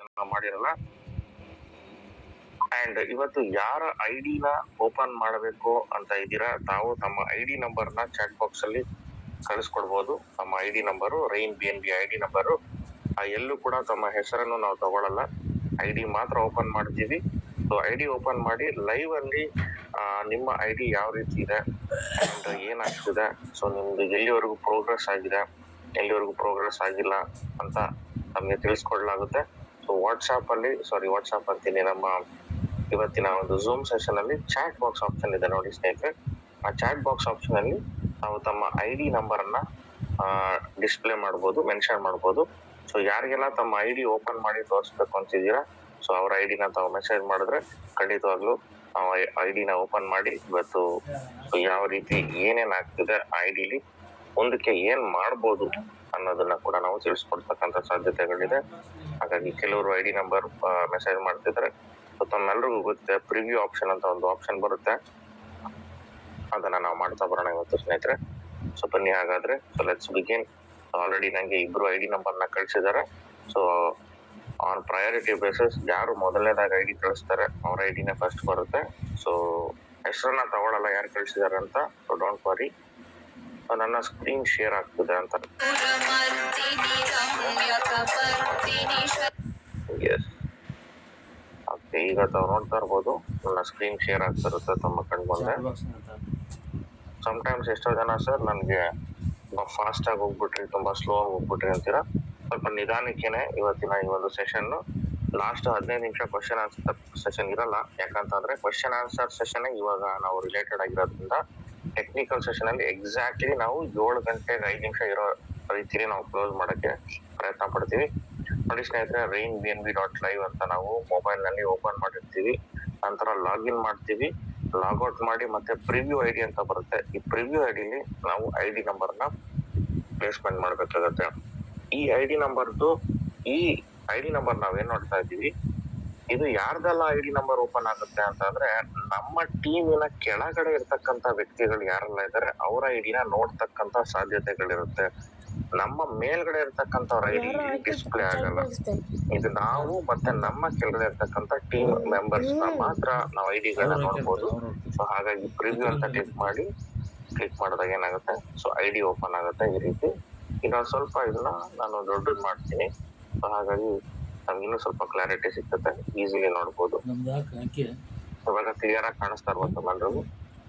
ನಾವು ಮಾಡಿರಲ್ಲ. ಅಂಡ್ ಇವತ್ತು ಯಾರ ಐಡಿನ ಓಪನ್ ಮಾಡಬೇಕು ಅಂತ ಇದ್ದೀರಾ, ತಾವು ತಮ್ಮ ಐಡಿ ನಂಬರ್ನ ಚಾಟ್ ಬಾಕ್ಸ್ ಅಲ್ಲಿ ಕಳಿಸ್ಕೊಡ್ಬೋದು. ತಮ್ಮ ID number rain BNB ID number. ಎಲ್ಲೂ ಕೂಡ ತಮ್ಮ ಹೆಸರನ್ನು ನಾವು ತಗೊಳ್ಳಲ್ಲ, ಐಡಿ ಮಾತ್ರ ಓಪನ್ ಮಾಡ್ತೀವಿ. ಸೊ ಐಡಿ ಓಪನ್ ಮಾಡಿ ಲೈವ್ ಅಲ್ಲಿ ನಿಮ್ಮ ಐಡಿ ಯಾವ ರೀತಿ ಇದೆ ಅಂಡ್ ಏನಾಗ್ತಿದೆ, ಸೊ ನಿಮ್ದು ಎಲ್ಲಿವರೆಗೂ ಪ್ರೋಗ್ರೆಸ್ ಆಗಿದೆ, ಎಲ್ಲಿವರೆಗೂ ಪ್ರೋಗ್ರೆಸ್ ಆಗಿಲ್ಲ ಅಂತ ನಮ್ಗೆ ತಿಳಿಸ್ಕೊಡ್ಲಾಗುತ್ತೆ. ಸೊ ವಾಟ್ಸಾಪ್ ಅಂತೀನಿ, ನಮ್ಮ ಇವತ್ತಿನ ಒಂದು ಝೂಮ್ ಸೆಷನ್ ಅಲ್ಲಿ ಚಾಟ್ ಬಾಕ್ಸ್ ಆಪ್ಷನ್ ಇದೆ ನೋಡಿ ಸ್ನೇಹಿತರೆ. ಆ ಚಾಟ್ ಬಾಕ್ಸ್ ಆಪ್ಷನ್ ಅಲ್ಲಿ ನಾವು ತಮ್ಮ ಐಡಿ ನಂಬರ್ ಅನ್ನ ಡಿಸ್ಪ್ಲೇ ಮಾಡ್ಬೋದು, ಮೆನ್ಷನ್ ಮಾಡ್ಬೋದು. ಸೊ ಯಾರಿಗೆಲ್ಲ ತಮ್ಮ ಐಡಿ ಓಪನ್ ಮಾಡಿ ತೋರಿಸ್ಬೇಕು ಅಂತಿದ್ದೀರಾ, ಸೊ ಅವ್ರ ಐಡಿನ ತಾವು ಮೆಸೇಜ್ ಮಾಡಿದ್ರೆ ಖಂಡಿತವಾಗ್ಲೂ ಐಡಿನ ಓಪನ್ ಮಾಡಿ ಇವತ್ತು ಯಾವ ರೀತಿ ಏನೇನ್ ಆಗ್ತಿದೆ ಐಡಿಲಿ, ಮುಂದಕ್ಕೆ ಏನ್ ಮಾಡ್ಬೋದು ಅನ್ನೋದನ್ನ ಕೂಡ ನಾವು ತಿಳಿಸ್ಕೊಡ್ತಕ್ಕಂಥ ಸಾಧ್ಯತೆಗಳಿದೆ. ಹಾಗಾಗಿ ಕೆಲವರು ಐಡಿ ನಂಬರ್ ಮೆಸೇಜ್ ಮಾಡ್ತಿದ್ದಾರೆ. ತಮ್ಮೆಲ್ಲರಿಗೂ ಗೊತ್ತಿದೆ ಪ್ರಿವ್ಯೂ ಆಪ್ಷನ್ ಅಂತ ಒಂದು ಆಪ್ಷನ್ ಬರುತ್ತೆ, ಅದನ್ನ ನಾವು ಮಾಡ್ತಾ ಬರೋಣ ಇವತ್ತು ಸ್ನೇಹಿತರೆ. ಸೊ ಬನ್ನಿ ಹಾಗಾದ್ರೆ, ಸೊ ಲೆಟ್ಸ್ ಬಿಗಿನ್. ಆಲ್ರೆಡಿ ನಂಗೆ ಇಬ್ರು ಐಡಿ ನಂಬರ್ನ ಕಳಿಸಿದ್ದಾರೆ. ಸೊ ಆನ್ ಪ್ರಯಾರಿಟಿ ಬೇಸಿಸ್ ಯಾರು ಮೊದಲನೇದಾಗ ಐಡಿ ಕಳಿಸ್ತಾರೆ ಅವ್ರ ಐಡಿನೇ ಫಸ್ಟ್ ಬರುತ್ತೆ. ಸೊ ಹೆಸರನ್ನ ತಗೊಳ್ಳಲ್ಲ ಯಾರು ಕಳಿಸಿದಾರೆ ಅಂತ, ಸೊ ಡೋಂಟ್ ವರಿ. ನನ್ನ ಸ್ಕ್ರೀನ್ ಶೇರ್ ಆಗ್ತಿದೆ ಅಂತ. ಎಸ್, ಓಕೆ, ಈಗ ತಾವು ನೋಡ್ತಾ ಇರ್ಬೋದು ನನ್ನ ಸ್ಕ್ರೀನ್ ಶೇರ್ ಆಗ್ತಿರುತ್ತೆ ತಮ್ಮ ಕಣ್ ಮುಂದೆ. ಸಮ್ಟೈಮ್ಸ್ ಎಷ್ಟೋ ಜನ ಸರ್ ನನಗೆ ತುಂಬಾ ಫಾಸ್ಟ್ ಆಗಿ ಹೋಗ್ಬಿಟ್ರಿ, ತುಂಬಾ ಸ್ಲೋ ಆಗಿ ಹೋಗ್ಬಿಟ್ರಿ ಅಂತೀರಾ. ಸ್ವಲ್ಪ ನಿಧಾನಕ್ಕೇನೆ ಇವತ್ತಿನ ಈ ಒಂದು ಸೆಷನ್. ಲಾಸ್ಟ್ 15 ನಿಮಿಷ ಕ್ವಶನ್ ಆನ್ಸರ್ ಸೆಷನ್ ಇರಲ್ಲ, ಯಾಕಂತಂದ್ರೆ ಕ್ವಶನ್ ಆನ್ಸರ್ ಸೆಷನ್ ಇವಾಗ ನಾವು ರಿಲೇಟೆಡ್ ಆಗಿರೋದ್ರಿಂದ ಟೆಕ್ನಿಕಲ್ ಸೆಷನ್ ಅಲ್ಲಿ ಎಕ್ಸಾಕ್ಟ್ಲಿ ನಾವು 7 ಗಂಟೆಗೆ 5 ನಿಮಿಷ ಇರೋ ರೀತಿಯಲ್ಲಿ ನಾವು ಕ್ಲೋಸ್ ಮಾಡಕ್ಕೆ ಪ್ರಯತ್ನ ಪಡ್ತೀವಿ. ನೋಡಿ ಸ್ನೇಹಿತರೆ, rainbnb.live ಅಂತ ನಾವು ಮೊಬೈಲ್ ನಲ್ಲಿ ಓಪನ್ ಮಾಡಿರ್ತೀವಿ, ನಂತರ ಲಾಗಿನ್ ಮಾಡ್ತೀವಿ. ಲಾಗೌಟ್ ಮಾಡಿ ಮತ್ತೆ ಪ್ರಿವ್ಯೂ ಐಡಿ ಅಂತ ಬರುತ್ತೆ. ಈ ಪ್ರಿವ್ಯೂ ಐಡಿಲಿ ನಾವು ಐಡಿ ನಂಬರ್ನ ಪ್ಲೇಸ್ಮೆಂಟ್ ಮಾಡ್ಬೇಕಾಗತ್ತೆ. ಈ ಐಡಿ ನಂಬರ್ ನಾವೇನ್ ನೋಡ್ತಾ ಇದ್ದೀವಿ, ಇದು ಯಾರ್ದೆಲ್ಲ ಐಡಿ ನಂಬರ್ ಓಪನ್ ಆಗುತ್ತೆ ಅಂತಂದ್ರೆ ನಮ್ಮ ಟೀಮಿನ ಕೆಳಗಡೆ ಇರ್ತಕ್ಕಂಥ ವ್ಯಕ್ತಿಗಳು ಯಾರೆಲ್ಲ ಇದ್ದಾರೆ ಅವರ ಐಡಿನ ನೋಡ್ತಕ್ಕಂಥ ಸಾಧ್ಯತೆಗಳಿರುತ್ತೆ. ನಮ್ಮ ಮೇಲ್ಗಡೆ ಇರ್ತಕ್ಕಂಥವ್ರ ಐಡಿ ಡಿಸ್ಪ್ಲೇ ಆಗಲ್ಲ. ಇದು ನಾವು ಮತ್ತೆ ನಮ್ಮ ಕೆಳಗಡೆ ಇರ್ತಕ್ಕಂಥ ಟೀಮ್ ಮೆಂಬರ್ಸ್ ಮಾತ್ರ ನಾವು ಐಡಿಗಳನ್ನ ನೋಡ್ಬೋದು. ಸೊ ಹಾಗಾಗಿ ಪ್ರಿವ್ಯೂ ಅಂತ ಕ್ಲಿಕ್ ಮಾಡಿದಾಗ ಏನಾಗುತ್ತೆ, ಸೊ ಐಡಿ ಓಪನ್ ಆಗುತ್ತೆ ಈ ರೀತಿ. ಇನ್ನೊಂದು ಸ್ವಲ್ಪ ಇದನ್ನ ನಾನು ದೊಡ್ಡದು ಮಾಡ್ತೀನಿ, ಸೊ ಹಾಗಾಗಿ ನಮ್ಗೆ ಇನ್ನೂ ಸ್ವಲ್ಪ ಕ್ಲಾರಿಟಿ ಸಿಗ್ತದೆ, ಈಸಿಲಿ ನೋಡ್ಬೋದು. ಇವಾಗ ಕ್ಲಿಯರ್ ಆಗಿ ಕಾಣಿಸ್ತಾ ಇರ್ಬೋದು ಎಲ್ಲರಿಗೂ.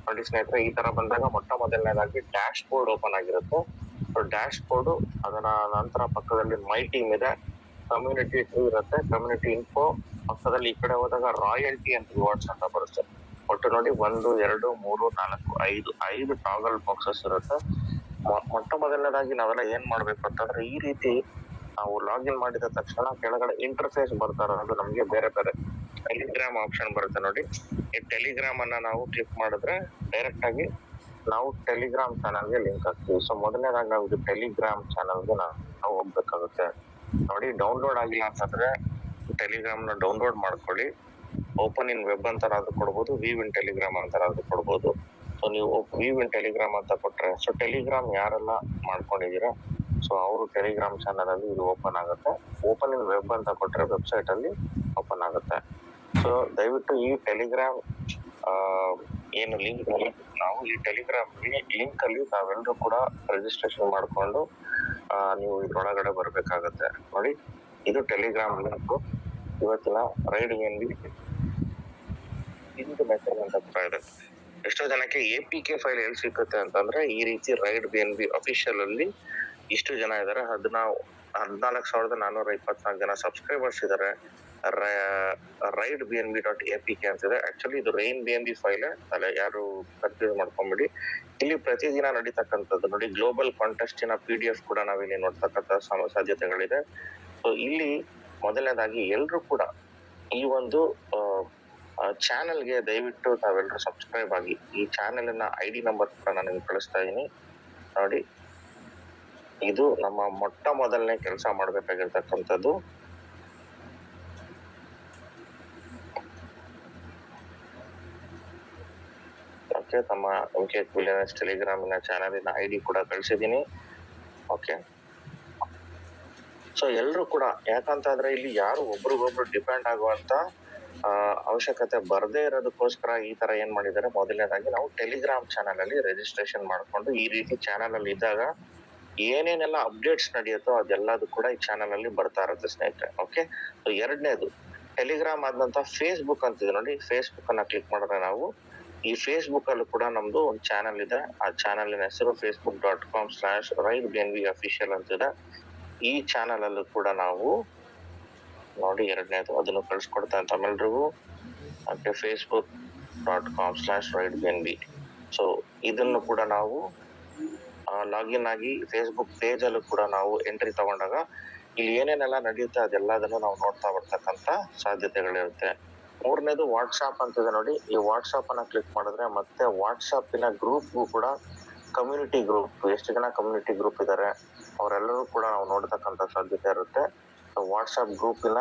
ನೋಡಿ ಸ್ನೇಹಿತರೆ, ಈ ತರ ಬಂದಾಗ ಮೊಟ್ಟ ಮೊದಲನೇದಾಗಿ ಡ್ಯಾಶ್ ಬೋರ್ಡ್ ಓಪನ್ ಆಗಿರುತ್ತೆ. ಡ್ಯಾಶ್ ಬೋರ್ಡ್, ಅದರ ನಂತರ ಪಕ್ಕದಲ್ಲಿ ಮೈ ಟೀಮ್ ಇದೆ, ಕಮ್ಯುನಿಟಿ ಇರುತ್ತೆ, ಕಮ್ಯುನಿಟಿ ಇನ್ಫೋ ಪಕ್ಕದಲ್ಲಿ. ಈ ಕಡೆ ಹೋದಾಗ ರಾಯಲ್ಟಿ ಅಂಡ್ ರಿವಾರ್ಡ್ಸ್ ಅಂತ ಬರುತ್ತೆ. ಒಟ್ಟು ನೋಡಿ 1 2 3 4 5 ಟಾಗಲ್ ಬಾಕ್ಸಸ್ ಇರುತ್ತೆ. ಮೊಟ್ಟ ಮೊದಲನೇದಾಗಿ ನಾವೆಲ್ಲ ಏನ್ ಮಾಡ್ಬೇಕು ಅಂತಂದ್ರೆ, ಈ ರೀತಿ ನಾವು ಲಾಗಿನ್ ಮಾಡಿದ ತಕ್ಷಣ ಕೆಳಗಡೆ ಇಂಟರ್ಫೇಸ್ ಬರ್ತಾ ಇರೋದು ನಮ್ಗೆ ಬೇರೆ ಬೇರೆ ಟೆಲಿಗ್ರಾಮ್ ಆಪ್ಷನ್ ಬರುತ್ತೆ ನೋಡಿ. ಈ ಟೆಲಿಗ್ರಾಮ್ ಅನ್ನ ನಾವು ಕ್ಲಿಕ್ ಮಾಡಿದ್ರೆ ಡೈರೆಕ್ಟ್ ಆಗಿ ನಾವು ಟೆಲಿಗ್ರಾಮ್ ಚಾನಲ್ಗೆ ಲಿಂಕ್ ಆಗ್ತೀವಿ. ಸೊ ಮೊದಲನೇದಾಗಿ ನಾವು ಟೆಲಿಗ್ರಾಮ್ ಚಾನಲ್ಗೆ ನಾವು ಹೋಗ್ಬೇಕಾಗುತ್ತೆ. ನೋಡಿ, ಡೌನ್ಲೋಡ್ ಆಗಿಲ್ಲ ಅಂತಂದ್ರೆ ಟೆಲಿಗ್ರಾಮ್ ನ ಡೌನ್ಲೋಡ್ ಮಾಡ್ಕೊಳ್ಳಿ. ಓಪನ್ ಇನ್ ವೆಬ್ ಅಂತಾರಾದ್ರೂ ಕೊಡ್ಬೋದು, ವೀವ್ ಇನ್ ಟೆಲಿಗ್ರಾಮ್ ಅಂತಾರಾದ್ರೂ ಕೊಡ್ಬೋದು. ಸೊ ನೀವು ವೀವ್ ಇನ್ ಟೆಲಿಗ್ರಾಮ್ ಅಂತ ಕೊಟ್ರೆ, ಸೊ ಟೆಲಿಗ್ರಾಮ್ ಯಾರೆಲ್ಲ ಮಾಡ್ಕೊಂಡಿದ್ದೀರಾ ಸೊ ಅವರು ಟೆಲಿಗ್ರಾಮ್ ಚಾನಲ್ ಅಲ್ಲಿ ಇದು ಓಪನ್ ಆಗುತ್ತೆ. ಓಪನ್ ಇನ್ ವೆಬ್ ಅಂತ ಕೊಟ್ರೆ ವೆಬ್ಸೈಟ್ ಅಲ್ಲಿ ಓಪನ್ ಆಗುತ್ತೆ. ಸೊ ದಯವಿಟ್ಟು ಈ ಟೆಲಿಗ್ರಾಮ್ ಏನು ಲಿಂಕ್, ನಾವು ಈ ಟೆಲಿಗ್ರಾಮ್ ಲಿಂಕ್ ಅಲ್ಲಿ ತಾವೆಲ್ಲರೂ ಕೂಡ ರಿಜಿಸ್ಟ್ರೇಷನ್ ಮಾಡ್ಕೊಂಡು ನೀವು ಇದ್ರೊಳಗಡೆ ಬರ್ಬೇಕಾಗತ್ತೆ. ನೋಡಿ, ಇದು ಟೆಲಿಗ್ರಾಮ್ ಲಿಂಕ್. ಇವತ್ತಿನ ರೈಡ್ BNB ಇದು ಮೆಸೇಜ್ ಅಂತ ಇದೆ. ಎಷ್ಟೋ ಜನಕ್ಕೆ APK ಫೈಲ್ ಎಲ್ಲಿ ಸಿಗುತ್ತೆ ಅಂತಂದ್ರೆ, ಈ ರೀತಿ ರೈಡ್ BNB ಅಫಿಷಿಯಲ್ ಅಲ್ಲಿ ಇಷ್ಟು ಜನ ಇದಾರೆ, 14,424 ಜನ ಸಬ್ಸ್ಕ್ರೈಬರ್ಸ್ ಇದಾರೆ. ರೈಡ್ BNB.apk ಅಂತಿದೆ. ಆಕ್ಚುಲಿ ಇದು ರೈನ್ BNB ಫೈಲ್ ಅಲ್ಲ, ಯಾರು ಕನ್ಫ್ಯೂಸ್ ಮಾಡ್ಕೊಂಬಿಡಿ. ಇಲ್ಲಿ ಪ್ರತಿದಿನ ನಡೀತಕ್ಕಂಥದ್ದು ನೋಡಿ, ಗ್ಲೋಬಲ್ ಕಾಂಟೆಸ್ಟಿನ PDF ಕೂಡ ನಾವಿಲ್ಲಿ ನೋಡ್ತಕ್ಕಂಥ ಸಾಧ್ಯತೆಗಳಿದೆ. ಸೊ ಇಲ್ಲಿ ಮೊದಲನೇದಾಗಿ ಎಲ್ರು ಕೂಡ ಈ ಒಂದು ಚಾನೆಲ್ಗೆ ದಯವಿಟ್ಟು ತಾವೆಲ್ಲರೂ ಸಬ್ಸ್ಕ್ರೈಬ್ ಆಗಿ. ಈ ಚಾನೆಲ್ನ ID ನಂಬರ್ ಕೂಡ ನಾನು ಕಳಿಸ್ತಾ ಇದೀನಿ ನೋಡಿ. ಇದು ನಮ್ಮ ಮೊಟ್ಟ ಮೊದಲನೇ ಕೆಲಸ ಮಾಡ್ಬೇಕಾಗಿರ್ತಕ್ಕಂಥದ್ದು. ಓಕೆ, ತಮ್ಮ MKH ಬಿಲಿಯನರ್ಸ್ ಟೆಲಿಗ್ರಾಮಿನ ಚಾನಲಿನ ID ಕೂಡ ಕಳಿಸಿದ್ದೀನಿ. ಓಕೆ, ಸೊ ಎಲ್ರು ಕೂಡ, ಯಾಕಂತಂದ್ರೆ ಇಲ್ಲಿ ಯಾರು ಒಬ್ರಿಗೊಬ್ರು ಡಿಪೆಂಡ್ ಆಗುವಂತ ಅವಶ್ಯಕತೆ ಬರ್ದೇ ಇರೋದಕ್ಕೋಸ್ಕರ ಈ ತರ ಏನ್ ಮಾಡಿದ್ದಾರೆ, ಮೊದಲನೇದಾಗಿ ನಾವು ಟೆಲಿಗ್ರಾಮ್ ಚಾನಲ್ ಅಲ್ಲಿ ರಿಜಿಸ್ಟ್ರೇಷನ್ ಮಾಡ್ಕೊಂಡು ಈ ರೀತಿ ಚಾನಲ್ ಅಲ್ಲಿ ಇದ್ದಾಗ ಏನೇನೆಲ್ಲ ಅಪ್ಡೇಟ್ಸ್ ನಡೆಯುತ್ತೋ ಅದೆಲ್ಲದು ಕೂಡ ಈ ಚಾನಲ್ ಅಲ್ಲಿ ಬರ್ತಾ ಇರುತ್ತೆ ಸ್ನೇಹಿತರೆ. ಓಕೆ, ಸೊ ಎರಡನೇದು ಟೆಲಿಗ್ರಾಮ್ ಆದ ನಂತರ ಫೇಸ್ಬುಕ್ ಅಂತಿದೆ ನೋಡಿ. ಫೇಸ್ಬುಕ್ ಅನ್ನ ಕ್ಲಿಕ್ ಮಾಡಿದ್ರೆ ನಾವು ಈ ಫೇಸ್ಬುಕ್ ಅಲ್ಲೂ ಕೂಡ ನಮ್ದು ಒಂದು ಚಾನಲ್ ಇದೆ. ಆ ಚಾನಲ್ ಹೆಸರು facebook.com/RideBNB official ಅಂತಿದೆ. ಈ ಚಾನಲ್ ಅಲ್ಲೂ ಕೂಡ ನಾವು ನೋಡಿ, ಎರಡನೇದು ಅದನ್ನು ಕಳ್ಸಿಕೊಡ್ತಾ ತಮ್ಮೆಲ್ರಿಗೂ. Okay, facebook.com/RideBNB. ಸೊ ಇದನ್ನು ಕೂಡ ನಾವು ಲಾಗಿನ್ ಆಗಿ ಫೇಸ್ಬುಕ್ ಪೇಜ್ ಅಲ್ಲೂ ಕೂಡ ನಾವು ಎಂಟ್ರಿ ತಗೊಂಡಾಗ ಇಲ್ಲಿ ಏನೇನೆಲ್ಲ ನಡೆಯುತ್ತೆ ಅದೆಲ್ಲದನ್ನು ನಾವು ನೋಡ್ತಾ ಬರ್ತಕ್ಕಂತ ಸಾಧ್ಯತೆಗಳಿರುತ್ತೆ. ಮೂರನೇದು ವಾಟ್ಸ್ಆಪ್ ಅಂತಿದೆ ನೋಡಿ. ಈ ವಾಟ್ಸ್ಆಪ್ ಅನ್ನ ಕ್ಲಿಕ್ ಮಾಡಿದ್ರೆ ಮತ್ತೆ ವಾಟ್ಸ್ಆಪಿನ ಗ್ರೂಪ್ಗೂ ಕೂಡ ಕಮ್ಯುನಿಟಿ ಗ್ರೂಪ್, ಎಷ್ಟು ಜನ ಕಮ್ಯುನಿಟಿ ಗ್ರೂಪ್ ಇದ್ದಾರೆ ಅವರೆಲ್ಲರೂ ಕೂಡ ನಾವು ನೋಡ್ತಕ್ಕಂತ ಸಾಧ್ಯತೆ ಇರುತ್ತೆ. ವಾಟ್ಸ್ಆಪ್ ಗ್ರೂಪಿನ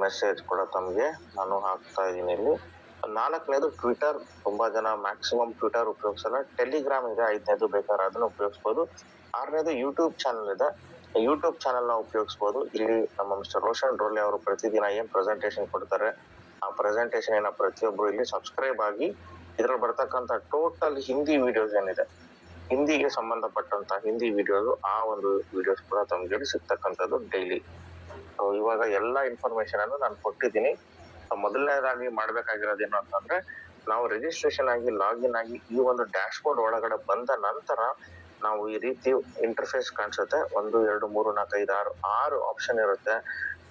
ಮೆಸೇಜ್ ಕೂಡ ತಮಗೆ ನಾನು ಹಾಕ್ತಾ ಇದ್ದೀನಿ ಇಲ್ಲಿ. ನಾಲ್ಕನೇದು ಟ್ವಿಟರ್. ತುಂಬಾ ಜನ ಮ್ಯಾಕ್ಸಿಮಮ್ ಟ್ವಿಟರ್ ಉಪಯೋಗಿಸಲ್ಲ. ಟೆಲಿಗ್ರಾಮ್ ಇದೆ, ಐದನೇದು ಬೇಕಾದ್ರೆ ಅದನ್ನ ಉಪಯೋಗಿಸಬಹುದು. ಆರನೇದು ಯೂಟ್ಯೂಬ್ ಚಾನಲ್ ಇದೆ. ಯೂಟ್ಯೂಬ್ ಚಾನಲ್ ನ ಉಪಯೋಗಿಸಬಹುದು. ಇಲ್ಲಿ ನಮ್ಮ ಮಿಸ್ಟರ್ ರೋಷನ್ ರೋಲೆ ಅವರು ಪ್ರತಿದಿನ ಏನ್ ಪ್ರೆಸೆಂಟೇಶನ್ ಕೊಡ್ತಾರೆ ಆ ಪ್ರೆಸೆಂಟೇಶನ್ ಪ್ರತಿಯೊಬ್ರು ಇಲ್ಲಿ ಸಬ್ಸ್ಕ್ರೈಬ್ ಆಗಿ ಇದ್ರಲ್ಲಿ ಬರ್ತಕ್ಕಂತ ಟೋಟಲ್ ಹಿಂದಿ ವಿಡಿಯೋಸ್ ಏನಿದೆ, ಹಿಂದಿಗೆ ಸಂಬಂಧಪಟ್ಟಂತ ಹಿಂದಿ ವಿಡಿಯೋಸ್, ಆ ಒಂದು ವಿಡಿಯೋಸ್ ಕೂಡ ತಮ್ಗೆ ಸಿಗ್ತಕ್ಕಂಥದ್ದು ಡೈಲಿ. ಇವಾಗ ಎಲ್ಲಾ ಇನ್ಫಾರ್ಮೇಶನ್ ಅನ್ನು ನಾನು ಕೊಟ್ಟಿದ್ದೀನಿ. ಮೊದಲನೇದಾಗಿ ಮಾಡ್ಬೇಕಾಗಿರೋದೇನು ಅಂತಂದ್ರೆ, ನಾವು ರಿಜಿಸ್ಟ್ರೇಷನ್ ಆಗಿ ಲಾಗಿನ್ ಆಗಿ ಈ ಒಂದು ಡ್ಯಾಶ್ ಬೋರ್ಡ್ ಒಳಗಡೆ ಬಂದ ನಂತರ ನಾವು ಈ ರೀತಿ ಇಂಟರ್ಫೇಸ್ ಕಾಣಿಸುತ್ತೆ. 1, 2, 3, 4, 5, 6 ಆಪ್ಷನ್ ಇರುತ್ತೆ.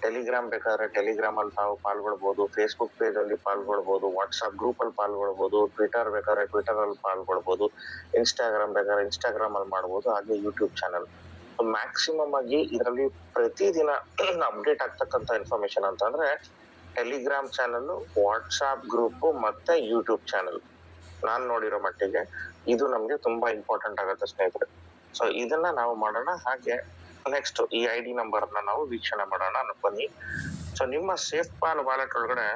ಟೆಲಿಗ್ರಾಮ್ ಬೇಕಾದ್ರೆ ಟೆಲಿಗ್ರಾಮ್ ಅಲ್ಲಿ ತಾವು ಪಾಲ್ಗೊಳ್ಬಹುದು, ಫೇಸ್ಬುಕ್ ಪೇಜ್ ಅಲ್ಲಿ ಪಾಲ್ಗೊಳ್ಬಹುದು, ವಾಟ್ಸ್ಆಪ್ ಗ್ರೂಪ್ ಅಲ್ಲಿ ಪಾಲ್ಗೊಳ್ಬಹುದು, ಟ್ವಿಟರ್ ಬೇಕಾದ್ರೆ ಟ್ವಿಟರ್ ಅಲ್ಲಿ ಪಾಲ್ಗೊಳ್ಬಹುದು, ಇನ್ಸ್ಟಾಗ್ರಾಮ್ ಬೇಕಾದ್ರೆ ಇನ್ಸ್ಟಾಗ್ರಾಮ್ ಅಲ್ಲಿ ಮಾಡಬಹುದು, ಹಾಗೆ ಯೂಟ್ಯೂಬ್ ಚಾನಲ್. ಮ್ಯಾಕ್ಸಿಮಮ್ ಆಗಿ ಇದರಲ್ಲಿ ಪ್ರತಿದಿನ ಅಪ್ಡೇಟ್ ಆಗ್ತಕ್ಕಂತ ಇನ್ಫಾರ್ಮೇಶನ್ ಅಂತಂದ್ರೆ ಟೆಲಿಗ್ರಾಮ್ ಚಾನಲ್, ವಾಟ್ಸ್ಆಪ್ ಗ್ರೂಪ್ ಮತ್ತೆ ಯೂಟ್ಯೂಬ್ ಚಾನಲ್. ನಾನ್ ನೋಡಿರೋ ಮಟ್ಟಿಗೆ ಇದು ನಮ್ಗೆ ತುಂಬಾ ಇಂಪಾರ್ಟೆಂಟ್ ಆಗುತ್ತೆ ಸ್ನೇಹಿತರೆ. ಸೊ ಇದನ್ನ ನಾವು ಮಾಡೋಣ. ಹಾಗೆ ನೆಕ್ಸ್ಟ್ ಈ ಐಡಿ ನಂಬರ್ ನ ನಾವು ವೀಕ್ಷಣೆ ಮಾಡೋಣ ಬನ್ನಿ. ಸೊ ನಿಮ್ಮ ಸೇಫ್ ಪಾಲ್ ವಾಲೆಟ್ ಒಳಗಡೆ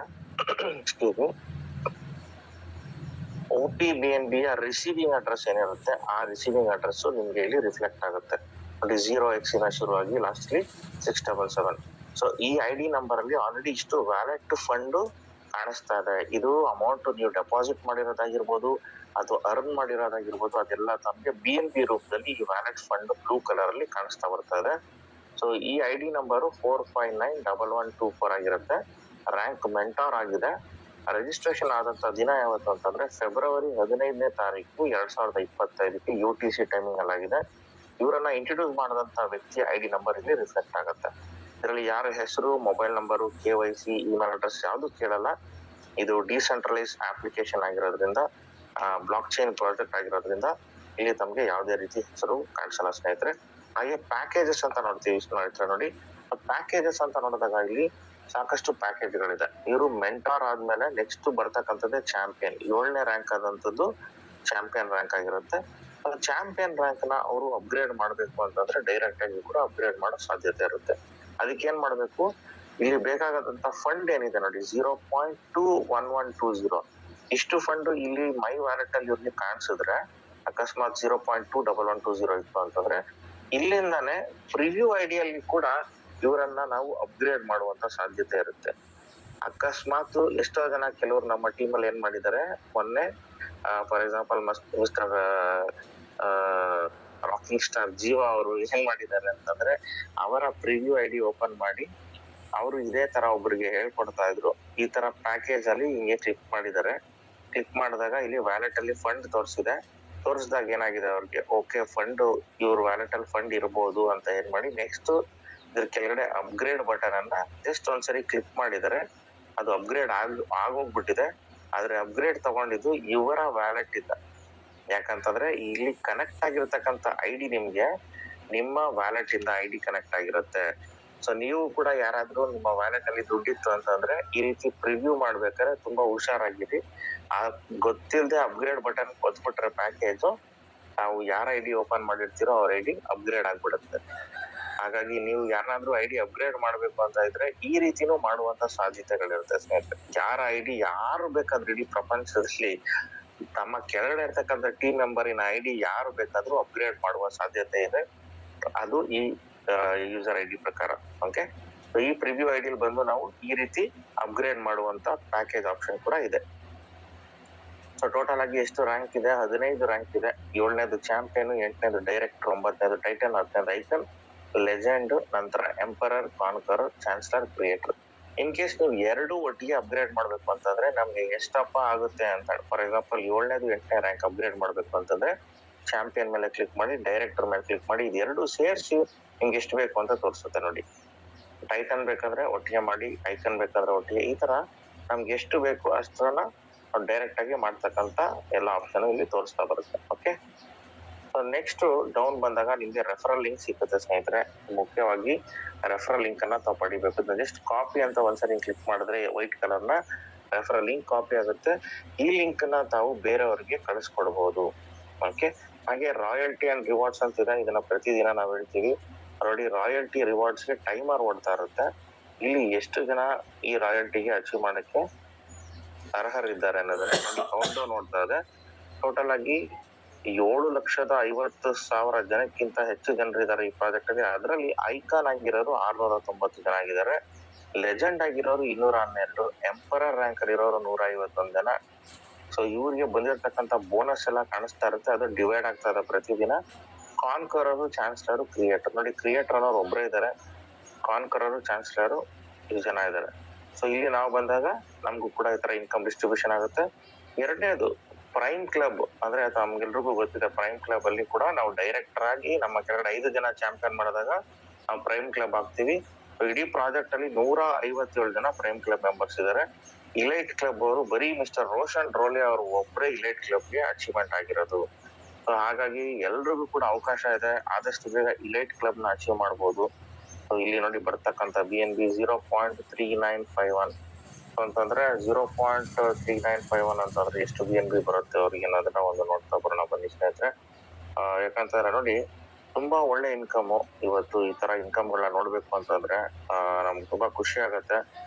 OTBNB ಯ ರಿಸೀವಿಂಗ್ ಅಡ್ರೆಸ್ ಏನಿರುತ್ತೆ ಆ ರಿಸೀವಿಂಗ್ ಅಡ್ರೆಸ್ ನಿಮ್ಗೆ ಇಲ್ಲಿ ರಿಫ್ಲೆಕ್ಟ್ ಆಗುತ್ತೆ. 0x ಶುರುವಾಗಿ ಲಾಸ್ಟ್ಲಿ 677. ಸೊ ಈ ಐಡಿ ನಂಬರ್ ಅಲ್ಲಿ ಆಲ್ರೆಡಿ ಇಷ್ಟು ವ್ಯಾಲೆಟ್ ಫಂಡ್ ಕಾಣಿಸ್ತಾ ಇದೆ. ಇದು ಅಮೌಂಟ್ ನೀವು ಡೆಪಾಸಿಟ್ ಮಾಡಿರೋದಾಗಿರ್ಬೋದು ಅಥವಾ ಅರ್ನ್ ಮಾಡಿರೋದಾಗಿರ್ಬೋದು, ಅದೆಲ್ಲ ತಮಗೆ BNB ರೂಪದಲ್ಲಿ ಈ ವ್ಯಾಲೆಟ್ ಫಂಡ್ ಬ್ಲೂ ಕಲರ್ ಅಲ್ಲಿ ಕಾಣಿಸ್ತಾ ಬರ್ತಾ ಇದೆ. ಸೊ ಈ ಐಡಿ ನಂಬರ್ 4591124 ಆಗಿರುತ್ತೆ. ರ್ಯಾಂಕ್ ಮೆಂಟಾರ್ ಆಗಿದೆ. ರಿಜಿಸ್ಟ್ರೇಷನ್ ಆದಂತ ದಿನ ಯಾವತ್ತು ಅಂತಂದ್ರೆ ಫೆಬ್ರವರಿ 15ನೇ ತಾರೀಕು 2025ಕ್ಕೆ UTC ಟೈಮಿಂಗ್ ಅಲ್ಲಾಗಿದೆ. ಇವರನ್ನ ಇಂಟ್ರೊಡ್ಯೂಸ್ ಮಾಡಿದಂತ ವ್ಯಕ್ತಿ ಐಡಿ ನಂಬರ್ ಇಲ್ಲಿ ರಿಫ್ಲೆಕ್ಟ್ ಆಗುತ್ತೆ. ಇದರಲ್ಲಿ ಯಾರ ಹೆಸರು, mobile number, KYC, email address ಯಾವ್ದು ಕೇಳಲ್ಲ. ಇದು ಡಿಸೆಂಟ್ರಲೈಸ್ ಅಪ್ಲಿಕೇಶನ್ ಆಗಿರೋದ್ರಿಂದ, ಬ್ಲಾಕ್ ಚೈನ್ ಪ್ರಾಜೆಕ್ಟ್ ಆಗಿರೋದ್ರಿಂದ ಇಲ್ಲಿ ತಮ್ಗೆ ಯಾವುದೇ ರೀತಿ ಹೆಸರು ಕಾಣಿಸಲ್ಲ ಸ್ನೇಹಿತರೆ. ಹಾಗೆ ಪ್ಯಾಕೇಜಸ್ ಅಂತ ನೋಡ್ತೀವಿ ಸ್ನೇಹಿತರೆ. ನೋಡಿ, ಪ್ಯಾಕೇಜಸ್ ಅಂತ ನೋಡಿದಾಗ ಇಲ್ಲಿ ಸಾಕಷ್ಟು ಪ್ಯಾಕೇಜ್ಗಳಿದೆ. ಇವರು ಮೆಂಟಾರ್ ಆದ್ಮೇಲೆ ನೆಕ್ಸ್ಟ್ ಬರ್ತಕ್ಕಂಥದ್ದೇ ಚಾಂಪಿಯನ್. 7ನೇ ರ್ಯಾಂಕ್ ಆದಂತದ್ದು ಚಾಂಪಿಯನ್ ರ್ಯಾಂಕ್ ಆಗಿರುತ್ತೆ. ಚಾಂಪಿಯನ್ ರ್ಯಾಂಕ್ ನ ಅವರು ಅಪ್ಗ್ರೇಡ್ ಮಾಡ್ಬೇಕು ಅಂತಂದ್ರೆ ಡೈರೆಕ್ಟ್ ಆಗಿ ಕೂಡ ಅಪ್ಗ್ರೇಡ್ ಮಾಡೋ ಸಾಧ್ಯತೆ ಇರುತ್ತೆ. ಅದಕ್ಕೆ ಏನ್ ಮಾಡ್ಬೇಕು, ಇಲ್ಲಿ ಬೇಕಾಗದಂತ ಫಂಡ್ ಏನಿದೆ ನೋಡಿ 0.21120, ಇಷ್ಟು ಫಂಡ್ ಇಲ್ಲಿ ಮೈ ವ್ಯಾಲೆಟ್ ಅಲ್ಲಿ ಇವ್ರಿಗೆ ಕಾಣಿಸಿದ್ರೆ, ಅಕಸ್ಮಾತ್ 0.21120 ಇತ್ತು ಅಂತಂದ್ರೆ ಇಲ್ಲಿಂದಾನೆ ಪ್ರಿವ್ಯೂ ಐಡಿಯಲ್ಲಿ ಕೂಡ ಇವರನ್ನ ನಾವು ಅಪ್ಗ್ರೇಡ್ ಮಾಡುವಂತ ಸಾಧ್ಯತೆ ಇರುತ್ತೆ. ಅಕಸ್ಮಾತ್ ಎಷ್ಟೋ ಜನ ಕೆಲವರು ನಮ್ಮ ಟೀಮ್ ಅಲ್ಲಿ ಏನ್ ಮಾಡಿದ್ದಾರೆ, ಮೊನ್ನೆ for example mister rocking star ಜೀವ ಅವರು ಏನ್ ಮಾಡಿದ್ದಾರೆ ಅಂತಂದ್ರೆ, ಅವರ ಪ್ರಿವ್ಯೂ ಐಡಿ ಓಪನ್ ಮಾಡಿ ಅವರು ಇದೇ ತರ ಒಬ್ರಿಗೆ ಹೇಳ್ಕೊಡ್ತಾ ಇದ್ರು. ಈ ತರ ಪ್ಯಾಕೇಜ್ ಅಲ್ಲಿ ಹಿಂಗೆ ಕ್ಲಿಕ್ ಮಾಡಿದ್ದಾರೆ. ಕ್ಲಿಕ್ ಮಾಡಿದಾಗ ಇಲ್ಲಿ ವ್ಯಾಲೆಟ್ ಅಲ್ಲಿ ಫಂಡ್ ತೋರಿಸಿದಾಗ ಏನಾಗಿದೆ ಅವ್ರಿಗೆ, ಓಕೆ ಫಂಡ್ ಇವ್ರ ವ್ಯಾಲೆಟ್ ಅಲ್ಲಿ ಫಂಡ್ ಇರಬಹುದು ಅಂತ ಏನ್ ಮಾಡಿ ನೆಕ್ಸ್ಟ್ ಇದ್ರ ಕೆಳಗಡೆ ಅಪ್ಗ್ರೇಡ್ ಬಟನ್ ಅನ್ನ ಜಸ್ಟ್ ಒಂದ್ಸರಿ ಕ್ಲಿಕ್ ಮಾಡಿದರೆ ಅದು ಅಪ್ಗ್ರೇಡ್ ಆಗೋಗ್ಬಿಟ್ಟಿದೆ. ಆದ್ರೆ ಅಪ್ಗ್ರೇಡ್ ತಗೊಂಡಿದ್ದು ಇವರ ವ್ಯಾಲೆಟ್ ಇಂದ. ಯಾಕಂತಂದ್ರೆ ಇಲ್ಲಿ ಕನೆಕ್ಟ್ ಆಗಿರತಕ್ಕಂತ ಐಡಿ ನಿಮ್ಗೆ ನಿಮ್ಮ ವ್ಯಾಲೆಟ್ ಇಂದ ಐಡಿ ಕನೆಕ್ಟ್ ಆಗಿರುತ್ತೆ. ಸೊ ನೀವು ಕೂಡ ಯಾರಾದ್ರೂ ನಿಮ್ಮ ವ್ಯಾಲೆಟ್ ಅಲ್ಲಿ ದುಡ್ಡಿತ್ತು ಅಂತಂದ್ರೆ ಈ ರೀತಿ ಪ್ರಿವ್ಯೂ ಮಾಡ್ಬೇಕಾದ್ರೆ ತುಂಬಾ ಹುಷಾರಾಗಿರಿ. ಆ ಗೊತ್ತಿಲ್ಲದೆ ಅಪ್ಗ್ರೇಡ್ ಬಟನ್ ಒತ್ಬಿಟ್ರೆ ಪ್ಯಾಕೇಜ್, ನಾವು ಯಾರ ಐಡಿ ಓಪನ್ ಮಾಡಿರ್ತೀರೋ ಅವ್ರ ಐಡಿ ಅಪ್ಗ್ರೇಡ್ ಆಗ್ಬಿಡುತ್ತೆ. ಹಾಗಾಗಿ ನೀವು ಯಾರನ್ನಾದ್ರೂ ಐಡಿ ಅಪ್ಗ್ರೇಡ್ ಮಾಡ್ಬೇಕು ಅಂತ ಇದ್ರೆ ಈ ರೀತಿನೂ ಮಾಡುವಂತ ಸಾಧ್ಯತೆಗಳಿರುತ್ತೆ ಸ್ನೇಹಿತರೆ. ಯಾರ ಐಡಿ ಯಾರು ಬೇಕಾದ್ರೂ ಇಡೀ ಪ್ರಪಂಚದಲ್ಲಿ ತಮ್ಮ ಕೆಳಗಡೆ ಇರ್ತಕ್ಕಂಥ ಟೀಮ್ ಮೆಂಬರಿನ ಐಡಿ ಯಾರು ಬೇಕಾದ್ರೂ ಅಪ್ಗ್ರೇಡ್ ಮಾಡುವ ಸಾಧ್ಯತೆ ಇದೆ. ಅದು ಈ ಯೂಸರ್ ಐಡಿ ಪ್ರಕಾರ. ಓಕೆ, ಈ ಪ್ರಿವ್ಯೂ ಐಡಿ ಬಂದು ನಾವು ಈ ರೀತಿ ಅಪ್ಗ್ರೇಡ್ ಮಾಡುವಂತ ಪ್ಯಾಕೇಜ್ ಆಪ್ಷನ್ ಕೂಡ ಇದೆ. ಸೊ ಟೋಟಲ್ ಆಗಿ ಎಷ್ಟು ರ್ಯಾಂಕ್ ಇದೆ? 15 ರ್ಯಾಂಕ್ ಇದೆ. 7ನೇದು ಚಾಂಪಿಯನ್, 8ನೇದು ಡೈರೆಕ್ಟರ್, 9ನೇದು ಟೈಟನ್, 10ನೇದು ಐಕನ್, ಲೆಜೆಂಡ್, ನಂತರ emperor, conqueror, chancellor, creator. In case ನೀವು ಎರಡು ಒಟ್ಟಿಗೆ ಅಪ್ಗ್ರೇಡ್ ಮಾಡ್ಬೇಕು ಅಂತಂದ್ರೆ ನಮ್ಗೆ ಎಷ್ಟಪ್ಪ ಆಗುತ್ತೆ ಅಂತ, ಫಾರ್ ಎಕ್ಸಾಂಪಲ್ 7ನೇದು 8ನೇ ರ್ಯಾಂಕ್ ಅಪ್ಗ್ರೇಡ್ ಮಾಡ್ಬೇಕು ಅಂತಂದ್ರೆ ಚಾಂಪಿಯನ್ ಮೇಲೆ ಕ್ಲಿಕ್ ಮಾಡಿ, ಡೈರೆಕ್ಟರ್ ಮೇಲೆ ಕ್ಲಿಕ್ ಮಾಡಿ, ಇದೆರಡು ಸೇರಿಸಿ ನಿಮ್ಗೆ ಎಷ್ಟು ಬೇಕು ಅಂತ ತೋರಿಸುತ್ತೆ ನೋಡಿ. ಟೈಟನ್ ಬೇಕಾದ್ರೆ ಒಟ್ಟಿಗೆ ಮಾಡಿ, ಐಕನ್ ಬೇಕಾದ್ರೆ ಒಟ್ಟಿಗೆ, ಈ ತರ ನಮ್ಗೆ ಎಷ್ಟು ಬೇಕು ಅಷ್ಟನ್ನ ಡೈರೆಕ್ಟ್ ಆಗಿ ಮಾಡ್ತಕ್ಕಂತ ಎಲ್ಲ ಆಪ್ಷನ್ ಇಲ್ಲಿ ತೋರಿಸ್ತಾ ಬರುತ್ತೆ. ಓಕೆ, ನೆಕ್ಸ್ಟ್ ಡೌನ್ ಬಂದಾಗ ನಿಮ್ಗೆ ರೆಫರಲ್ ಲಿಂಕ್ ಸಿಗುತ್ತೆ ಸ್ನೇಹಿತರೆ. ಮುಖ್ಯವಾಗಿ ರೆಫರಲ್ ಲಿಂಕ್ ಅನ್ನ ತಾವು ಪಡಿಬೇಕು. ಜಸ್ಟ್ ಕಾಪಿ ಅಂತ ಒಂದ್ಸರಿ ಕ್ಲಿಕ್ ಮಾಡಿದ್ರೆ ವೈಟ್ ಕಲರ್ ನ ರೆಫರಲ್ ಲಿಂಕ್ ಕಾಪಿ ಆಗುತ್ತೆ. ಈ ಲಿಂಕ್ ನ ತಾವು ಬೇರೆಯವರಿಗೆ ಕಳಿಸ್ಕೊಡ್ಬಹುದು. ಓಕೆ, ಹಾಗೆ ರಾಯಲ್ಟಿ ಅಂಡ್ ರಿವಾರ್ಡ್ಸ್ ಅಂತ ಇದೆ. ಇದನ್ನ ಪ್ರತಿದಿನ ನಾವು ಹೇಳ್ತೀವಿ ನೋಡಿ. ರಾಯಲ್ಟಿ ರಿವಾರ್ಡ್ಸ್ ಗೆ ಟೈಮರ್ ಓಡ್ತಾ ಇರುತ್ತೆ. ಇಲ್ಲಿ ಎಷ್ಟು ಜನ ಈ ರಾಯಲ್ಟಿಗೆ ಅಚೀವ್ ಮಾಡಕ್ಕೆ ಅರ್ಹರಿದ್ದಾರೆ ಅನ್ನೋದನ್ನ ನೋಡಿ ಕೌಂಟ್ ಡೌನ್ ನೋಡ್ತಾ ಇದೆ. ಟೋಟಲ್ ಆಗಿ 7,50,000 ಜನಕ್ಕಿಂತ ಹೆಚ್ಚು ಜನರಿದ್ದಾರೆ ಈ ಪ್ರಾಜೆಕ್ಟ್ ಅಲ್ಲಿ. ಅದರಲ್ಲಿ ಐಕಾನ್ ಆಗಿರೋರು 690 ಜನ ಆಗಿದ್ದಾರೆ. ಲೆಜೆಂಡ್ ಆಗಿರೋರು 212, ಎಂಪರರ್ ರ್ಯಾಂಕ್ ಅಲ್ಲಿರೋರು 151 ಜನ. ಸೊ ಇವ್ರಿಗೆ ಬಂದಿರತಕ್ಕಂತ ಬೋನಸ್ ಎಲ್ಲ ಕಾಣಿಸ್ತಾ ಇರುತ್ತೆ. ಅದು ಡಿವೈಡ್ ಆಗ್ತಾ ಇದೆ ಪ್ರತಿದಿನ. ಕಾನ್ಕರರು, ಚಾನ್ಸಲರ್, ಕ್ರಿಯೇಟರ್ ನೋಡಿ. ಕ್ರಿಯೇಟರ್ ಅನ್ನೋರು ಒಬ್ಬರೇ ಇದ್ದಾರೆ, ಕಾನ್ಕರರು, ಚಾನ್ಸಲರ್ 2 ಜನ ಇದ್ದಾರೆ. ಸೊ ಇಲ್ಲಿ ನಾವು ಬಂದಾಗ ನಮಗೂ ಕೂಡ ಈ ತರ ಇನ್ಕಮ್ ಡಿಸ್ಟ್ರಿಬ್ಯೂಷನ್ ಆಗುತ್ತೆ. ಎರಡನೇದು ಪ್ರೈಮ್ ಕ್ಲಬ್ ಅಂದ್ರೆ ನಮ್ಗೆಲ್ರಿಗೂ ಗೊತ್ತಿದೆ. ಪ್ರೈಮ್ ಕ್ಲಬ್ ಅಲ್ಲಿ ಕೂಡ ನಾವು ಡೈರೆಕ್ಟರ್ ಆಗಿ ನಮ್ಮ ಕೆಳಗಡೆ 5 ಜನ ಚಾಂಪಿಯನ್ ಮಾಡಿದಾಗ ನಾವು ಪ್ರೈಮ್ ಕ್ಲಬ್ ಆಗ್ತೀವಿ. ಇಡೀ ಪ್ರಾಜೆಕ್ಟ್ ಅಲ್ಲಿ 157 ಜನ ಪ್ರೈಮ್ ಕ್ಲಬ್ ಮೆಂಬರ್ಸ್ ಇದ್ದಾರೆ. ಇಲೈಟ್ ಕ್ಲಬ್ ಅವರು ಬರೀ ಮಿಸ್ಟರ್ ರೋಷನ್ ರೋಲೆ ಅವರು ಒಬ್ಬರೇ ಇಲೈಟ್ ಕ್ಲಬ್ಗೆ ಅಚೀವ್ಮೆಂಟ್ ಆಗಿರೋದು. ಸೊ ಹಾಗಾಗಿ ಎಲ್ರಿಗೂ ಕೂಡ ಅವಕಾಶ ಇದೆ. ಆದಷ್ಟು ಬೇಗ ಇಲೈಟ್ ಕ್ಲಬ್ ನ ಅಚೀವ್ ಮಾಡಬಹುದು. ಸೊ ಇಲ್ಲಿ ನೋಡಿ ಬರ್ತಕ್ಕಂಥ BNB 0.3951 ಅಂತಂದ್ರೆ 0.3951 ಅಂತಂದ್ರೆ ಎಷ್ಟು BNB ಬರುತ್ತೆ ಅವ್ರಿಗೆ ಅನ್ನೋದನ್ನ ಒಂದು ನೋಡ್ತಾ ಬರೋಣ ಬನ್ನಿ ಸ್ನೇಹಿತರೆ. ಯಾಕಂತಂದ್ರೆ ನೋಡಿ ತುಂಬಾ ಒಳ್ಳೆ ಇನ್ಕಮ್. ಇವತ್ತು ಈ ತರ ಇನ್ಕಮ್ ಗಳನ್ನ ನೋಡ್ಬೇಕು ಅಂತಂದ್ರೆ ನಮ್ಗೆ ತುಂಬಾ ಖುಷಿ ಆಗತ್ತೆ.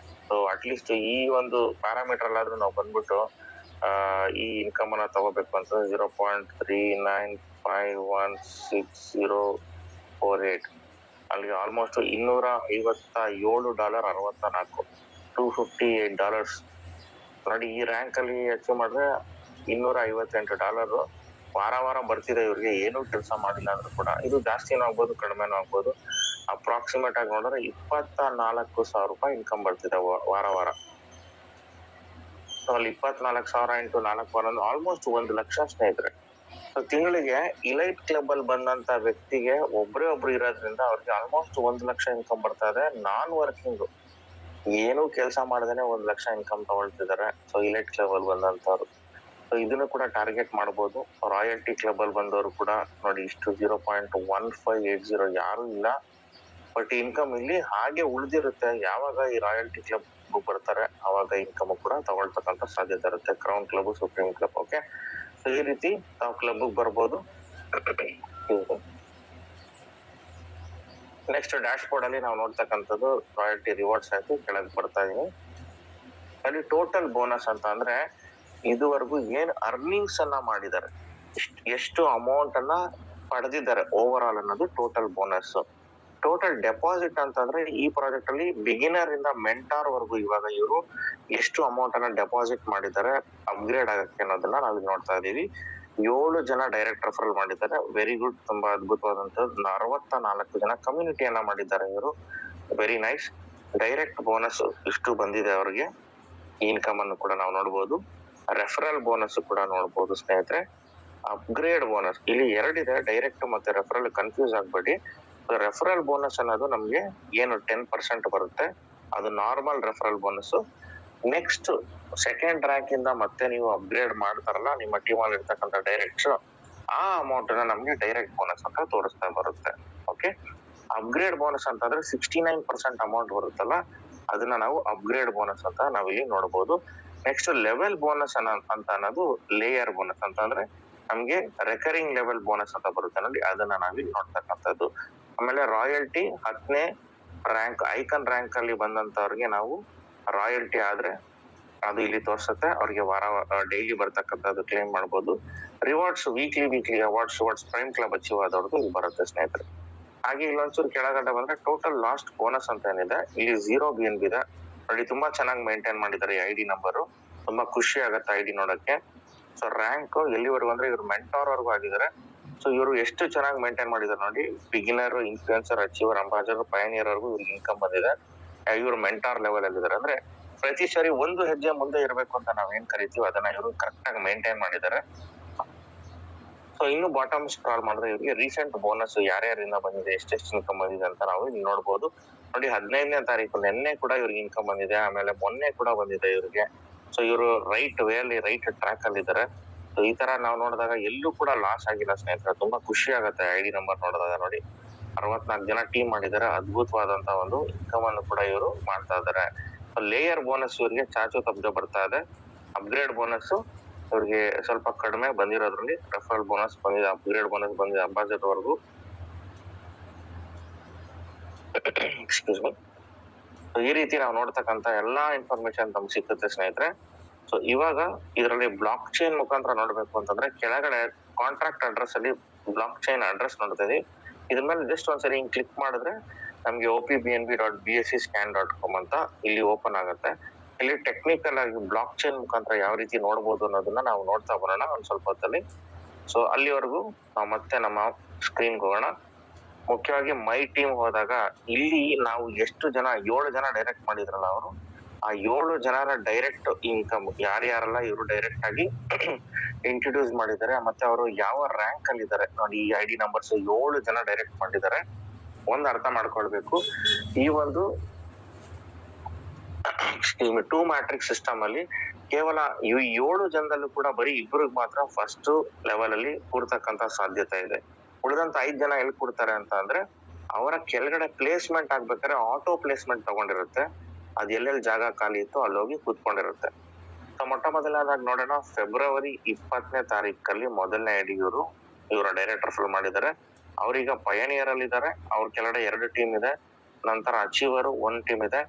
ಸೊ ಅಟ್ಲೀಸ್ಟ್ ಈ ಒಂದು ಪ್ಯಾರಾಮೀಟರ್ ಅಲ್ಲಾದ್ರೂ ನಾವು ಬಂದ್ಬಿಟ್ಟು ಈ ಇನ್ಕಮ್ ಅನ್ನ ತಗೋಬೇಕು ಅಂತಂದ್ರೆ 0.39516048 ಅಲ್ಲಿಗೆ ಆಲ್ಮೋಸ್ಟ್ $257.64 $258 ನೋಡಿ. ಈ ರ್ಯಾಂಕ್ ಅಲ್ಲಿ ಅಚೀವ್ ಮಾಡಿದ್ರೆ $258 ವಾರ ಬರ್ತಿದೆ ಇವ್ರಿಗೆ. ಏನೂ ಕೆಲಸ ಮಾಡಿಲ್ಲ ಅಂದ್ರೂ ಕೂಡ. ಇದು ಜಾಸ್ತಿನೂ ಆಗ್ಬೋದು, ಕಡಿಮೆನೂ ಆಗ್ಬೋದು. ಅಪ್ರಾಕ್ಸಿಮೇಟ್ ಆಗಿ ನೋಡಿದ್ರೆ $24,000 ಇನ್ಕಮ್ ಬರ್ತಿದೆ ವಾರ. ಅಲ್ಲಿ 24,000 ಇಂಟು 4 ಆಲ್ಮೋಸ್ಟ್ 1 ಲಕ್ಷ ಸ್ನೇಹಿತರೆ. ಸೊ ತಿಂಗಳಿಗೆ ಇಲೈಟ್ ಕ್ಲಬ್ ಅಲ್ಲಿ ಬಂದಂತ ವ್ಯಕ್ತಿಗೆ ಒಬ್ರು ಇರೋದ್ರಿಂದ ಅವ್ರಿಗೆ ಆಲ್ಮೋಸ್ಟ್ 1 ಲಕ್ಷ ಇನ್ಕಮ್ ಬರ್ತಾ ಇದೆ. ನಾನ್ ವರ್ಕಿಂಗ್ ಏನು ಕೆಲಸ ಮಾಡದೇನೆ 1 ಲಕ್ಷ ಇನ್ಕಮ್ ತಗೊಳ್ತಿದ್ದಾರೆ. ಸೊ ಇಲೈಟ್ ಕ್ಲಬ್ ಅಲ್ಲಿ ಬಂದಂತವ್ರು. ಸೊ ಇದನ್ನು ಕೂಡ ಟಾರ್ಗೆಟ್ ಮಾಡಬಹುದು. ರಾಯಲ್ಟಿ ಕ್ಲಬ್ ಅಲ್ಲಿ ಬಂದವರು ಕೂಡ ನೋಡಿ ಇಷ್ಟು 0.1580 ಯಾರು ಇಲ್ಲ. ಬಟ್ ಇನ್ಕಮ್ ಇಲ್ಲಿ ಹಾಗೆ ಉಳಿದಿರುತ್ತೆ. ಯಾವಾಗ ಈ ರಾಯಲ್ಟಿ ಕ್ಲಬ್ ಬರ್ತಾರೆ ಅವಾಗ ಇನ್ಕಮ್ ಕೂಡ ತಗೊಳ್ತಕ್ಕಂತ ಸಾಧ್ಯತೆ ಇರುತ್ತೆ. Crown club, supreme club. Okay, so ಈ ರೀತಿ ತಾವು ಕ್ಲಬ್ ಬರ್ಬೋದು. ನೆಕ್ಸ್ಟ್ ಡ್ಯಾಶ್ ಬೋರ್ಡ್ ಅಲ್ಲಿ ನಾವು ನೋಡ್ತಕ್ಕಂಥದ್ದು ರಾಯಲ್ಟಿ ರಿವಾರ್ಡ್ಸ್ ಆಯ್ತು. ಕೆಳಗೆ ಬರ್ತಾ ಇದೀನಿ. ಅಲ್ಲಿ ಟೋಟಲ್ ಬೋನಸ್ ಅಂತ ಅಂದ್ರೆ ಇದುವರೆಗೂ ಏನ್ ಅರ್ನಿಂಗ್ಸ್ ಅನ್ನ ಮಾಡಿದ್ದಾರೆ, ಎಷ್ಟು ಅಮೌಂಟ್ ಅನ್ನ ಪಡೆದಿದ್ದಾರೆ ಓವರ್ ಆಲ್ ಅನ್ನೋದು ಟೋಟಲ್ ಬೋನಸ್. ಟೋಟಲ್ ಡೆಪಾಸಿಟ್ ಅಂತಂದ್ರೆ ಈ ಪ್ರಾಜೆಕ್ಟ್ ಅಲ್ಲಿ ಬಿಗಿನರ್ ಇಂದ ಮೆಂಟಾರ್ ವರೆಗೂ ಇವಾಗ ಇವರು ಎಷ್ಟು ಅಮೌಂಟ್ ಅನ್ನ ಡೆಪಾಸಿಟ್ ಮಾಡಿದ್ದಾರೆ ಅಪ್ಗ್ರೇಡ್ ಆಗಕ್ಕೆ ಅನ್ನೋದನ್ನ ನಾವು ನೋಡ್ತಾ ಇದೀವಿ. 7 ಜನ ಡೈರೆಕ್ಟ್ ರೆಫರಲ್ ಮಾಡಿದ್ದಾರೆ. ವೆರಿ ಗುಡ್, ತುಂಬಾ ಅದ್ಭುತವಾದಂತದ್ದು. 64 ಜನ ಕಮ್ಯುನಿಟಿಯನ್ನ ಮಾಡಿದ್ದಾರೆ ಇವರು. Very nice. ಡೈರೆಕ್ಟ್ ಬೋನಸ್ ಇಷ್ಟು ಬಂದಿದೆ ಅವರಿಗೆ. ಇನ್ಕಮ್ ಅನ್ನು ಕೂಡ ನಾವು ನೋಡಬಹುದು. ರೆಫರಲ್ ಬೋನಸ್ ಕೂಡ ನೋಡಬಹುದು ಸ್ನೇಹಿತರೆ. ಅಪ್ಗ್ರೇಡ್ ಬೋನಸ್ ಇಲ್ಲಿ 2 ಇದೆ, ಡೈರೆಕ್ಟ್ ಮತ್ತೆ ರೆಫರಲ್. ಕನ್ಫ್ಯೂಸ್ ಆಗ್ಬೇಡಿ. ರೆಫರಲ್ ಬೋನಸ್ ಅನ್ನೋದು ನಮ್ಗೆ ಏನು 10% ಬರುತ್ತೆ, ಅದು normal referral bonus. Next second rank ಇಂದ ಮತ್ತೆ ನೀವು ಅಪ್ಗ್ರೇಡ್ ಮಾಡ್ತಾರಲ್ಲ ನಿಮ್ಮ ಟೀಮ್ ಅಲ್ಲಿ ಇರ್ತಕ್ಕಂಥ ಡೈರೆಕ್ಟ್ಸ್, ಆ ಅಮೌಂಟ್ ನ ನಮ್ಗೆ ಡೈರೆಕ್ಟ್ ಬೋನಸ್ ಅಂತ ತೋರಿಸ್ತಾ ಬರುತ್ತೆ. ಓಕೆ, ಅಪ್ಗ್ರೇಡ್ ಬೋನಸ್ ಅಂತಂದ್ರೆ 69% ಅಮೌಂಟ್ ಬರುತ್ತಲ್ಲ, ಅದನ್ನ ನಾವು ಅಪ್ಗ್ರೇಡ್ ಬೋನಸ್ ಅಂತ ನಾವಿಲ್ಲಿ ನೋಡಬಹುದು. ನೆಕ್ಸ್ಟ್ ಲೆವೆಲ್ ಬೋನಸ್ ಅಂತ ಅನ್ನೋದು ಲೇಯರ್ ಬೋನಸ್ ಅಂತ ಅಂದ್ರೆ ನಮ್ಗೆ ರೆಕರಿಂಗ್ ಲೆವೆಲ್ ಬೋನಸ್ ಅಂತ ಬರುತ್ತೆ ನೋಡಿ, ಅದನ್ನ ನಾವಿಲ್ಲಿ ನೋಡ್ತಕ್ಕಂಥದ್ದು. ಆಮೇಲೆ ರಾಯಲ್ಟಿ 10ನೇ ರ್ಯಾಂಕ್ ಐಕನ್ ರ್ಯಾಂಕ್ ಅಲ್ಲಿ ಬಂದಂತವ್ರಿಗೆ ನಾವು ರಾಯಲ್ಟಿ ಆದ್ರೆ ಅದು ಇಲ್ಲಿ ತೋರಿಸುತ್ತೆ. ಅವ್ರಿಗೆ ಡೈಲಿ ಬರ್ತಕ್ಕಂಥದ್ದು ಕ್ಲೇಮ್ ಮಾಡಬಹುದು. Rewards weekly awards prime club achieve ಆದವ್ರದ್ದು ಇಲ್ಲಿ ಬರುತ್ತೆ ಸ್ನೇಹಿತರೆ. ಹಾಗೆ ಇಲ್ಲೊಂಚೂರು ಕೆಳಗಡೆ ಬಂದ್ರೆ ಟೋಟಲ್ ಲಾಸ್ಟ್ ಬೋನಸ್ ಅಂತ ಏನಿದೆ, ಇಲ್ಲಿ 0 BNB ಇದೆ ನೋಡಿ. ತುಂಬಾ ಚೆನ್ನಾಗಿ ಮೇಂಟೈನ್ ಮಾಡಿದ್ದಾರೆ ಈ ಐಡಿ ನಂಬರ್. ತುಂಬಾ ಖುಷಿ ಆಗತ್ತೆ ಐಡಿ ನೋಡಕ್ಕೆ. ಸೊ ರ್ಯಾಂಕ್ ಎಲ್ಲಿವರೆಗೂ ಅಂದ್ರೆ ಇವ್ರು ಮೆಂಟಾರ್ ವರ್ಗೂ ಆಗಿದ್ದಾರೆ. ಸೊ ಇವರು ಎಷ್ಟು ಚೆನ್ನಾಗಿ ಮೇಂಟೈನ್ ಮಾಡಿದ್ದಾರೆ ನೋಡಿ. Beginner, influencer, achiever, ambassador, pioneer ವರ್ಗೂ ಇವ್ರಿಗೆ ಇನ್ಕಮ್ ಬಂದಿದೆ. ಇವರು ಮೆಂಟಾರ್ ಲೆವೆಲ್ ಅಲ್ಲಿ ಇದ್ದಾರೆ. ಅಂದ್ರೆ ಪ್ರತಿ ಸರಿ ಒಂದು ಹೆಜ್ಜೆ ಮುಂದೆ ಇರಬೇಕು ಅಂತ ನಾವೇನ್ ಕರಿತೀವಿ ಅದನ್ನ ಇವರು ಕರೆಕ್ಟ್ ಆಗಿ ಮೇಂಟೈನ್ ಮಾಡಿದ್ದಾರೆ. ಸೊ ಇನ್ನು ಬಾಟಮ್ ಸ್ಕ್ರಾಲ್ ಮಾಡಿದ್ರೆ ಇವರಿಗೆ ರೀಸೆಂಟ್ ಬೋನಸ್ ಯಾರ್ಯಾರಿಂದ ಬಂದಿದೆ, ಎಷ್ಟೆಷ್ಟು ಇನ್ಕಮ್ ಬಂದಿದೆ ಅಂತ ನಾವು ಇಲ್ಲಿ ನೋಡ್ಬೋದು ನೋಡಿ. 15ನೇ ತಾರೀಕು ನಿನ್ನೆ ಕೂಡ ಇವ್ರಿಗೆ ಇನ್ಕಮ್ ಬಂದಿದೆ, ಆಮೇಲೆ ಮೊನ್ನೆ ಕೂಡ ಬಂದಿದೆ ಇವ್ರಿಗೆ. ಸೊ ಇವರು ರೈಟ್ ವೇ ಅಲ್ಲಿ, ರೈಟ್ ಟ್ರ್ಯಾಕ್ ಅಲ್ಲಿ ಇದ್ದಾರೆ. ಸೊ ಈ ತರ ನಾವು ನೋಡಿದಾಗ ಎಲ್ಲೂ ಕೂಡ ಲಾಸ್ ಆಗಿಲ್ಲ ಸ್ನೇಹಿತರೆ. ತುಂಬಾ ಖುಷಿ ಆಗುತ್ತೆ ಐಡಿ ನಂಬರ್ ನೋಡಿದಾಗ ನೋಡಿ. 64 ಜನ ಟೀಮ್ ಮಾಡಿದ್ದಾರೆ. ಅದ್ಭುತವಾದಂತ ಒಂದು ಇನ್ಕಮ್ ಅನ್ನು ಕೂಡ ಇವರು ಮಾಡ್ತಾ ಇದ್ದಾರೆ. ಲೇಯರ್ ಬೋನಸ್ ಇವರಿಗೆ ಚಾಚು ತಪ್ಪದೆ ಬರ್ತಾ ಇದೆ. ಅಪ್ಗ್ರೇಡ್ ಬೋನಸ್ ಇವ್ರಿಗೆ ಸ್ವಲ್ಪ ಕಡಿಮೆ ಬಂದಿರೋದ್ರಲ್ಲಿ ರೆಫರಲ್ ಬೋನಸ್ ಬಂದಿದೆ, ಅಪ್ಗ್ರೇಡ್ ಬೋನಸ್ ಬಂದಿದೆ ಅಂಬಾಸಿಡರ್ ವರ್ಗೂ. Excuse me. ಈ ರೀತಿ ನಾವು ನೋಡ್ತಕ್ಕಂತ ಎಲ್ಲಾ ಇನ್ಫಾರ್ಮೇಶನ್ ನಮ್ಗೆ ಸಿಕ್ಕುತ್ತೆ ಸ್ನೇಹಿತರೆ. ಸೊ ಇವಾಗ ಇದರಲ್ಲಿ ಬ್ಲಾಕ್ ಚೈನ್ ಮುಖಾಂತರ ನೋಡ್ಬೇಕು ಅಂತಂದ್ರೆ ಕೆಳಗಡೆ ಕಾಂಟ್ರಾಕ್ಟ್ ಅಡ್ರೆಸ್ ಅಲ್ಲಿ ಬ್ಲಾಕ್ ಚೈನ್ ಅಡ್ರೆಸ್ ನೋಡ್ತೀವಿ. ಇದ್ರ ಮೇಲೆ ಜಸ್ಟ್ ಒಂದ್ಸರಿ ಹಿಂಗ್ ಕ್ಲಿಕ್ ಮಾಡಿದ್ರೆ ನಮ್ಗೆ opbnb.bscscan.com ಅಂತ ಇಲ್ಲಿ ಓಪನ್ ಆಗುತ್ತೆ. ಇಲ್ಲಿ ಟೆಕ್ನಿಕಲ್ ಆಗಿ ಬ್ಲಾಕ್ ಚೈನ್ ಮುಖಾಂತರ ಯಾವ ರೀತಿ ನೋಡ್ಬೋದು ಅನ್ನೋದನ್ನ ನಾವು ನೋಡ್ತಾ ಬರೋಣ ಒಂದ್ ಸ್ವಲ್ಪ ಹೊತ್ತಲ್ಲಿ. ಸೊ ಅಲ್ಲಿವರೆಗೂ ನಾವು ಮತ್ತೆ ನಮ್ಮ ಸ್ಕ್ರೀನ್ ಹೋಗೋಣ. ಮುಖ್ಯವಾಗಿ ಮೈ ಟೀಮ್ ಹೋದಾಗ ಇಲ್ಲಿ ನಾವು ಎಷ್ಟು ಜನ, 7 ಜನ ಡೈರೆಕ್ಟ್ ಮಾಡಿದ್ರಲ್ಲ ಅವರು, ಆ 7 ಜನರ ಡೈರೆಕ್ಟ್ ಇನ್ಕಮ್ ಯಾರ್ಯಾರೆಲ್ಲ ಇವರು ಡೈರೆಕ್ಟ್ ಆಗಿ ಇಂಟ್ರೊಡ್ಯೂಸ್ ಮಾಡಿದ್ದಾರೆ ಮತ್ತೆ ಅವರು ಯಾವ ರ್ಯಾಂಕ್ ಅಲ್ಲಿ ಇದ್ದಾರೆ ನೋಡಿ. ಈ ಐಡಿ ನಂಬರ್ಸ್ 7 ಜನ ಡೈರೆಕ್ಟ್ ಮಾಡಿದ್ದಾರೆ. ಒಂದ್ ಅರ್ಥ ಮಾಡ್ಕೊಳ್ಬೇಕು, ಈ ಒಂದು 2 ಮ್ಯಾಟ್ರಿಕ್ಸ್ ಸಿಸ್ಟಮ್ ಅಲ್ಲಿ ಕೇವಲ ಈ 7 ಜನದಲ್ಲೂ ಕೂಡ ಬರೀ ಇಬ್ಬರಿಗೆ ಮಾತ್ರ ಫಸ್ಟ್ ಲೆವೆಲ್ ಅಲ್ಲಿ ಕೂರ್ತಕ್ಕಂತ ಸಾಧ್ಯತೆ ಇದೆ. ಉಳಿದಂತ 5 ಜನ ಎಲ್ಲಿ ಕೂಡ್ತಾರೆ ಅಂತ ಅಂದ್ರೆ ಅವರ ಕೆಳಗಡೆ ಪ್ಲೇಸ್ಮೆಂಟ್ ಆಗ್ಬೇಕಾದ್ರೆ ಆಟೋ ಪ್ಲೇಸ್ಮೆಂಟ್ ತಗೊಂಡಿರುತ್ತೆ. ಅದ್ ಎಲ್ಲೆಲ್ಲಿ ಜಾಗ ಖಾಲಿ ಇತ್ತು ಅಲ್ಲಿ ಹೋಗಿ ಕೂತ್ಕೊಂಡಿರುತ್ತೆ. ಸೊ ಮೊಟ್ಟ ಮೊದಲನೇದಾಗಿ ನೋಡೋಣ, ಫೆಬ್ರವರಿ 20ನೇ ತಾರೀಕಲ್ಲಿ ಮೊದಲನೇ ಐಡಿ ಇವರ ಡೈರೆಕ್ಟರ್ ಫುಲ್ ಮಾಡಿದ್ದಾರೆ. ಅವ್ರೀಗ ಪಯನಿಯರ್ ಅಲ್ಲಿ ಇದ್ದಾರೆ. ಅವ್ರ ಕೆಳಗಡೆ 2 ಟೀಮ್ ಇದೆ. ನಂತರ ಅಚೀವರ್ 1 ಟೀಮ್ ಇದೆ.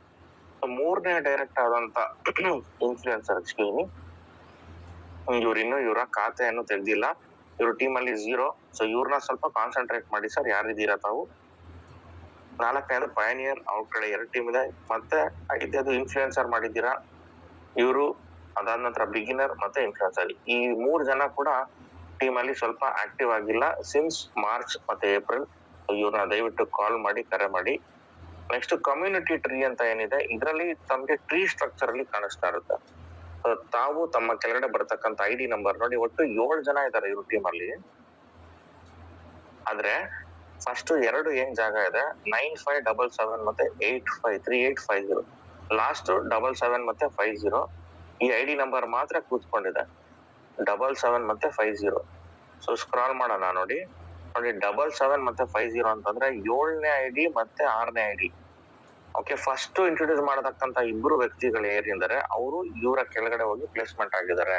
ಸೊ 3ನೇ ಡೈರೆಕ್ಟ್ ಆದಂತ ಇನ್ಫ್ಲುಯೆನ್ಸರ್ ಇವ್ರು ಇವರ ಖಾತೆಯನ್ನು ತೆಗ್ದಿಲ್ಲ. ಇವ್ರ ಟೀಮ್ ಅಲ್ಲಿ 0. ಸೊ ಇವ್ರನ್ನ ಸ್ವಲ್ಪ ಕಾನ್ಸಂಟ್ರೇಟ್ ಮಾಡಿ ಸರ್, ಯಾರಿದ್ದೀರಾ ತಾವು. 4ನೇದು ಪಯನಿಯರ್, ಅವ್ರ ಕಡೆ 2 ಟೀಮ್ ಇದೆ. ಮತ್ತೆ 5ನೇದು ಇನ್ಫ್ಲುಯೆನ್ಸರ್ ಮಾಡಿದ್ದೀರಾ ಇವರು. ಅದಾದ ನಂತರ ಬಿಗಿನರ್ ಮತ್ತೆ ಇನ್ಫ್ಲುಯೆನ್ಸರ್. ಈ 3 ಜನ ಕೂಡ ಟೀಮ್ ಅಲ್ಲಿ ಸ್ವಲ್ಪ ಆಕ್ಟಿವ್ ಆಗಿಲ್ಲ ಸಿನ್ಸ್ ಮಾರ್ಚ್ ಮತ್ತೆ ಏಪ್ರಿಲ್. ಇವ್ರನ್ನ ದಯವಿಟ್ಟು ಕಾಲ್ ಮಾಡಿ, ಕರೆ ಮಾಡಿ. ನೆಕ್ಸ್ಟ್ ಕಮ್ಯುನಿಟಿ ಟ್ರೀ ಅಂತ ಏನಿದೆ, ಇದರಲ್ಲಿ ತಮ್ಗೆ ಟ್ರೀ ಸ್ಟ್ರಕ್ಚರ್ ಅಲ್ಲಿ ಕಾಣಿಸ್ತಾ ಇರುತ್ತೆ. ತಾವು ತಮ್ಮ ಕೆಳಗಡೆ ಬರ್ತಕ್ಕಂತ ಐಡಿ ನಂಬರ್ ನೋಡಿ, ಒಟ್ಟು 7 ಜನ ಇದ್ದಾರೆ ಇವ್ರ ಟೀಮ್ ಅಲ್ಲಿ. ಆದ್ರೆ ಫಸ್ಟ್ 2 ಏನ್ ಜಾಗ ಇದೆ, 9577 ಮತ್ತೆ 3850. ಲಾಸ್ಟ್ 77 ಮತ್ತೆ 50. ಈ ಐಡಿ ನಂಬರ್ ಮಾತ್ರ ಕೂತ್ಕೊಂಡಿದೆ, 77 ಮತ್ತೆ 50. ಸೊ ಸ್ಕ್ರಾಲ್ ಮಾಡೋಣ ನೋಡಿ. 77 ಮತ್ತೆ 50 ಅಂತಂದ್ರೆ 7ನೇ ಐಡಿ ಮತ್ತೆ 6ನೇ ಐಡಿ. ಓಕೆ, ಫಸ್ಟ್ ಇಂಟ್ರೊಡ್ಯೂಸ್ ಮಾಡತಕ್ಕಂತ ಇಬ್ರು ವ್ಯಕ್ತಿಗಳು ಏನಿದ್ದಾರೆ ಅವರು ಇವರ ಕೆಳಗಡೆ ಹೋಗಿ ಪ್ಲೇಸ್ಮೆಂಟ್ ಆಗಿದ್ದಾರೆ.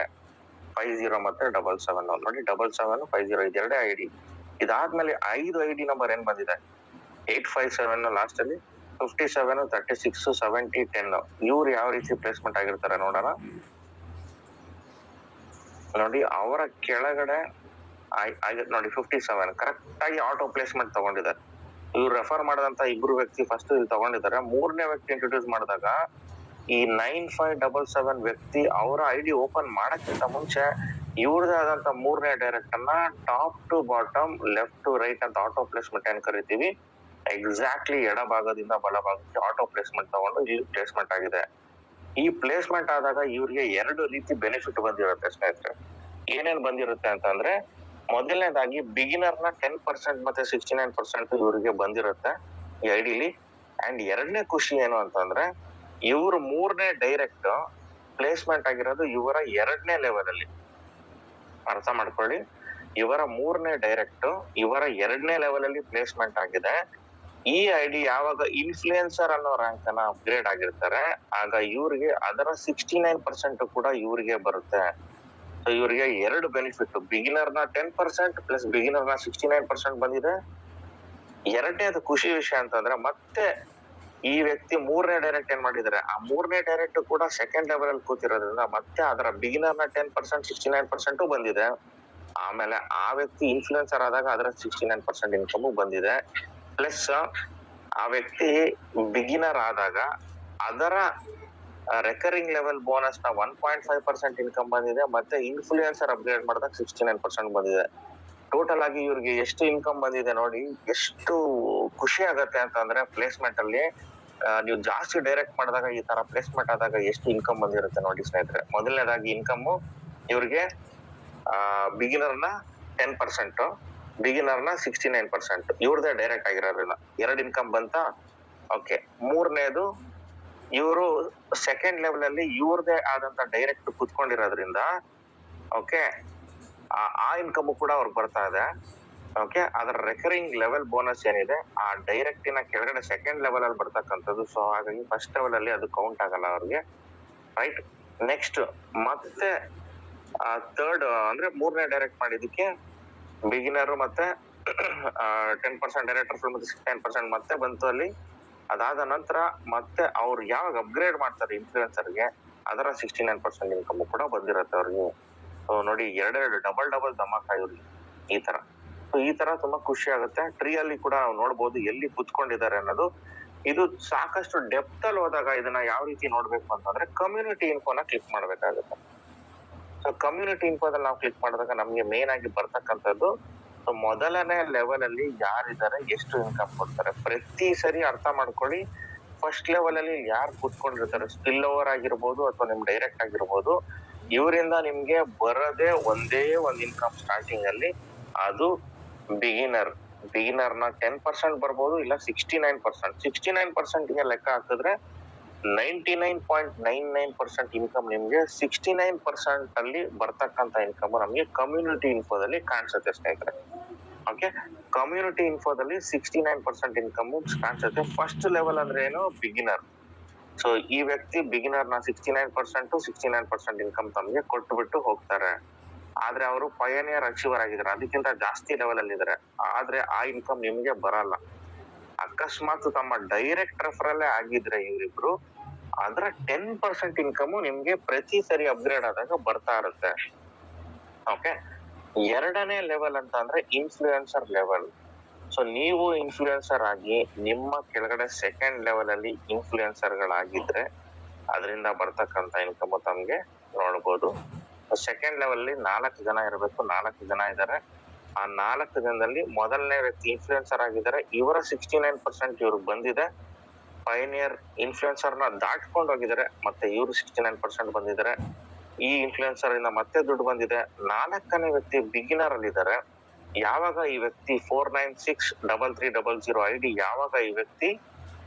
50 ಮತ್ತೆ 77 ನೋಡಿ, 77 50 ಇದೆರಡೇ ಐಡಿ. ಇದಾದ್ಮೇಲೆ 5 ಐಡಿ ನಂಬರ್ ಏನ್ ಬಂದಿದೆ, 857 ಲಾಸ್ಟ್ ಅಲ್ಲಿ, 57 36 70 10. ಇವ್ರು ಯಾವ ರೀತಿ ಪ್ಲೇಸ್ಮೆಂಟ್ ಆಗಿರ್ತಾರೆ ನೋಡೋಣ ನೋಡಿ. ಅವರ ಕೆಳಗಡೆ ನೋಡಿ 57 ಕರೆಕ್ಟ್ ಆಗಿ ಆಟೋ ಪ್ಲೇಸ್ಮೆಂಟ್ ತಗೊಂಡಿದ್ದಾರೆ. ಇವ್ರು ರೆಫರ್ ಮಾಡಿದಂತ ಇಬ್ರು ವ್ಯಕ್ತಿ ಫಸ್ಟ್ ಇಲ್ಲಿ ತಗೊಂಡಿದ್ದಾರೆ. 3ನೇ ವ್ಯಕ್ತಿ ಇಂಟ್ರೊಡ್ಯೂಸ್ ಮಾಡಿದಾಗ ಈ 9577 ವ್ಯಕ್ತಿ ಅವರ ಐಡಿ ಓಪನ್ ಮಾಡಕ್ಕಿಂತ ಮುಂಚೆ ಇವ್ರದೇ ಆದಂತ 3ನೇ ಡೈರೆಕ್ಟ್ ಅನ್ನ top to bottom, left to right ಅಂತ ಆಟೋ ಪ್ಲೇಸ್ಮೆಂಟ್ ಏನ್ ಕರಿತೀವಿ, ಎಕ್ಸಾಕ್ಟ್ಲಿ ಎಡಭಾಗದಿಂದ ಬಲಭಾಗಕ್ಕೆ ಆಟೋ ಪ್ಲೇಸ್ಮೆಂಟ್ ತಗೊಂಡು ಇಲ್ಲಿ ಪ್ಲೇಸ್ಮೆಂಟ್ ಆಗಿದೆ. ಈ ಪ್ಲೇಸ್ಮೆಂಟ್ ಆದಾಗ ಇವ್ರಿಗೆ 2 ರೀತಿ ಬೆನಿಫಿಟ್ ಬಂದಿರುತ್ತೆ ಸ್ನೇಹಿತರೆ. ಏನೇನ್ ಬಂದಿರುತ್ತೆ ಅಂತಂದ್ರೆ, ಮೊದಲನೇದಾಗಿ ಬಿಗಿನರ್ ನ 10% ಮತ್ತೆ 69% ಇವರಿಗೆ ಬಂದಿರುತ್ತೆ ಈ ಐಡಿಲಿ. ಅಂಡ್ 2ನೇ ಖುಷಿ ಏನು ಅಂತಂದ್ರೆ, ಇವ್ರು 3ನೇ ಡೈರೆಕ್ಟ್ ಪ್ಲೇಸ್ಮೆಂಟ್ ಆಗಿರೋದು ಇವರ 2ನೇ ಲೆವೆಲ್ ಅಲ್ಲಿ. ಅರ್ಥ ಮಾಡ್ಕೊಳ್ಳಿ, ಇವರ 3ನೇ ಡೈರೆಕ್ಟ್ ಇವರ 2ನೇ ಲೆವೆಲ್ ಅಲ್ಲಿ ಪ್ಲೇಸ್ಮೆಂಟ್ ಆಗಿದೆ. ಈ ಐಡಿ ಯಾವಾಗ ಇನ್ಫ್ಲುಯೆನ್ಸರ್ ಅನ್ನೋ ರ್ಯಾಂಕ್ ಅನ್ನ ಅಪ್ಗ್ರೇಡ್ ಆಗಿರ್ತಾರೆ, ಆಗ ಇವ್ರಿಗೆ ಅದರ 69% ಕೂಡ ಇವ್ರಿಗೆ ಬರುತ್ತೆ. ಸೊ ಇವ್ರಿಗೆ 2 ಬೆನಿಫಿಟ್, ಬಿಗಿನರ್ ನ 10% ಪ್ಲಸ್ ಬಿಗಿನರ್ ನ 69% ಬಂದಿದೆ. 2ನೇದು ಖುಷಿ ವಿಷಯ ಅಂತಂದ್ರೆ, ಮತ್ತೆ ಈ ವ್ಯಕ್ತಿ 3ನೇ ಡೈರೆಕ್ಟ್ ಏನ್ ಮಾಡಿದ್ದಾರೆ, ಆ 3ನೇ ಡೈರೆಕ್ಟ್ ಕೂಡ ಸೆಕೆಂಡ್ ಲೆವೆಲ್ ಅಲ್ಲಿ ಕೂತಿರೋದ್ರಿಂದ ಮತ್ತೆ ಅದರ ಬಿಗಿನರ್ ನ 10% 69% ಬಂದಿದೆ. ಆಮೇಲೆ ಆ ವ್ಯಕ್ತಿ ಇನ್ಫ್ಲುಯೆನ್ಸರ್ ಆದಾಗ ಅದರ 69% ಇನ್ಕಮ್ ಬಂದಿದೆ. ಪ್ಲಸ್ ಆ ವ್ಯಕ್ತಿ ಬಿಗಿನರ್ ಆದಾಗ ಅದರ ರೆಕರಿಂಗ್ ಲೆವೆಲ್ ಬೋನಸ್ ನ 1.5% ಇನ್ಕಮ್ ಬಂದಿದೆ, ಮತ್ತೆ ಇನ್ಫ್ಲೂಯೆನ್ಸರ್ ಅಪ್ಗ್ರೇಡ್ ಮಾಡಿದಾಗ 69% ಬಂದಿದೆ. ಟೋಟಲ್ ಆಗಿ ಇವ್ರಿಗೆ ಎಷ್ಟು ಇನ್ಕಮ್ ಬಂದಿದೆ ನೋಡಿ, ಎಷ್ಟು ಖುಷಿ ಆಗತ್ತೆ ಅಂತಂದ್ರೆ ಪ್ಲೇಸ್ಮೆಂಟ್ ಅಲ್ಲಿ ನೀವು ಜಾಸ್ತಿ ಡೈರೆಕ್ಟ್ ಮಾಡಿದಾಗ ಈ ತರ ಪ್ಲೇಸ್ಮೆಂಟ್ ಆದಾಗ ಎಷ್ಟು ಇನ್ಕಮ್ ಬಂದಿರುತ್ತೆ ನೋಡಿ ಸ್ನೇಹಿತರೆ. ಮೊದಲನೇದಾಗಿ ಇನ್ಕಮ್ ಇವ್ರಿಗೆ ಬಿಗಿನರ್ ನ 10%, ಬಿಗಿನರ್ ನ 69%, ಇವ್ರದೇ ಡೈರೆಕ್ಟ್ ಆಗಿರೋದ್ರಿಂದ 2 ಇನ್ಕಮ್ ಬಂತ. ಓಕೆ, ಮೂರನೇದು ಇವರು ಸೆಕೆಂಡ್ ಲೆವೆಲ್ ಅಲ್ಲಿ ಇವ್ರದೇ ಆದಂತ ಡೈರೆಕ್ಟ್ ಕುತ್ಕೊಂಡಿರೋದ್ರಿಂದ ಓಕೆ ಆ ಇನ್ಕಮ್ ಕೂಡ ಅವ್ರಿಗೆ ಬರ್ತಾ ಇದೆ. ಓಕೆ, ಅದರ ರೆಕರಿಂಗ್ ಲೆವೆಲ್ ಬೋನಸ್ ಏನಿದೆ ಆ ಡೈರೆಕ್ಟಿನ ಕೆಳಗಡೆ ಸೆಕೆಂಡ್ ಲೆವೆಲ್ ಅಲ್ಲಿ ಬರ್ತಕ್ಕಂಥದ್ದು. ಸೊ ಹಾಗಾಗಿ ಫಸ್ಟ್ ಲೆವೆಲ್ ಅಲ್ಲಿ ಅದು ಕೌಂಟ್ ಆಗಲ್ಲ ಅವ್ರಿಗೆ, ರೈಟ್. ನೆಕ್ಸ್ಟ್ ಮತ್ತೆ ಥರ್ಡ್ ಅಂದ್ರೆ ಮೂರನೇ ಡೈರೆಕ್ಟ್ ಮಾಡಿದಕ್ಕೆ ಬಿಗಿನರ್ ಮತ್ತೆ 10% ಡೈರೆಕ್ಟರ್ ಮತ್ತೆ 69% ಮತ್ತೆ ಬಂತು ಅಲ್ಲಿ. ಅದಾದ ನಂತರ ಮತ್ತೆ ಅವ್ರು ಯಾವಾಗ ಅಪ್ಗ್ರೇಡ್ ಮಾಡ್ತಾರೆ ಇನ್ಫ್ಲೂಯೆನ್ಸರ್ಗೆ ಅದರ 69% ಇನ್ಕಮ್ ಕೂಡ ಬಂದಿರುತ್ತೆ ಅವ್ರಿಗೆ. ಸೊ ನೋಡಿ, ಎರಡೆರಡು ಡಬಲ್ ಧಮಾಕ ಇವ್ರಿಗೆ ಈ ತರ. ಸೊ ಈ ತರ ತುಂಬಾ ಖುಷಿ ಆಗುತ್ತೆ. ಟ್ರೀ ಅಲ್ಲಿ ಕೂಡ ನಾವು ನೋಡ್ಬೋದು ಎಲ್ಲಿ ಕುತ್ಕೊಂಡಿದ್ದಾರೆ ಅನ್ನೋದು. ಇದು ಸಾಕಷ್ಟು ಡೆಪ್ತ್ ಅಲ್ಲಿ ಹೋದಾಗ ಇದನ್ನ ಯಾವ ರೀತಿ ನೋಡ್ಬೇಕು ಅಂತಂದ್ರೆ ಕಮ್ಯುನಿಟಿ ಇನ್ಫೋನ ಕ್ಲಿಕ್ ಮಾಡ್ಬೇಕಾಗುತ್ತೆ. ಸೊ ಕಮ್ಯುನಿಟಿ ಇನ್ಫೋದಲ್ಲಿ ನಾವು ಕ್ಲಿಕ್ ಮಾಡಿದಾಗ ನಮ್ಗೆ ಮೇನ್ ಆಗಿ ಬರ್ತಕ್ಕಂಥದ್ದು ಮೊದಲನೇ ಲೆವೆಲ್ ಅಲ್ಲಿ ಯಾರಿದ್ದಾರೆ, ಎಷ್ಟು ಇನ್ಕಮ್ ಕೊಡ್ತಾರೆ. ಪ್ರತಿ ಸರಿ ಅರ್ಥ ಮಾಡ್ಕೊಳ್ಳಿ, ಫಸ್ಟ್ ಲೆವೆಲ್ ಅಲ್ಲಿ ಯಾರು ಕೂತ್ಕೊಂಡಿರ್ತಾರೆ, ಸ್ಪಿಲ್ ಓವರ್ ಆಗಿರ್ಬೋದು ಅಥವಾ ನಿಮ್ ಡೈರೆಕ್ಟ್ ಆಗಿರ್ಬೋದು, ಇವರಿಂದ ನಿಮ್ಗೆ ಬರದೇ ಒಂದೇ ಒಂದ್ ಇನ್ಕಮ್ ಸ್ಟಾರ್ಟಿಂಗ್ ಅಲ್ಲಿ, ಅದು ಬಿಗಿನರ್ ನ 10% ಬರ್ಬೋದು, ಇಲ್ಲ 69% ಗೆ ಲೆಕ್ಕ ಹಾಕಿದ್ರೆ 99.99% ಇನ್ಕಮ್ ನಿಮ್ಗೆ 69% ಅಲ್ಲಿ ಬರ್ತಕ್ಕಂತ ಇನ್ಕಮ್ ನಮ್ಗೆ ಕಮ್ಯುನಿಟಿ ಇನ್ಫೋದಲ್ಲಿ ಕಾಣಿಸುತ್ತೆ ಸ್ನೇಹಿತರೆ. ಓಕೆ, ಕಮ್ಯುನಿಟಿ ಇನ್ಫೋದಲ್ಲಿ 69% ಇನ್ಕಮ್ ಕಾಣಿಸುತ್ತೆ. ಫಸ್ಟ್ ಲೆವೆಲ್ ಅಂದ್ರೆ ಏನು, ಬಿಗಿನರ್. ಸೊ ಈ ವ್ಯಕ್ತಿ ಬಿಗಿನರ್ ನ 69% ಇನ್ಕಮ್ ತಮ್ಗೆ ಕೊಟ್ಟು ಹೋಗ್ತಾರೆ. ಆದ್ರೆ ಅವರು ಪಯನಿಯರ್ ಅಚೀವರ್ ಆಗಿದ್ದಾರೆ, ಅದಕ್ಕಿಂತ ಜಾಸ್ತಿ ಲೆವೆಲ್ ಅಲ್ಲಿ ಇದಾರೆ. ಆದ್ರೆ ಆ ಇನ್ಕಮ್ ನಿಮ್ಗೆ ಬರಲ್ಲ. ಅಕಸ್ಮಾತ್ ತಮ್ಮ ಡೈರೆಕ್ಟ್ ರೆಫರಲ್ಲೇ ಆಗಿದ್ರೆ ಇವರಿಬ್ರು, ಅದರ 10% ಇನ್ಕಮ್ ನಿಮ್ಗೆ ಪ್ರತಿ ಸರಿ ಅಪ್ಗ್ರೇಡ್ ಆದಾಗ ಬರ್ತಾ ಇರುತ್ತೆ. ಓಕೆ, ಎರಡನೇ ಲೆವೆಲ್ ಅಂತ ಅಂದ್ರೆ ಇನ್ಫ್ಲೂಯೆನ್ಸರ್ ಲೆವೆಲ್. ಸೊ ನೀವು ಇನ್ಫ್ಲೂಯೆನ್ಸರ್ ಆಗಿ ನಿಮ್ಮ ಕೆಳಗಡೆ ಸೆಕೆಂಡ್ ಲೆವೆಲ್ ಅಲ್ಲಿ ಇನ್ಫ್ಲೂಯೆನ್ಸರ್ ಗಳಾಗಿದ್ರೆ ಅದರಿಂದ ಬರ್ತಕ್ಕಂತ ಇನ್ಕಮ್ ತಮ್ಗೆ ನೋಡ್ಬೋದು. ಸೆಕೆಂಡ್ ಲೆವೆಲ್ ಅಲ್ಲಿ 4 ಜನ ಇರಬೇಕು, 4 ಜನ ಇದ್ದಾರೆ. ಆ 4 ಜನದಲ್ಲಿ ಮೊದಲನೇ ವ್ಯಕ್ತಿ ಇನ್ಫ್ಲೂಯೆನ್ಸರ್ ಆಗಿದ್ದಾರೆ, ಇವರ 69% ಇವ್ರಿಗೆ ಬಂದಿದೆ. ಪಯನಿಯರ್ ಇನ್ಫ್ಲೂಯೆನ್ಸರ್ ನ ದಾಟ್ಕೊಂಡು ಹೋಗಿದ್ದಾರೆ, ಮತ್ತೆ ಇವರು 69% ಬಂದಿದ್ದಾರೆ. ಈ ಇನ್ಫ್ಲೂಯೆನ್ಸರ್ ಇಂದ ಮತ್ತೆ ದುಡ್ಡು ಬಂದಿದೆ. 4ನೇ ವ್ಯಕ್ತಿ ಬಿಗಿನರ್ ಅಲ್ಲಿ ಇದ್ದಾರೆ. ಯಾವಾಗ ಈ ವ್ಯಕ್ತಿ 496330 ID ಯಾವಾಗ ಈ ವ್ಯಕ್ತಿ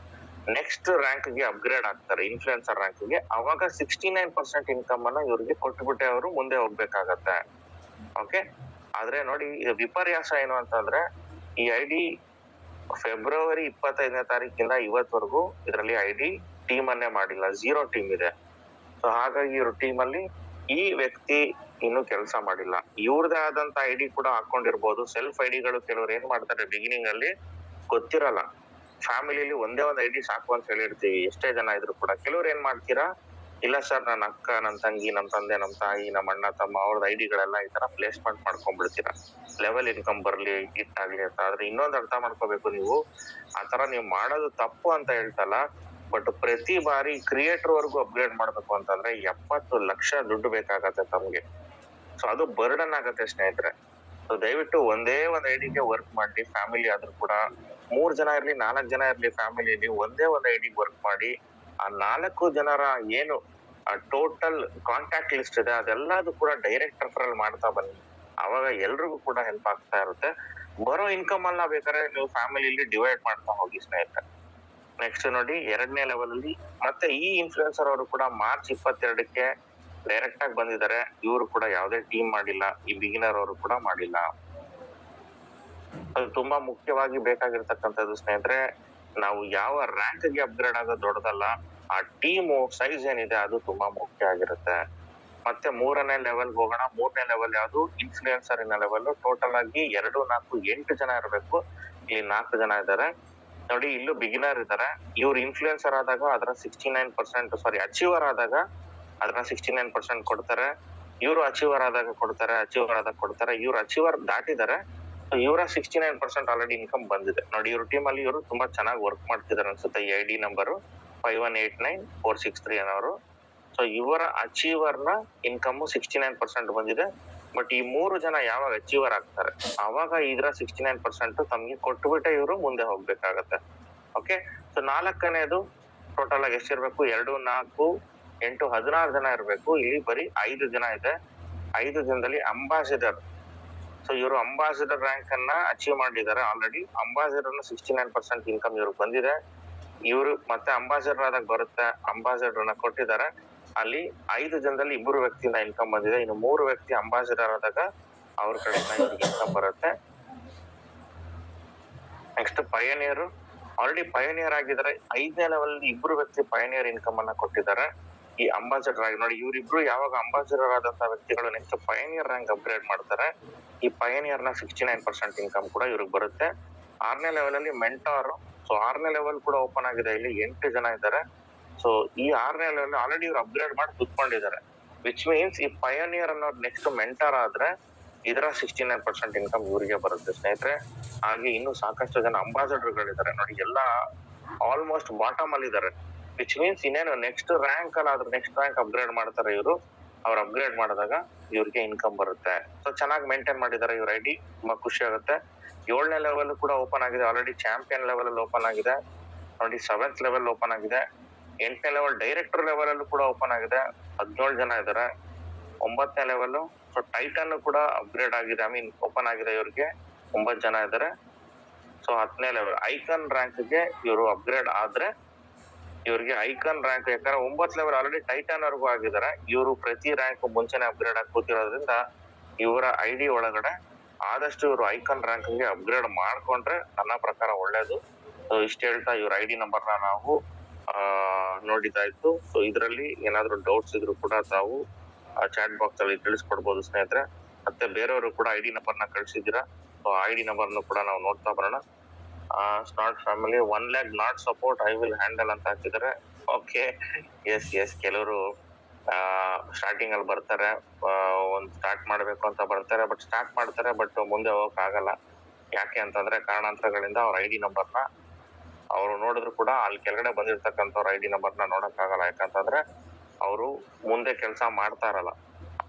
ನೆಕ್ಸ್ಟ್ ರ್ಯಾಂಕ್ ಗೆ ಅಪ್ಗ್ರೇಡ್ ಆಗ್ತಾರೆ ಇನ್ಫ್ಲೂಯೆನ್ಸರ್ ರ್ಯಾಂಕ್ ಗೆ, ಅವಾಗ 69% ಇನ್ಕಮ್ ಅನ್ನ ಇವ್ರಿಗೆ ಕೊಟ್ಬಿಟ್ಟೆ ಅವರು ಮುಂದೆ ಹೋಗ್ಬೇಕಾಗತ್ತೆ. ಓಕೆ, ಆದ್ರೆ ನೋಡಿ ವಿಪರ್ಯಾಸ ಏನು ಅಂತಂದ್ರೆ ಈ ID ಫೆಬ್ರವರಿ 25ನೇ ತಾರೀಕಿಂದ ಇವತ್ವರೆಗೂ ಇದರಲ್ಲಿ ID ಟೀಮ್ ಅನ್ನೇ ಮಾಡಿಲ್ಲ, 0 ಟೀಮ್ ಇದೆ. ಸೊ ಹಾಗಾಗಿ ಇವ್ರ ಟೀಮ್ ಅಲ್ಲಿ ಈ ವ್ಯಕ್ತಿ ಇನ್ನು ಕೆಲಸ ಮಾಡಿಲ್ಲ. ಇವ್ರದೇ ಆದಂತ ID ಕೂಡ ಹಾಕೊಂಡಿರ್ಬೋದು. ಸೆಲ್ಫ್ ಐಡಿಗಳು ಕೆಲವ್ರು ಏನ್ ಮಾಡ್ತಾರೆ, ಬಿಗಿನಿಂಗ್ ಅಲ್ಲಿ ಗೊತ್ತಿರಲ್ಲ, ಫ್ಯಾಮಿಲಿಲಿ ಒಂದೇ ಒಂದು ID ಸಾಕು ಅಂತ ಹೇಳಿರ್ತೀವಿ ಎಷ್ಟೇ ಜನ ಇದ್ರು ಕೂಡ. ಕೆಲವ್ರು ಏನ್ ಮಾಡ್ತೀರಾ, ಇಲ್ಲ ಸರ್ ನನ್ನ ಅಕ್ಕ, ನನ್ನ ತಂಗಿ, ನಮ್ಮ ತಂದೆ, ನಮ್ಮ ತಾಯಿ, ನಮ್ಮ ಅಣ್ಣ ತಮ್ಮ ಅವ್ರದ್ದು ಐಡಿಗಳೆಲ್ಲ ಈ ತರ ಪ್ಲೇಸ್ಮೆಂಟ್ ಮಾಡ್ಕೊಂಡ್ಬಿಡ್ತೀರಾ, ಲೆವೆಲ್ ಇನ್ಕಮ್ ಬರ್ಲಿ, ಹಿಟ್ ಆಗ್ಲಿ ಅಂತ. ಆದ್ರೆ ಇನ್ನೊಂದು ಅರ್ಥ ಮಾಡ್ಕೋಬೇಕು ನೀವು, ಆತರ ನೀವು ಮಾಡೋದು ತಪ್ಪು ಅಂತ ಹೇಳ್ತಲ್ಲ, ಬಟ್ ಪ್ರತಿ ಬಾರಿ ಕ್ರಿಯೇಟರ್ ವರ್ಗು ಅಪ್ಗ್ರೇಡ್ ಮಾಡ್ಬೇಕು ಅಂತಂದ್ರೆ 70 ಲಕ್ಷ ದುಡ್ಡು ಬೇಕಾಗತ್ತೆ ತಮ್ಗೆ. ಸೊ ಅದು ಬರ್ಡನ್ ಆಗತ್ತೆ ಸ್ನೇಹಿತರೆ. ಸೊ ದಯವಿಟ್ಟು ಒಂದೇ ಒಂದು ಐಡಿಗೆ ವರ್ಕ್ ಮಾಡಿ. ಫ್ಯಾಮಿಲಿ ಆದ್ರೂ ಕೂಡ 3 ಜನ ಇರ್ಲಿ, 4 ಜನ ಇರ್ಲಿ, ಫ್ಯಾಮಿಲಿಯಲ್ಲಿ ಒಂದೇ ಒಂದು ಐಡಿಗೆ ವರ್ಕ್ ಮಾಡಿ. ಆ 4 ಜನರ ಏನು ಟೋಟಲ್ ಕಾಂಟ್ಯಾಕ್ಟ್ ಲಿಸ್ಟ್ ಇದೆ ಅದೆಲ್ಲದು ಕೂಡ ಡೈರೆಕ್ಟ್ ರೆಫರಲ್ ಮಾಡ್ತಾ ಬನ್ನಿ. ಅವಾಗ ಎಲ್ರಿಗೂ ಕೂಡ ಹೆಲ್ಪ್ ಆಗ್ತಾ ಇರುತ್ತೆ. ಬರೋ ಇನ್ಕಮ್ ಅನ್ನ ಬೇಕಾದ್ರೆ ನೀವು ಫ್ಯಾಮಿಲಿಲಿ ಡಿವೈಡ್ ಮಾಡ್ತಾ ಹೋಗಿ ಸ್ನೇಹಿತರೆ. ನೆಕ್ಸ್ಟ್ ನೋಡಿ, 2ನೇ ಲೆವೆಲ್ ಅಲ್ಲಿ ಮತ್ತೆ ಈ ಇನ್ಫ್ಲೂಯೆನ್ಸರ್ ಅವರು ಕೂಡ ಮಾರ್ಚ್ 22ಕ್ಕೆ ಡೈರೆಕ್ಟ್ ಆಗಿ ಬಂದಿದ್ದಾರೆ. ಇವರು ಕೂಡ ಯಾವುದೇ ಟೀಮ್ ಮಾಡಿಲ್ಲ, ಈ ಬಿಗಿನರ್ ಅವರು ಕೂಡ ಮಾಡಿಲ್ಲ. ಅದು ತುಂಬಾ ಮುಖ್ಯವಾಗಿ ಬೇಕಾಗಿರ್ತಕ್ಕಂಥದ್ದು ಸ್ನೇಹಿತರೆ. ನಾವು ಯಾವ ರ್ಯಾಂಕ್ ಗೆ ಅಪ್ಗ್ರೇಡ್ ಆಗೋದು ದೊಡ್ಡದಲ್ಲ, ಆ ಟೀಮು ಸೈಜ್ ಏನಿದೆ ಅದು ತುಂಬಾ ಮುಖ್ಯ ಆಗಿರುತ್ತೆ. ಮತ್ತೆ 3ನೇ ಲೆವೆಲ್ ಹೋಗೋಣ. 3ನೇ ಲೆವೆಲ್ ಯಾವುದು, ಇನ್ಫ್ಲೂಯೆನ್ಸರ್ ಇನ ಲೆವೆಲ್. ಟೋಟಲ್ ಆಗಿ 2, 4, 8 ಜನ ಇರಬೇಕು. ಇಲ್ಲಿ 4 ಜನ ಇದ್ದಾರೆ ನೋಡಿ. ಇಲ್ಲೂ ಬಿಗಿನರ್ ಇದ್ದಾರೆ. ಇವ್ರು ಇನ್ಫ್ಲೂಯೆನ್ಸರ್ ಆದಾಗ ಅದರ 69%, ಅಚೀವರ್ ಆದಾಗ ಅದರ 69% ಕೊಡ್ತಾರೆ. ಇವರು ಅಚೀವರ್ ಆದಾಗ ಕೊಡ್ತಾರೆ, ಇವ್ರು ಅಚೀವರ್ ದಾಟಿದ್ದಾರೆ. ಸೊ ಇವರ 69% ಆಲ್ರೆಡಿ ಇನ್ಕಮ್ ಬಂದಿದೆ ನೋಡಿ. ಇವ್ರ ಟೀಮ್ ಅಲ್ಲಿ ಇವರು ತುಂಬಾ ಚೆನ್ನಾಗಿ ವರ್ಕ್ ಮಾಡ್ತಿದ್ದಾರೆ ಅನ್ಸುತ್ತೆ. ಈ ID ನಂಬರ್ 518946 ಅನ್ನೋರು. ಸೊ ಇವರ ಅಚೀವರ್ ನ ಇನ್ಕಮ್ 69% ಬಂದಿದೆ. ಬಟ್ ಈ 3 ಜನ ಯಾವಾಗ ಅಚೀವರ್ ಆಗ್ತಾರೆ ಅವಾಗ ಇದರ 69% ತಮ್ಗೆ ಕೊಟ್ಬಿಟ್ಟೆ ಇವರು ಮುಂದೆ ಹೋಗ್ಬೇಕಾಗತ್ತೆ. ಓಕೆ, ಸೊ 4ನೇದು ಟೋಟಲ್ ಆಗಿ ಎಷ್ಟಿರ್ಬೇಕು? 2, 4, 8, 16 ಜನ ಇರ್ಬೇಕು. ಇಲ್ಲಿ ಬರೀ 5 ಜನ ಇದೆ. 5 ಜನದಲ್ಲಿ ಅಂಬಾಸಿಡರ್. ಸೊ ಇವರು ಅಂಬಾಸಿಡರ್ ರ್ಯಾಂಕ್ ಅನ್ನ ಅಚೀವ್ ಮಾಡಿದ್ದಾರೆ ಆಲ್ರೆಡಿ. ಅಂಬಾಸಿಡರ್ 69% ಇನ್ಕಮ್ ಇವ್ರಿಗೆ ಬಂದಿದೆ. ಇವರು ಮತ್ತೆ ಅಂಬಾಸಿಡರ್ ಆದಾಗ ಬರುತ್ತೆ, ಅಂಬಾಸಿಡರ್ ನ ಕೊಟ್ಟಿದ್ದಾರೆ. ಅಲ್ಲಿ 5 ಜನದಲ್ಲಿ 2 ವ್ಯಕ್ತಿಯಿಂದ ಇನ್ಕಮ್ ಬಂದಿದೆ. ಇನ್ನು 3 ವ್ಯಕ್ತಿ ಅಂಬಾಸಿಡರ್ ಆದಾಗ ಅವ್ರ ಕಡೆಯಿಂದ ಇವ್ರಿಗೆ ಇನ್ಕಮ್ ಬರುತ್ತೆ. ನೆಕ್ಸ್ಟ್ ಪಯನಿಯರ್, ಆಲ್ರೆಡಿ ಪಯನಿಯರ್ ಆಗಿದ್ದಾರೆ. 5ನೇ ಲೆವೆಲ್ 2 ವ್ಯಕ್ತಿ ಪಯನಿಯರ್ ಇನ್ಕಮ್ ಅನ್ನ ಕೊಟ್ಟಿದ್ದಾರೆ. ಈ ಅಂಬಾಸಿಡರ್ ಆಗಿ ನೋಡಿ, ಇವರಿಬ್ರು ಯಾವಾಗ ಅಂಬಾಸಿಡರ್ ಆದಂತಹ ವ್ಯಕ್ತಿಗಳು ನೆಕ್ಸ್ಟ್ ಪಯನಿಯರ್ ರ್ಯಾಂಕ್ ಅಪ್ಗ್ರೇಡ್ ಮಾಡ್ತಾರೆ. ಈ ಪಯನಿಯರ್ ನ 69% ಇನ್ಕಮ್ ಕೂಡ ಇವ್ರಿಗೆ ಬರುತ್ತೆ. 6ನೇ ಲೆವೆಲ್ ಅಲ್ಲಿ ಮೆಂಟಾರ್. ಸೊ 6ನೇ ಲೆವೆಲ್ ಕೂಡ ಓಪನ್ ಆಗಿದೆ. ಇಲ್ಲಿ 8 ಜನ ಇದ್ದಾರೆ. ಸೊ ಈ 6ನೇ ಲೆವೆಲ್ ಆಲ್ರೆಡಿ ಇವ್ರು ಅಪ್ಗ್ರೇಡ್ ಮಾಡಿ ಕುತ್ಕೊಂಡಿದ್ದಾರೆ. ವಿಚ್ ಮೀನ್ಸ್ ಈ ಪಯನಿಯರ್ ಅನ್ನೋದು ನೆಕ್ಸ್ಟ್ ಮೆಂಟಾರ್ ಆದ್ರೆ ಇದರ 69% ಇನ್ಕಮ್ ಇವರಿಗೆ ಬರುತ್ತೆ ಸ್ನೇಹಿತರೆ. ಹಾಗೆ ಇನ್ನು ಸಾಕಷ್ಟು ಜನ ಅಂಬಾಸಿಡರ್ ಗಳಿದ್ದಾರೆ ನೋಡಿ, ಎಲ್ಲ ಆಲ್ಮೋಸ್ಟ್ ಬಾಟಮ್ ಅಲ್ಲಿ ಇದ್ದಾರೆ. ವಿಚ್ ಮೀನ್ಸ್ ಇನ್ನೇನು ನೆಕ್ಸ್ಟ್ ರ್ಯಾಂಕ್ ಅಲ್ಲ, ನೆಕ್ಸ್ಟ್ ರ್ಯಾಂಕ್ ಅಪ್ಗ್ರೇಡ್ ಮಾಡ್ತಾರೆ ಇವರು. ಅವ್ರು ಅಪ್ಗ್ರೇಡ್ ಮಾಡಿದಾಗ ಇವ್ರಿಗೆ ಇನ್ಕಮ್ ಬರುತ್ತೆ. ಸೊ ಚೆನ್ನಾಗಿ ಮೇಂಟೈನ್ ಮಾಡಿದ್ದಾರೆ ಇವ್ರ ID, ತುಂಬಾ ಖುಷಿ ಆಗುತ್ತೆ. 7ನೇ ಲೆವೆಲ್ ಕೂಡ ಓಪನ್ ಆಗಿದೆ ಆಲ್ರೆಡಿ. ಚಾಂಪಿಯನ್ ಲೆವೆಲ್ ಅಲ್ಲಿ ಓಪನ್ ಆಗಿದೆ ನೋಡಿ. 7th ಲೆವೆಲ್ ಓಪನ್ ಆಗಿದೆ. 8ನೇ ಲೆವೆಲ್ ಡೈರೆಕ್ಟರ್ ಲೆವೆಲ್ ಅಲ್ಲೂ ಕೂಡ ಓಪನ್ ಆಗಿದೆ. 17 ಜನ ಇದ್ದಾರೆ. 9ನೇ ಲೆವೆಲ್ ಸೊ ಟೈಟನ್ ಕೂಡ ಅಪ್ಗ್ರೇಡ್ ಆಗಿದೆ, ಐ ಮೀನ್ ಓಪನ್ ಆಗಿದೆ. ಇವ್ರಿಗೆ 9 ಜನ ಇದ್ದಾರೆ. ಸೊ 10ನೇ ಲೆವೆಲ್ ಐಕಾನ್ ರ್ಯಾಂಕ್ ಗೆ ಇವರು ಅಪ್ಗ್ರೇಡ್ ಆದ್ರೆ ಇವ್ರಿಗೆ ಐಕಾನ್ ರ್ಯಾಂಕ್, ಯಾಕಂದ್ರೆ 9th ಲೆವೆಲ್ ಆಲ್ರೆಡಿ ಟೈಟನ್ ವರ್ಗೂ ಆಗಿದ್ದಾರೆ. ಇವರು ಪ್ರತಿ ರ್ಯಾಂಕ್ ಮುಂಚೆನೆ ಅಪ್ಗ್ರೇಡ್ ಆಗಿ ಕೂತಿರೋದ್ರಿಂದ ಇವರ ID ಒಳಗಡೆ ಆದಷ್ಟು ಇವರು ಐಕಾನ್ ರ್ಯಾಂಕ್ ಗೆ ಅಪ್ಗ್ರೇಡ್ ಮಾಡ್ಕೊಂಡ್ರೆ ನನ್ನ ಪ್ರಕಾರ ಒಳ್ಳೇದು. ಸೊ ಇಷ್ಟ ಹೇಳ್ತಾ ಇವ್ರ ID ನಂಬರ್ನ ನಾವು ನೋಡಿದಾಯ್ತು. ಸೊ ಇದರಲ್ಲಿ ಏನಾದ್ರು ಡೌಟ್ಸ್ ಇದ್ರು ಕೂಡ ತಾವು ಚಾಟ್ ಬಾಕ್ಸ್ ಅಲ್ಲಿ ತಿಳಿಸ್ಕೊಡ್ಬೋದು ಸ್ನೇಹಿತರೆ. ಮತ್ತೆ ಬೇರೆಯವರು ಕೂಡ ID ನಂಬರ್ನ ಕಳ್ಸಿದ್ದೀರಾ. ಸೊ ID ನಂಬರ್ನು ಕೂಡ ನಾವು ನೋಡ್ತಾ ಬರೋಣ. Start family 1 lakh not support, I will handle ಅಂತ ಹಾಕಿದ್ದಾರೆ. ಓಕೆ, ಎಸ್ ಕೆಲವರು ಸ್ಟಾರ್ಟಿಂಗ್ ಅಲ್ಲಿ ಬರ್ತಾರೆ, ಒಂದ್ ಸ್ಟಾರ್ಟ್ ಮಾಡ್ಬೇಕು ಅಂತ ಬರ್ತಾರೆ, ಬಟ್ ಸ್ಟಾರ್ಟ್ ಮಾಡ್ತಾರೆ ಬಟ್ ಮುಂದೆ ಹೋಗಕ್ ಆಗಲ್ಲ. ಯಾಕೆ ಅಂತಂದ್ರೆ ಕಾರಣಾಂತರಗಳಿಂದ ಅವ್ರ ID ನಂಬರ್ನ ಅವ್ರು ನೋಡಿದ್ರು ಕೂಡ ಅಲ್ಲಿ ಕೆಳಗಡೆ ಬಂದಿರ್ತಕ್ಕಂಥವ್ರ ID ನಂಬರ್ನ ನೋಡಕ್ ಆಗಲ್ಲ. ಯಾಕಂತಂದ್ರೆ ಅವರು ಮುಂದೆ ಕೆಲಸ ಮಾಡ್ತಾ ಇರಲ್ಲ.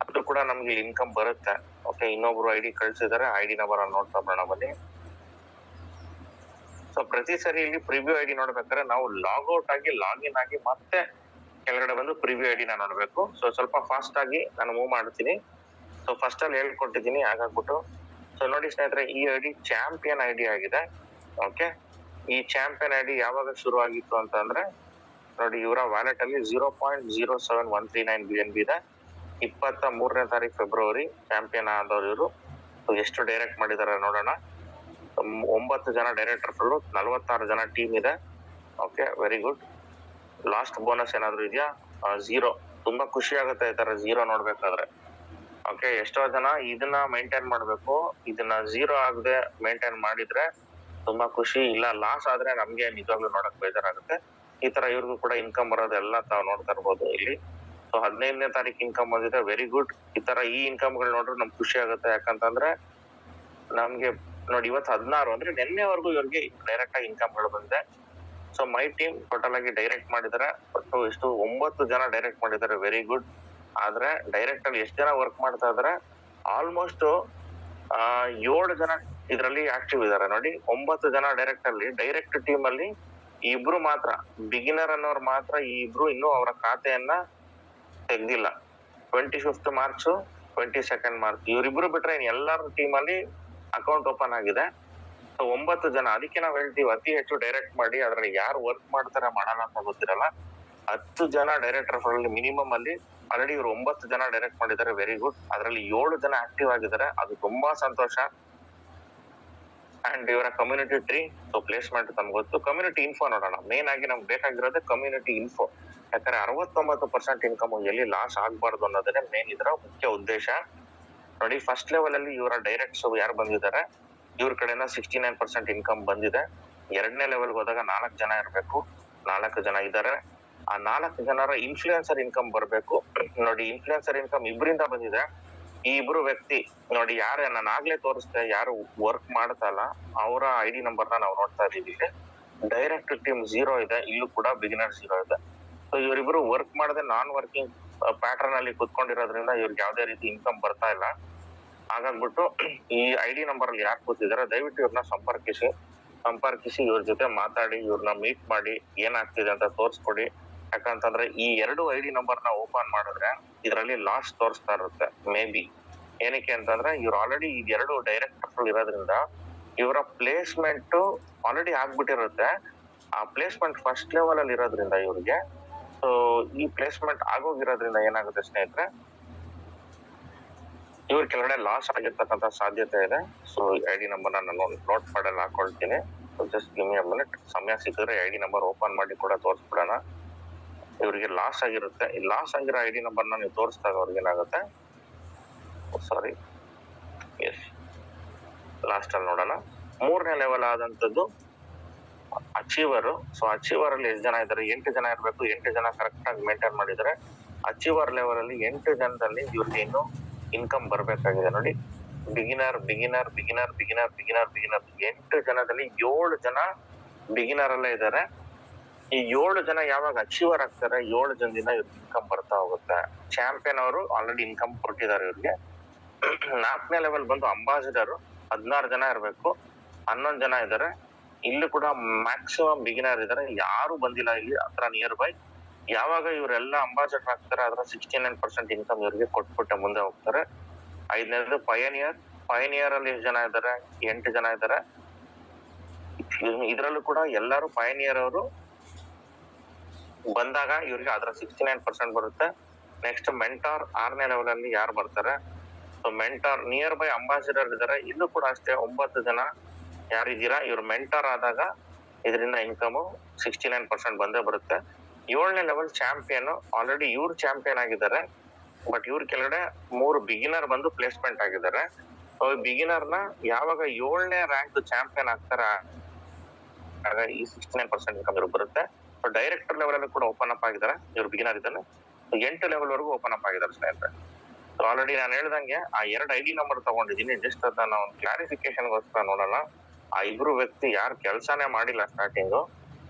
ಅದು ಕೂಡ ನಮ್ಗೆ ಇನ್ಕಮ್ ಬರುತ್ತೆ. ಓಕೆ, ಇನ್ನೊಬ್ರು ID ಕಳ್ಸಿದ್ದಾರೆ, ID ನಂಬರ್ ನೋಡ್ತಾ ಬರೋಣ ಬನ್ನಿ. ಸೊ ಪ್ರತಿ ಸರಿ ಇಲ್ಲಿ ಪ್ರಿವ್ಯೂ ID ನೋಡ್ಬೇಕಾದ್ರೆ ನಾವು ಲಾಗ್ಔಟ್ ಆಗಿ ಲಾಗಿನ್ ಆಗಿ ಮತ್ತೆ ಕೆಳಗಡೆ ಬಂದು ಪ್ರಿವ್ಯೂ ID ನ ನೋಡ್ಬೇಕು. ಸೊ ಸ್ವಲ್ಪ ಫಾಸ್ಟ್ ಆಗಿ ನಾನು ಮೂವ್ ಮಾಡ್ತೀನಿ. ಸೊ ಫಸ್ಟ್ ಅಲ್ಲಿ ಹೇಳ್ಕೊಟ್ಟಿದ್ದೀನಿ ಹಾಗಾಗ್ಬಿಟ್ಟು. ಸೊ ನೋಡಿ ಸ್ನೇಹಿತರೆ, ಈ ID ಚಾಂಪಿಯನ್ ID ಆಗಿದೆ. ಓಕೆ, ಈ ಚಾಂಪಿಯನ್ ID ಯಾವಾಗ ಶುರು ಆಗಿತ್ತು ಅಂತಂದ್ರೆ ನೋಡಿ, ಇವರ ವ್ಯಾಲೆಟ್ ಅಲ್ಲಿ 0.07139 BNB ಇದೆ. 23ನೇ ತಾರೀಕು ಫೆಬ್ರವರಿ ಚಾಂಪಿಯನ್ ಆದವ್ರು ಇವರು. ಎಷ್ಟು ಡೈರೆಕ್ಟ್ ಮಾಡಿದಾರೆ ನೋಡೋಣ. 9 ಜನ ಡೈರೆಕ್ಟರ್ಸ್, 46 ಜನ ಟೀಮ್ ಇದೆ. Okay, very good. Last bonus ಏನಾದ್ರು ಇದೆಯಾ? 0. ತುಂಬಾ ಖುಷಿ ಆಗುತ್ತೆ ಈ ತರ 0 ನೋಡ್ಬೇಕಾದ್ರೆ. ಓಕೆ, ಎಷ್ಟೋ ಜನ ಇದನ್ನ ಮೇಂಟೈನ್ ಮಾಡ್ಬೇಕು, ಇದನ್ನ 0 ಆಗದೆ ಮೇಂಟೈನ್ ಮಾಡಿದ್ರೆ ತುಂಬಾ ಖುಷಿ. ಇಲ್ಲ ಲಾಸ್ ಆದ್ರೆ ನಮ್ಗೆ ನಿಜವಾಗ್ಲೂ ನೋಡಕ್ ಬೇಜಾರಾಗುತ್ತೆ. ಈ ತರ ಇವ್ರಿಗೂ ಕೂಡ ಇನ್ಕಮ್ ಬರೋದೆಲ್ಲ ತಾವು ನೋಡ್ತಾ ಇರ್ಬೋದು ಇಲ್ಲಿ. ಸೊ 15ನೇ ತಾರೀಕು ಇನ್ಕಮ್ ಬಂದಿದೆ, ವೆರಿ ಗುಡ್. ಈ ತರ ಈ ಇನ್ಕಮ್ ಗಳು ನೋಡ್ರೆ ನಮ್ಗೆ ಖುಷಿ ಆಗುತ್ತೆ. ಯಾಕಂತಂದ್ರೆ ನಮ್ಗೆ ನೋಡಿ ಇವತ್ತು 16 ಅಂದ್ರೆ ನಿನ್ನೆವರೆಗೂ ಇವ್ರಿಗೆ ಡೈರೆಕ್ಟ್ ಆಗಿ ಇನ್ಕಮ್ ಗಳು ಬಂದಿದೆ. ಸೊ ಮೈ ಟೀಮ್ ಟೋಟಲ್ ಆಗಿ ಡೈರೆಕ್ಟ್ ಮಾಡಿದಾರೆ. ಒಟ್ಟು ಎಷ್ಟು 9 ಜನ ಡೈರೆಕ್ಟ್ ಮಾಡಿದ್ದಾರೆ, ವೆರಿ ಗುಡ್. ಆದ್ರೆ ಡೈರೆಕ್ಟ್ ಅಲ್ಲಿ ಎಷ್ಟು ಜನ ವರ್ಕ್ ಮಾಡ್ತಾ ಇದಾರೆ? ಆಲ್ಮೋಸ್ಟ್ 7 ಜನ ಇದರಲ್ಲಿ ಆಕ್ಟಿವ್ ಇದಾರೆ ನೋಡಿ. 9 ಜನ ಡೈರೆಕ್ಟ್ ಅಲ್ಲಿ, ಡೈರೆಕ್ಟ್ ಟೀಮ್ ಅಲ್ಲಿ ಇಬ್ರು ಮಾತ್ರ ಬಿಗಿನರ್ ಅನ್ನೋರು ಮಾತ್ರ. ಈ ಇಬ್ರು ಇನ್ನೂ ಅವರ ಖಾತೆಯನ್ನ ತೆಗ್ದಿಲ್ಲ. 25th ಮಾರ್ಚ್ 22nd ಮಾರ್ಚ್ ಇವ್ರಿಬ್ರು ಬಿಟ್ರೆ ಎಲ್ಲರ ಟೀಮ್ ಅಲ್ಲಿ ಅಕೌಂಟ್ ಓಪನ್ ಆಗಿದೆ. ಸೊ 9 ಜನ, ಅದಕ್ಕೆ ನಾವ್ ಹೇಳ್ತೀವಿ ಅತಿ ಹೆಚ್ಚು ಡೈರೆಕ್ಟ್ ಮಾಡಿ. ಅದ್ರಲ್ಲಿ ಯಾರು ವರ್ಕ್ ಮಾಡ್ತಾರೆ ಮಾಡಲ್ಲ ಅಂತ ಗೊತ್ತಿರಲ್ಲ. 10 ಜನ ಡೈರೆಕ್ಟರ್ ಅಲ್ಲಿ ಮಿನಿಮಮ್ ಅಲ್ಲಿ ಆಲ್ರೆಡಿ ಇವ್ರು 9 ಜನ ಡೈರೆಕ್ಟ್ ಮಾಡಿದ್ದಾರೆ, ವೆರಿ ಗುಡ್. ಅದ್ರಲ್ಲಿ 7 ಜನ ಆಕ್ಟಿವ್ ಆಗಿದ್ದಾರೆ, ಅದು ತುಂಬಾ ಸಂತೋಷ. ಅಂಡ್ ಇವರ ಕಮ್ಯುನಿಟಿ ಟ್ರೀ, ಸೊ ಪ್ಲೇಸ್ಮೆಂಟ್ ತಮ್ಗೆ ಗೊತ್ತು. ಕಮ್ಯುನಿಟಿ ಇನ್ಫೋ ನೋಡೋಣ. ಮೇನ್ ಆಗಿ ನಮ್ಗೆ ಬೇಕಾಗಿರೋದು ಕಮ್ಯುನಿಟಿ ಇನ್ಫೋ. ಯಾಕಂದ್ರೆ 69% ಇನ್ಕಮ್ ಎಲ್ಲಿ ಲಾಸ್ ಆಗ್ಬಾರ್ದು ಅನ್ನೋದನ್ನೇ ಮೇನ್ ಇದರ ಮುಖ್ಯ ಉದ್ದೇಶ. ನೋಡಿ, ಫಸ್ಟ್ ಲೆವೆಲ್ ಅಲ್ಲಿ ಇವರ ಡೈರೆಕ್ಟ್ಸ್ ಯಾರು ಬಂದಿದ್ದಾರೆ, ಇವ್ರ ಕಡೆಯಿಂದ 69% ಇನ್ಕಮ್ ಬಂದಿದೆ. 2ನೇ ಲೆವೆಲ್ ಹೋದಾಗ 4 ಜನ ಇರ್ಬೇಕು, 4 ಜನ ಇದ್ದಾರೆ. ಆ 4 ಜನರ ಇನ್ಫ್ಲೂಯೆನ್ಸರ್ ಇನ್ಕಮ್ ಬರ್ಬೇಕು. ನೋಡಿ, ಇನ್ಫ್ಲೂಯೆನ್ಸರ್ ಇನ್ಕಮ್ 2ರಿಂದ ಬಂದಿದೆ. ಈ ಇಬ್ರು ವ್ಯಕ್ತಿ ನೋಡಿ, ಯಾರು ನಾನು ಆಗ್ಲೇ ತೋರಿಸ್ದೆ, ಯಾರು ವರ್ಕ್ ಮಾಡ್ತಲ್ಲ ಅವರ ID ನಂಬರ್ನ ನಾವು ನೋಡ್ತಾ ಇದೀವಿ. ಡೈರೆಕ್ಟ್ ಟೀಮ್ 0 ಇದೆ, ಇಲ್ಲೂ ಕೂಡ ಬಿಗಿನರ್ 0 ಇದೆ. ಸೊ ಇವರಿಬ್ರು ವರ್ಕ್ ಮಾಡದೆ ನಾನ್ ವರ್ಕಿಂಗ್ ಪ್ಯಾಟರ್ನ್ ಅಲ್ಲಿ ಕುತ್ಕೊಂಡಿರೋದ್ರಿಂದ ಇವ್ರಿಗೆ ಯಾವ್ದೇ ರೀತಿ ಇನ್ಕಮ್ ಬರ್ತಾ ಇಲ್ಲ. ಹಾಗಾಗ್ಬಿಟ್ಟು ಈ ID ನಂಬರ್ ಅಲ್ಲಿ ಯಾರು ಕೂತಿದಾರೆ ದಯವಿಟ್ಟು ಇವ್ರನ್ನ ಸಂಪರ್ಕಿಸಿ ಇವ್ರ ಜೊತೆ ಮಾತಾಡಿ, ಇವ್ರನ್ನ ಮೀಟ್ ಮಾಡಿ ಏನಾಗ್ತಿದೆ ಅಂತ ತೋರಿಸ್ಕೊಡಿ. ಯಾಕಂತಂದ್ರೆ ಈ 2 ID ನಂಬರ್ನ ಓಪನ್ ಮಾಡಿದ್ರೆ ಇದರಲ್ಲಿ ಲಾಸ್ ತೋರಿಸ್ತಾ ಇರುತ್ತೆ. ಮೇ ಬಿ ಏನಕ್ಕೆ ಅಂತಂದ್ರೆ ಇವ್ರು ಆಲ್ರೆಡಿ ಈ 2 ಡೈರೆಕ್ಟರ್ ಇರೋದ್ರಿಂದ ಇವರ ಪ್ಲೇಸ್ಮೆಂಟ್ ಆಲ್ರೆಡಿ ಆಗ್ಬಿಟ್ಟಿರುತ್ತೆ. ಆ ಪ್ಲೇಸ್ಮೆಂಟ್ ಫಸ್ಟ್ ಲೆವೆಲ್ ಅಲ್ಲಿ ಇರೋದ್ರಿಂದ ಇವ್ರಿಗೆ, ಸೊ ಈ ಪ್ಲೇಸ್ಮೆಂಟ್ ಆಗೋಗಿರೋದ್ರಿಂದ ಏನಾಗುತ್ತೆ ಸ್ನೇಹಿತರೆ, ಇವ್ರ ಕೆಳಗಡೆ ಲಾಸ್ ಆಗಿರ್ತಕ್ಕಂಥ ಸಾಧ್ಯತೆ ಇದೆ. ಸೊ ID ನಂಬರ್ ನಾನು ನೋಟ್ ಮಾಡಲ್ಲ ಹಾಕೊಳ್ತೀನಿ. Just give me a minute. ಸಮಯ ಸಿಕ್ಕಿದ್ರೆ ID ನಂಬರ್ ಓಪನ್ ಮಾಡಿ ಕೂಡ ತೋರಿಸ್ಬಿಡೋಣ. ಇವ್ರಿಗೆ ಲಾಸ್ ಆಗಿರುತ್ತೆ. ಈ ಲಾಸ್ ಆಗಿರೋ ID ನಂಬರ್ನ ನೀವು ತೋರಿಸಿದಾಗ ಅವ್ರಿಗೆ ಏನಾಗುತ್ತೆ, ಸಾರಿ, ಎಸ್, ಲಾಸ್ಟ್ ಅಲ್ಲಿ ನೋಡೋಣ. 3ನೇ ಲೆವೆಲ್ ಆದಂತದ್ದು ಅಚೀವರ್. ಸೊ ಅಚೀವರ್ ಅಲ್ಲಿ ಎಷ್ಟು ಜನ ಇದ್ದಾರೆ? 8 ಜನ ಇರಬೇಕು. 8 ಜನ ಕರೆಕ್ಟ್ ಆಗಿ ಮೇಂಟೈನ್ ಮಾಡಿದರೆ ಅಚೀವರ್ ಲೆವೆಲ್ ಅಲ್ಲಿ 8 ಜನದಲ್ಲಿ ಇವ್ರಿಗೆ ಇನ್ನು ಇನ್ಕಮ್ ಬರ್ಬೇಕಾಗಿದೆ. ನೋಡಿ, ಬಿಗಿನರ್ 8 ಜನದಲ್ಲಿ 7 ಜನ ಬಿಗಿನರ್ ಅಲ್ಲೇ ಇದ್ದಾರೆ. ಈ 7 ಜನ ಯಾವಾಗ ಅಚೀವರ್ ಆಗ್ತಾರೆ 7 ಜನದಿಂದ ಇವ್ರಿಗೆ ಇನ್ಕಮ್ ಬರ್ತಾ ಹೋಗುತ್ತೆ. ಚಾಂಪಿಯನ್ ಅವರು ಆಲ್ರೆಡಿ ಇನ್ಕಮ್ ಕೊಟ್ಟಿದ್ದಾರೆ ಇವ್ರಿಗೆ. 4ನೇ ಲೆವೆಲ್ ಬಂದು ಅಂಬಾಸಿಡರ್ 16 ಜನ ಇರಬೇಕು. 11 ಜನ ಇದ್ದಾರೆ. ಇಲ್ಲಿ ಕೂಡ ಮ್ಯಾಕ್ಸಿಮಮ್ ಬಿಗಿನರ್ ಇದ್ದಾರೆ, ಯಾರು ಬಂದಿಲ್ಲ ಇಲ್ಲಿ ಹತ್ರ ನಿಯರ್ ಬೈ. ಯಾವಾಗ ಇವರೆಲ್ಲ ಅಂಬಾಸಿಡರ್ ಆಗ್ತಾರೆ ಅದರ 69% ಇನ್ಕಮ್ ಇವ್ರಿಗೆ ಕೊಟ್ಬಿಟ್ಟೆ ಮುಂದೆ ಹೋಗ್ತಾರೆ. 5ನೇದು ಪಯನಿಯರ್ ಅಲ್ಲಿ ಎಷ್ಟು ಜನ ಇದ್ದಾರೆ? 8 ಜನ ಇದ್ದಾರೆ. ಇದ್ರಲ್ಲೂ ಕೂಡ ಎಲ್ಲರೂ ಪಯನಿಯರ್ ಅವರು ಬಂದಾಗ ಇವ್ರಿಗೆ ಅದರ 69% ಬರುತ್ತೆ. ನೆಕ್ಸ್ಟ್ ಮೆಂಟಾರ್ 6ನೇ ಲೆವೆಲ್ ಅಲ್ಲಿ ಯಾರು ಬರ್ತಾರೆ? So mentor near by ambassador ಇದ್ದಾರೆ. ಇಲ್ಲೂ ಕೂಡ ಅಷ್ಟೇ 9 ಜನ ಯಾರಿದ್ದೀರಾ ಇವ್ರು ಮೆಂಟಾರ್ ಆದಾಗ ಇದರಿಂದ ಇನ್ಕಮ್ 69% ಬಂದೇ ಬರುತ್ತೆ. 7ನೇ ಲೆವೆಲ್ ಚಾಂಪಿಯನ್, ಆಲ್ರೆಡಿ ಇವ್ರು ಚಾಂಪಿಯನ್ ಆಗಿದ್ದಾರೆ. ಬಟ್ ಇವ್ರ ಕೆಳಗಡೆ 3 ಬಿಗಿನರ್ ಬಂದು ಪ್ಲೇಸ್ಮೆಂಟ್ ಆಗಿದ್ದಾರೆ. ಬಿಗಿನರ್ ನ ಯಾವಾಗ 7ನೇ ರ್ಯಾಂಕ್ ಚಾಂಪಿಯನ್ ಆಗ್ತಾರ ಆಗ ಈ 69% ಇನ್ಕಮ್ ಇವ್ರಿಗೆ ಬರುತ್ತೆ. ಡೈರೆಕ್ಟರ್ ಲೆವೆಲ್ ಅಲ್ಲಿ ಕೂಡ ಓಪನ್ ಅಪ್ ಆಗಿದ್ದಾರೆ. ಇವ್ರು ಬಿಗಿನರ್ ಇದ್ದಾನೆ. 8 ಲೆವೆಲ್ ವರೆಗೂ ಓಪನ್ ಅಪ್ ಆಗಿದ್ದಾರೆ ಸ್ನೇಹಿತರೆ. ಸೊ ಆಲ್ರೆಡಿ ನಾನು ಹೇಳ್ದಂಗೆ ಆ 2 ID ನಂಬರ್ ತಗೊಂಡಿದ್ದೀನಿ. ಜಸ್ಟ್ ಅದನ್ನ ಒಂದು ಕ್ಲಾರಿಫಿಕೇಶನ್ ಗೋಸ್ಕರ ನೋಡೋಣ. ಆ ಇಬ್ರು ವ್ಯಕ್ತಿ ಯಾರು ಕೆಲಸನೇ ಮಾಡಿಲ್ಲ ಸ್ಟಾರ್ಟಿಂಗು,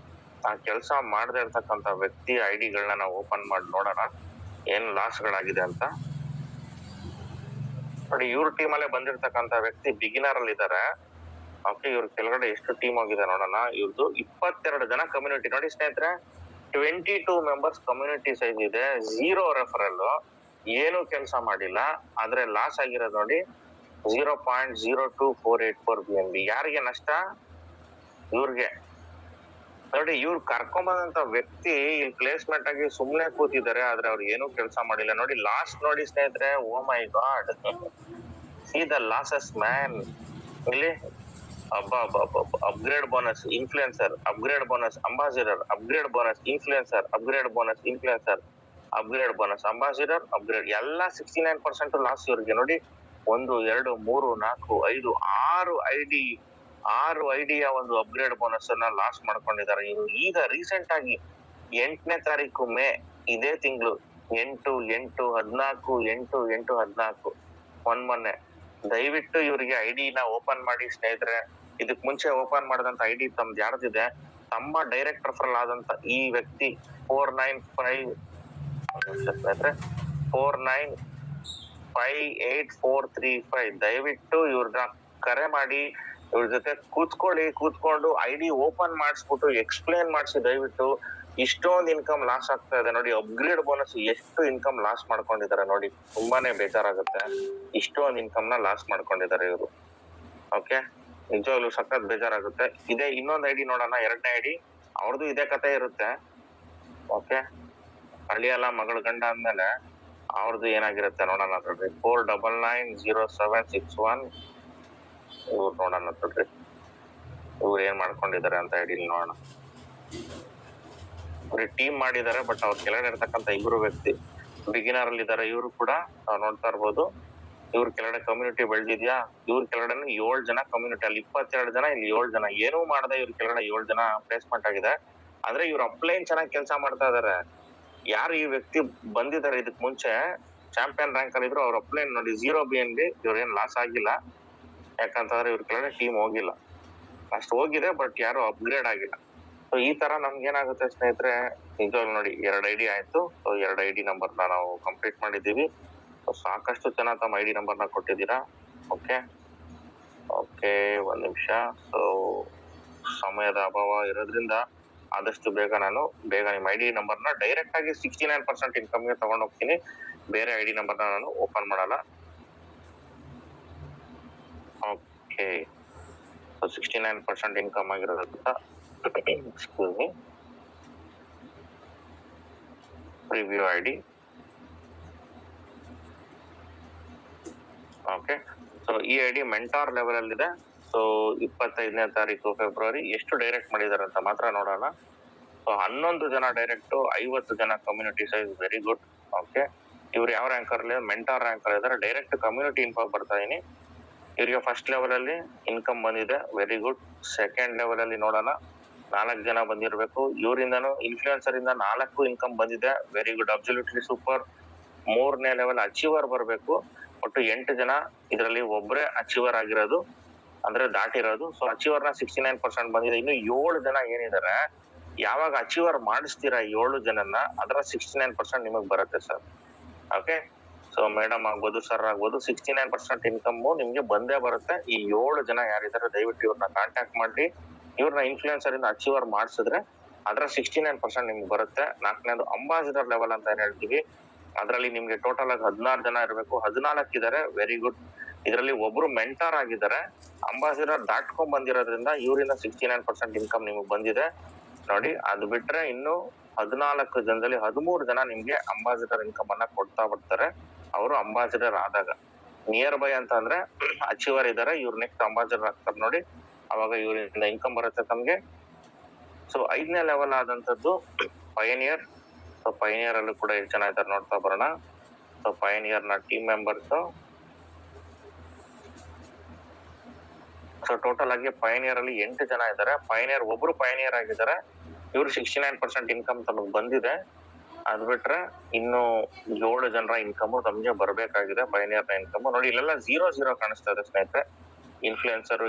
ಆ ಕೆಲಸ ಮಾಡದೇ ಇರ್ತಕ್ಕಂಥ ವ್ಯಕ್ತಿ ID ಗಳನ್ನ ನಾವು ಓಪನ್ ಮಾಡಿ ನೋಡೋಣ ಏನ್ ಲಾಸ್ ಗಳಾಗಿದೆ ಅಂತ. ನೋಡಿ, ಇವ್ರ ಟೀಮ್ ಅಲ್ಲೇ ಬಂದಿರ್ತಕ್ಕಂಥ ವ್ಯಕ್ತಿ ಬಿಗಿನರ್ ಅಲ್ಲಿ ಇದ್ದಾರೆ. ಓಕೆ, ಇವ್ರ ಕೆಳಗಡೆ ಎಷ್ಟು ಟೀಮ್ ಆಗಿದೆ ನೋಡೋಣ. ಇವ್ರದ್ದು 22 ಜನ ಕಮ್ಯುನಿಟಿ. ನೋಡಿ ಸ್ನೇಹಿತರೆ, 22 ಮೆಂಬರ್ಸ್ ಕಮ್ಯುನಿಟಿ ಸೈಜ್ ಇದೆ. 0 ರೆಫರಲ್, ಏನು ಕೆಲಸ ಮಾಡಿಲ್ಲ. ಆದ್ರೆ ಲಾಸ್ ಆಗಿರೋದು ನೋಡಿ 0.02484 BNB. ಯಾರಿಗೆ ನಷ್ಟ? ಇವ್ರಿಗೆ. ನೋಡಿ, ಇವ್ರು ಕರ್ಕೊಂಬಂದಂತ ವ್ಯಕ್ತಿ ಇಲ್ಲಿ ಪ್ಲೇಸ್ಮೆಂಟ್ ಆಗಿ ಸುಮ್ನೆ ಕೂತಿದ್ದಾರೆ, ಆದ್ರೆ ಅವ್ರು ಏನೂ ಕೆಲಸ ಮಾಡಿಲ್ಲ. ನೋಡಿ ಲಾಸ್ಟ್ ನೋಡಿ ಸ್ನೇಹಿತರೆ, oh my god, see the losses man. ಇಲ್ಲಿ upgrade bonus influencer, upgrade bonus ambassador, upgrade bonus influencer, upgrade bonus influencer, upgrade bonus ambassador, upgrade ಎಲ್ಲ 69% ಲಾಸ್ ಇವ್ರಿಗೆ. ನೋಡಿ, 1 2 3 4 5 6 ಐಡಿಯ ಒಂದು ಅಪ್ಗ್ರೇಡ್ ಬೋನಸ್ ಅನ್ನ ಲಾಸ್ ಮಾಡ್ಕೊಂಡಿದ್ದಾರೆ ಇವರು. ಈಗ ರೀಸೆಂಟ್ ಆಗಿ 8ನೇ ತಾರೀಕು ಮೇ, ಇದೇ ತಿಂಗಳು 8 8 14 8 8 14 ಮೊನ್ನೆ ದಯವಿಟ್ಟು ಇವರಿಗೆ ID ನ ಓಪನ್ ಮಾಡಿ ಸ್ನೇಹಿತರೆ. ಇದಕ್ ಮುಂಚೆ ಓಪನ್ ಮಾಡಿದಂತ ID ತಮ್ದು ಯಾರ್ದಿದೆ, ತಮ್ಮ ಡೈರೆಕ್ಟ್ ರೆಫರಲ್ ಆದಂತ ಈ ವ್ಯಕ್ತಿ 4958435 ದಯವಿಟ್ಟು ಇವ್ರನ್ನ ಕರೆ ಮಾಡಿ ಇವ್ರ ಜೊತೆ ಕೂತ್ಕೊಂಡು ID ಓಪನ್ ಮಾಡಿಸ್ಬಿಟ್ಟು ಎಕ್ಸ್ಪ್ಲೇನ್ ಮಾಡಿಸಿ. ದಯವಿಟ್ಟು ಇಷ್ಟೊಂದು ಇನ್ಕಮ್ ಲಾಸ್ ಆಗ್ತಾ ಇದೆ ನೋಡಿ. ಅಪ್ಗ್ರೇಡ್ ಬೋನಸ್ ಎಷ್ಟು ಇನ್ಕಮ್ ಲಾಸ್ ಮಾಡ್ಕೊಂಡಿದ್ದಾರೆ ನೋಡಿ, ತುಂಬಾನೇ ಬೇಜಾರಾಗುತ್ತೆ. ಇಷ್ಟೊಂದು ಇನ್ಕಮ್ ನ ಲಾಸ್ ಮಾಡ್ಕೊಂಡಿದ್ದಾರೆ ಇವರು. ಓಕೆ, ನಿಜವಾಗ್ಲೂ ಸಖತ್ ಬೇಜಾರಾಗುತ್ತೆ. ಇದೇ ಇನ್ನೊಂದು ID ನೋಡೋಣ, 2ನೇ ID. ಅವ್ರದ್ದು ಇದೇ ಕತೆ ಇರುತ್ತೆ. ಓಕೆ, ಹಳ್ಳಿಯಲ್ಲ ಮಗಳ ಗಂಡ ಅಂದ್ಮೇಲೆ ಅವ್ರದ್ದು ಏನಾಗಿರುತ್ತೆ ನೋಡೋಣ ನೋಡ್ರಿ. 4990761 ಇವ್ರು ನೋಡೋಣ ನೋಡ್ರಿ, ಇವ್ರು ಏನ್ ಮಾಡ್ಕೊಂಡಿದ್ದಾರೆ ಅಂತ ID ನೋಡೋಣ. ಟೀಮ್ ಮಾಡಿದ್ದಾರೆ, ಬಟ್ ಅವ್ರ ಕೆಳಗಡೆ ಇರ್ತಕ್ಕಂಥ ಇಬ್ರು ವ್ಯಕ್ತಿ ಬಿಗಿನರ್ ಅಲ್ಲಿ ಇದ್ದಾರೆ. ಇವರು ಕೂಡ ನೋಡ್ತಾ ಇರ್ಬೋದು. ಇವ್ರ ಕೆಳಗಡೆ ಕಮ್ಯುನಿಟಿ ಬೆಳೆದಿದ್ಯಾ, ಇವ್ರ ಕೆಳಗಡೆ 7 ಜನ ಕಮ್ಯುನಿಟಿ, ಅಲ್ಲಿ 22 ಜನ, ಇಲ್ಲಿ 7 ಜನ. ಏನೂ ಮಾಡದೆ ಇವ್ರ ಕೆಳಗಡೆ 7 ಜನ ಪ್ಲೇಸ್ಮೆಂಟ್ ಆಗಿದೆ. ಆದ್ರೆ ಇವ್ರ ಅಪ್ಲೈನ್ ಚೆನ್ನಾಗಿ ಕೆಲಸ ಮಾಡ್ತಾ ಇದಾರೆ. ಯಾರು ಈ ವ್ಯಕ್ತಿ ಬಂದಿದ್ದಾರೆ ಇದಕ್ ಮುಂಚೆ ಚಾಂಪಿಯನ್ ರ್ಯಾಂಕ್ ಅಲ್ಲಿ ಇದ್ರು ಅವ್ರ ಅಪ್ಲೈನ್ ನೋಡಿ 0 BNB ಇವ್ರೇನ್ ಲಾಸ್ ಆಗಿಲ್ಲ, ಯಾಕಂತಂದ್ರೆ ಇವ್ರ ಕೆಳಗಡೆ ಟೀಮ್ ಹೋಗಿಲ್ಲ, ಅಷ್ಟು ಹೋಗಿದೆ ಬಟ್ ಯಾರು ಅಪ್ಗ್ರೇಡ್ ಆಗಿಲ್ಲ. ಸೊ ಈ ತರ ನಮ್ಗೆ ಏನಾಗುತ್ತೆ ಸ್ನೇಹಿತರೆ, ನಿಜವಾಗ್ಲೂ ನೋಡಿ 2 ID ಆಯ್ತು. ಸೊ 2 ID ನಂಬರ್ನ ನಾವು ಕಂಪ್ಲೀಟ್ ಮಾಡಿದೀವಿ. ಸಾಕಷ್ಟು ಜನ ತಮ್ಮ ID ನಂಬರ್ನ ಕೊಟ್ಟಿದ್ದೀರಾ. ಓಕೆ ಓಕೆ, ಒಂದ್ ನಿಮಿಷ. ಸೊ ಸಮಯದ ಅಭಾವ ಇರೋದ್ರಿಂದ ಆದಷ್ಟು ಬೇಗ ನಿಮ್ಮ ID ನಂಬರ್ನ ಡೈರೆಕ್ಟ್ ಆಗಿ 69% ಇನ್ಕಮ್ಗೆ ತಗೊಂಡು ಹೋಗ್ತೀನಿ. ಬೇರೆ ID ನಂಬರ್ನ ನಾನು ಓಪನ್ ಮಾಡಲ್ಲ. ಓಕೆ, 69% ಇನ್ಕಮ್ ಆಗಿರೋದ್ರಿಂದ excuse me, preview ID. Okay, so ಈ ID ಮೆಂಟಾರ್ ಲೆವೆಲ್ ಅಲ್ಲಿ ಇದೆ. ಸೊ 25ನೇ ತಾರೀಕು ಫೆಬ್ರವರಿ ಎಷ್ಟು ಡೈರೆಕ್ಟ್ ಮಾಡಿದಾರೆ ಅಂತ ಮಾತ್ರ ನೋಡೋಣ. ಸೊ 11 ಜನ ಡೈರೆಕ್ಟ್, 50 ಜನ community size, very good. Okay, ಇವ್ರು ಯಾವ ರ್ಯಾಂಕ್ ಅಲ್ಲಿ ಮೆಂಟಾರ್ ರ್ಯಾಂಕ್ ಅಲ್ಲಿ ಇದಾರೆ. ಡೈರೆಕ್ಟ್ ಕಮ್ಯುನಿಟಿ ಇನ್ಫೋ ಬರ್ತಾ ಇದೀನಿ. ಇವರಿಗೆ ಫಸ್ಟ್ ಲೆವೆಲ್ ಅಲ್ಲಿ ಇನ್ಕಮ್ ಬಂದಿದೆ, ವೆರಿ ಗುಡ್. ಸೆಕೆಂಡ್ ಲೆವೆಲ್ ಅಲ್ಲಿ ನೋಡೋಣ, 4 ಜನ ಬಂದಿರಬೇಕು. ಇವರಿಂದನು ಇನ್ಫ್ಲೂಯೆನ್ಸರ್ ಇಂದ 4 ಇನ್ಕಮ್ ಬಂದಿದೆ, ವೆರಿ ಗುಡ್, ಅಬ್ಸಲ್ಯೂಟ್ಲಿ ಸೂಪರ್. 3ನೇ ಲೆವೆಲ್ ಅಚೀವರ್ ಬರಬೇಕು. ಒಟ್ಟು 8 ಜನ, ಇದರಲ್ಲಿ ಒಬ್ಬರೇ ಅಚೀವರ್ ಆಗಿರೋದು, ಅಂದ್ರೆ ದಾಟಿರೋದು. ಸೊ ಅಚೀವರ್ ನ 69% ಬಂದಿದೆ. ಇನ್ನು 7 ಜನ ಏನಿದ್ದಾರೆ, ಯಾವಾಗ ಅಚೀವರ್ ಮಾಡಿಸ್ತೀರಾ 7 ಜನನ್ನ, ಅದರ 69% ನಿಮಗ್ ಬರುತ್ತೆ ಸರ್. ಓಕೆ, ಸೊ ಮೇಡಮ್ ಆಗ್ಬೋದು, ಸರ್ ಆಗ್ಬೋದು, 69% ಇನ್ಕಮ್ ನಿಮ್ಗೆ ಬಂದೇ ಬರುತ್ತೆ. ಈ 7 ಜನ ಯಾರಿದ್ದಾರೆ ದಯವಿಟ್ಟು ಇವ್ರನ್ನ ಕಾಂಟ್ಯಾಕ್ಟ್ ಮಾಡಿ, ಇವ್ರನ್ನ ಇನ್ಫ್ಲೂಯೆನ್ಸರ್ ಇಂದ ಅಚೀವರ್ ಮಾಡಿಸಿದ್ರೆ ಅದರ 69% ನಿಮ್ಗೆ ಬರುತ್ತೆ. 4ನೇದು ಅಂಬಾಸಿಡರ್ ಲೆವೆಲ್ ಅಂತ ಏನ್ ಹೇಳ್ತೀವಿ, ಅದರಲ್ಲಿ ನಿಮ್ಗೆ ಟೋಟಲ್ ಆಗಿ 16 ಜನ ಇರಬೇಕು. 14 ಇದಾರೆ, ವೆರಿ ಗುಡ್. ಇದರಲ್ಲಿ ಒಬ್ರು ಮೆಂಟಾರ್ ಆಗಿದ್ದಾರೆ, ಅಂಬಾಸಿಡರ್ ದಾಟ್ಕೊಂಡ್ ಬಂದಿರೋದ್ರಿಂದ ಇವರಿಂದ 69% ಇನ್ಕಮ್ ನಿಮ್ಗೆ ಬಂದಿದೆ ನೋಡಿ. ಅದು ಬಿಟ್ರೆ ಇನ್ನು 14 ಜನದಲ್ಲಿ 13 ಜನ ನಿಮ್ಗೆ ಅಂಬಾಸಿಡರ್ ಇನ್ಕಮ್ ಅನ್ನ ಕೊಡ್ತಾ ಬರ್ತಾರೆ. ಅವರು ಅಂಬಾಸಿಡರ್ ಆದಾಗ ನಿಯರ್ ಬೈ ಅಂತ ಅಂದ್ರೆ ಅಚೀವರ್ ಇದಾರೆ, ಇವ್ರು ನೆಕ್ಸ್ಟ್ ಅಂಬಾಸಿಡರ್ ಆಗ್ತಾರೆ ನೋಡಿ, ಅವಾಗ ಇವರಿಂದ ಇನ್ಕಮ್ ಬರುತ್ತೆ ತಮ್ಗೆ. ಸೊ 5ನೇ ಲೆವೆಲ್ ಆದಂತದ್ದು ಪಯನಿಯರ್. ಸೊ ಪಯನಿಯರ್ ಅಲ್ಲೂ ಕೂಡ ಎಷ್ಟು ಜನ ಇದ್ದಾರೆ ನೋಡ್ತಾ ಬರೋಣ. ಸೊ ಪಯನಿಯರ್ ನ ಟೀಮ್ ಮೆಂಬರ್ಸ್, ಸೊ ಟೋಟಲ್ ಆಗಿ ಪಯನಿಯರ್ ಅಲ್ಲಿ 8 ಜನ ಇದ್ದಾರೆ. ಪಯನಿಯರ್ ಒಬ್ರು ಪಯನಿಯರ್ ಆಗಿದ್ದಾರೆ, ಇವ್ರು 69% ಇನ್ಕಮ್ ತಮಗ್ ಬಂದಿದೆ. ಅದ್ ಬಿಟ್ರೆ ಇನ್ನು 7 ಜನರ ಇನ್ಕಮ್ ತಮ್ಗೆ ಬರ್ಬೇಕಾಗಿದೆ. ಪಯನಿಯರ್ ನ ಇನ್ಕಮ್ ನೋಡಿ, ಇಲ್ಲೆಲ್ಲ 0 ಕಾಣಿಸ್ತಾ ಇದೆ ಸ್ನೇಹಿತರೆ. ಇನ್ಫ್ಲೂಯೆನ್ಸರ್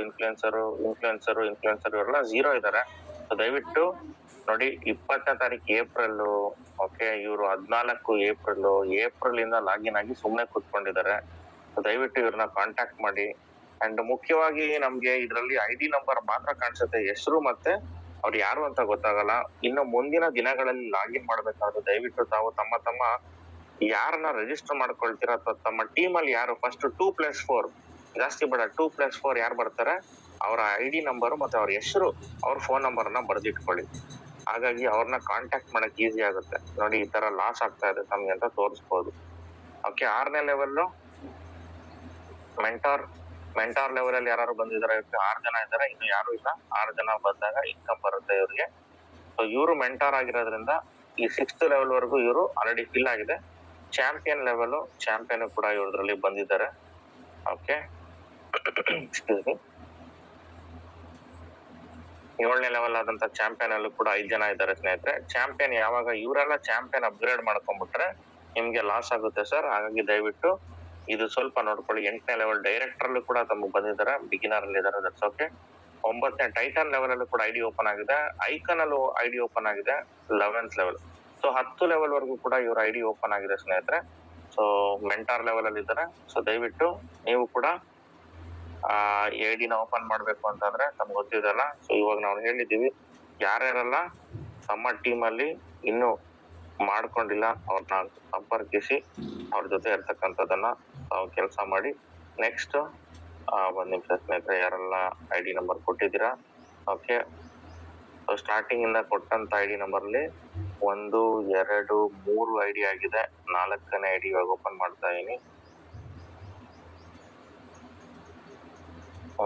ಇವರೆಲ್ಲ 0 ಇದಾರೆ. ಸೊ ದಯವಿಟ್ಟು ನೋಡಿ, 20ನೇ ತಾರೀಕು ಏಪ್ರಿಲ್, ಓಕೆ, ಇವರು 14 ಏಪ್ರಿಲ್ ಇಂದ ಲಾಗಿನ್ ಆಗಿ ಸುಮ್ನೆ ಕೂತ್ಕೊಂಡಿದ್ದಾರೆ. ದಯವಿಟ್ಟು ಇವ್ರನ್ನ ಕಾಂಟ್ಯಾಕ್ಟ್ ಮಾಡಿ. ಅಂಡ್ ಮುಖ್ಯವಾಗಿ ನಮ್ಗೆ ಇದರಲ್ಲಿ ID ನಂಬರ್ ಮಾತ್ರ ಕಾಣಿಸುತ್ತೆ, ಹೆಸರು ಮತ್ತೆ ಅವ್ರು ಯಾರು ಅಂತ ಗೊತ್ತಾಗಲ್ಲ. ಇನ್ನು ಮುಂದಿನ ದಿನಗಳಲ್ಲಿ ಲಾಗಿನ್ ಮಾಡ್ಬೇಕಾದ್ರೆ ದಯವಿಟ್ಟು ತಾವು ತಮ್ಮ ಯಾರನ್ನ ರಿಜಿಸ್ಟರ್ ಮಾಡ್ಕೊಳ್ತೀರಾ ಅಥವಾ ತಮ್ಮ ಟೀಮ್ ಅಲ್ಲಿ ಯಾರು ಫಸ್ಟ್ 2+4 ಜಾಸ್ತಿ ಬೇಡ, 2+4 ಯಾರು ಬರ್ತಾರೆ ಅವರ ID ನಂಬರ್ ಮತ್ತೆ ಅವ್ರ ಹೆಸರು, ಅವ್ರ ಫೋನ್ ನಂಬರ್ ನ ಬರ್ದಿಟ್ಕೊಳ್ಳಿ. ಹಾಗಾಗಿ ಅವ್ರನ್ನ ಕಾಂಟ್ಯಾಕ್ಟ್ ಮಾಡಕ್ ಈಸಿ ಆಗುತ್ತೆ. ನೋಡಿ, ಈ ತರ ಲಾಸ್ ಆಗ್ತಾ ಇದೆ ತಮ್ಗೆ ಅಂತ ತೋರಿಸ್ಬೋದು. ಓಕೆ, 6ನೇ ಲೆವೆಲ್ ಮೆಂಟಾರ್ ಲೆವೆಲ್ ಅಲ್ಲಿ ಯಾರು ಬಂದಿದ್ದಾರೆ, 6 ಜನ ಇದ್ದಾರೆ, ಇನ್ನು ಯಾರು ಇಲ್ಲ. 6 ಜನ ಬಂದಾಗ ಇನ್ಕಮ್ ಬರುತ್ತೆ ಇವ್ರಿಗೆ. ಸೊ ಇವರು ಮೆಂಟಾರ್ ಆಗಿರೋದ್ರಿಂದ ಈ 6th ಲೆವೆಲ್ ವರೆಗೂ ಇವರು ಆಲ್ರೆಡಿ ಫಿಲ್ ಆಗಿದೆ. ಚಾಂಪಿಯನ್ ಕೂಡ ಇವ್ರದ್ರಲ್ಲಿ ಬಂದಿದ್ದಾರೆ. Okay, excuse me. 7ನೇ ಲೆವೆಲ್ ಆದಂತ ಚಾಂಪಿಯನ್ ಅಲ್ಲೂ ಕೂಡ 5 ಜನ ಇದ್ದಾರೆ ಸ್ನೇಹಿತರೆ. ಚಾಂಪಿಯನ್ ಯಾವಾಗ ಇವರೆಲ್ಲ ಚಾಂಪಿಯನ್ ಅಪ್ಗ್ರೇಡ್ ಮಾಡ್ಕೊಂಡ್ಬಿಟ್ರೆ ನಿಮ್ಗೆ ಲಾಸ್ ಆಗುತ್ತೆ ಸರ್. ಹಾಗಾಗಿ ದಯವಿಟ್ಟು ಇದು ಸ್ವಲ್ಪ ನೋಡ್ಕೊಳ್ಳಿ. 8ನೇ ಲೆವೆಲ್ ಡೈರೆಕ್ಟರ್ ಅಲ್ಲೂ ಕೂಡ ತಮಗೆ ಬಂದಿದ್ದಾರೆ, ಬಿಗಿನರ್ ಅಲ್ಲಿ ಇದಾರೆ, ದಟ್ಸ್ ಓಕೆ. 9ನೇ ಟೈಟನ್ ಲೆವೆಲ್ ಅಲ್ಲೂ ಕೂಡ ID ಓಪನ್ ಆಗಿದೆ. ಐಕನ್ ಅಲ್ಲೂ ID ಓಪನ್ ಆಗಿದೆ, 11th ಲೆವೆಲ್. ಸೊ 10 ಲೆವೆಲ್ ವರೆಗೂ ಕೂಡ ಇವ್ರ ID ಓಪನ್ ಆಗಿದೆ ಸ್ನೇಹಿತರೆ. ಸೊ ಮೆಂಟಾರ್ ಲೆವೆಲ್ ಅಲ್ಲಿ ಇದ್ದಾರೆ. ಸೊ ದಯವಿಟ್ಟು ನೀವು ಕೂಡ ID ನ ಓಪನ್ ಮಾಡ್ಬೇಕು ಅಂತಂದ್ರೆ ತಮ್ಗೆ ಗೊತ್ತಿದೆಲ್ಲ. ಸೊ ಇವಾಗ ನಾವು ಹೇಳಿದೀವಿ, ಯಾರ್ಯಾರೆಲ್ಲ ತಮ್ಮ ಟೀಮ್ ಅಲ್ಲಿ ಇನ್ನು ಮಾಡ್ಕೊಂಡಿಲ್ಲ ಅವ್ರನ್ನ ಸಂಪರ್ಕಿಸಿ ಅವ್ರ ಜೊತೆ ಇರ್ತಕ್ಕಂಥದ್ದನ್ನ ತಾವು ಕೆಲಸ ಮಾಡಿ. ನೆಕ್ಸ್ಟ್ 1 ನಿಮಿಷ ಸ್ನೇಹಿತರೆ, ಯಾರೆಲ್ಲ ID ನಂಬರ್ ಕೊಟ್ಟಿದ್ದೀರಾ. ಓಕೆ, ಸ್ಟಾರ್ಟಿಂಗ್ ಇಂದ ಕೊಟ್ಟಂತ ID ನಂಬರ್ ಅಲ್ಲಿ 1, 2, 3 ID ಆಗಿದೆ. 4ನೇ ID ಇವಾಗ ಓಪನ್ ಮಾಡ್ತಾ ಇದೀನಿ.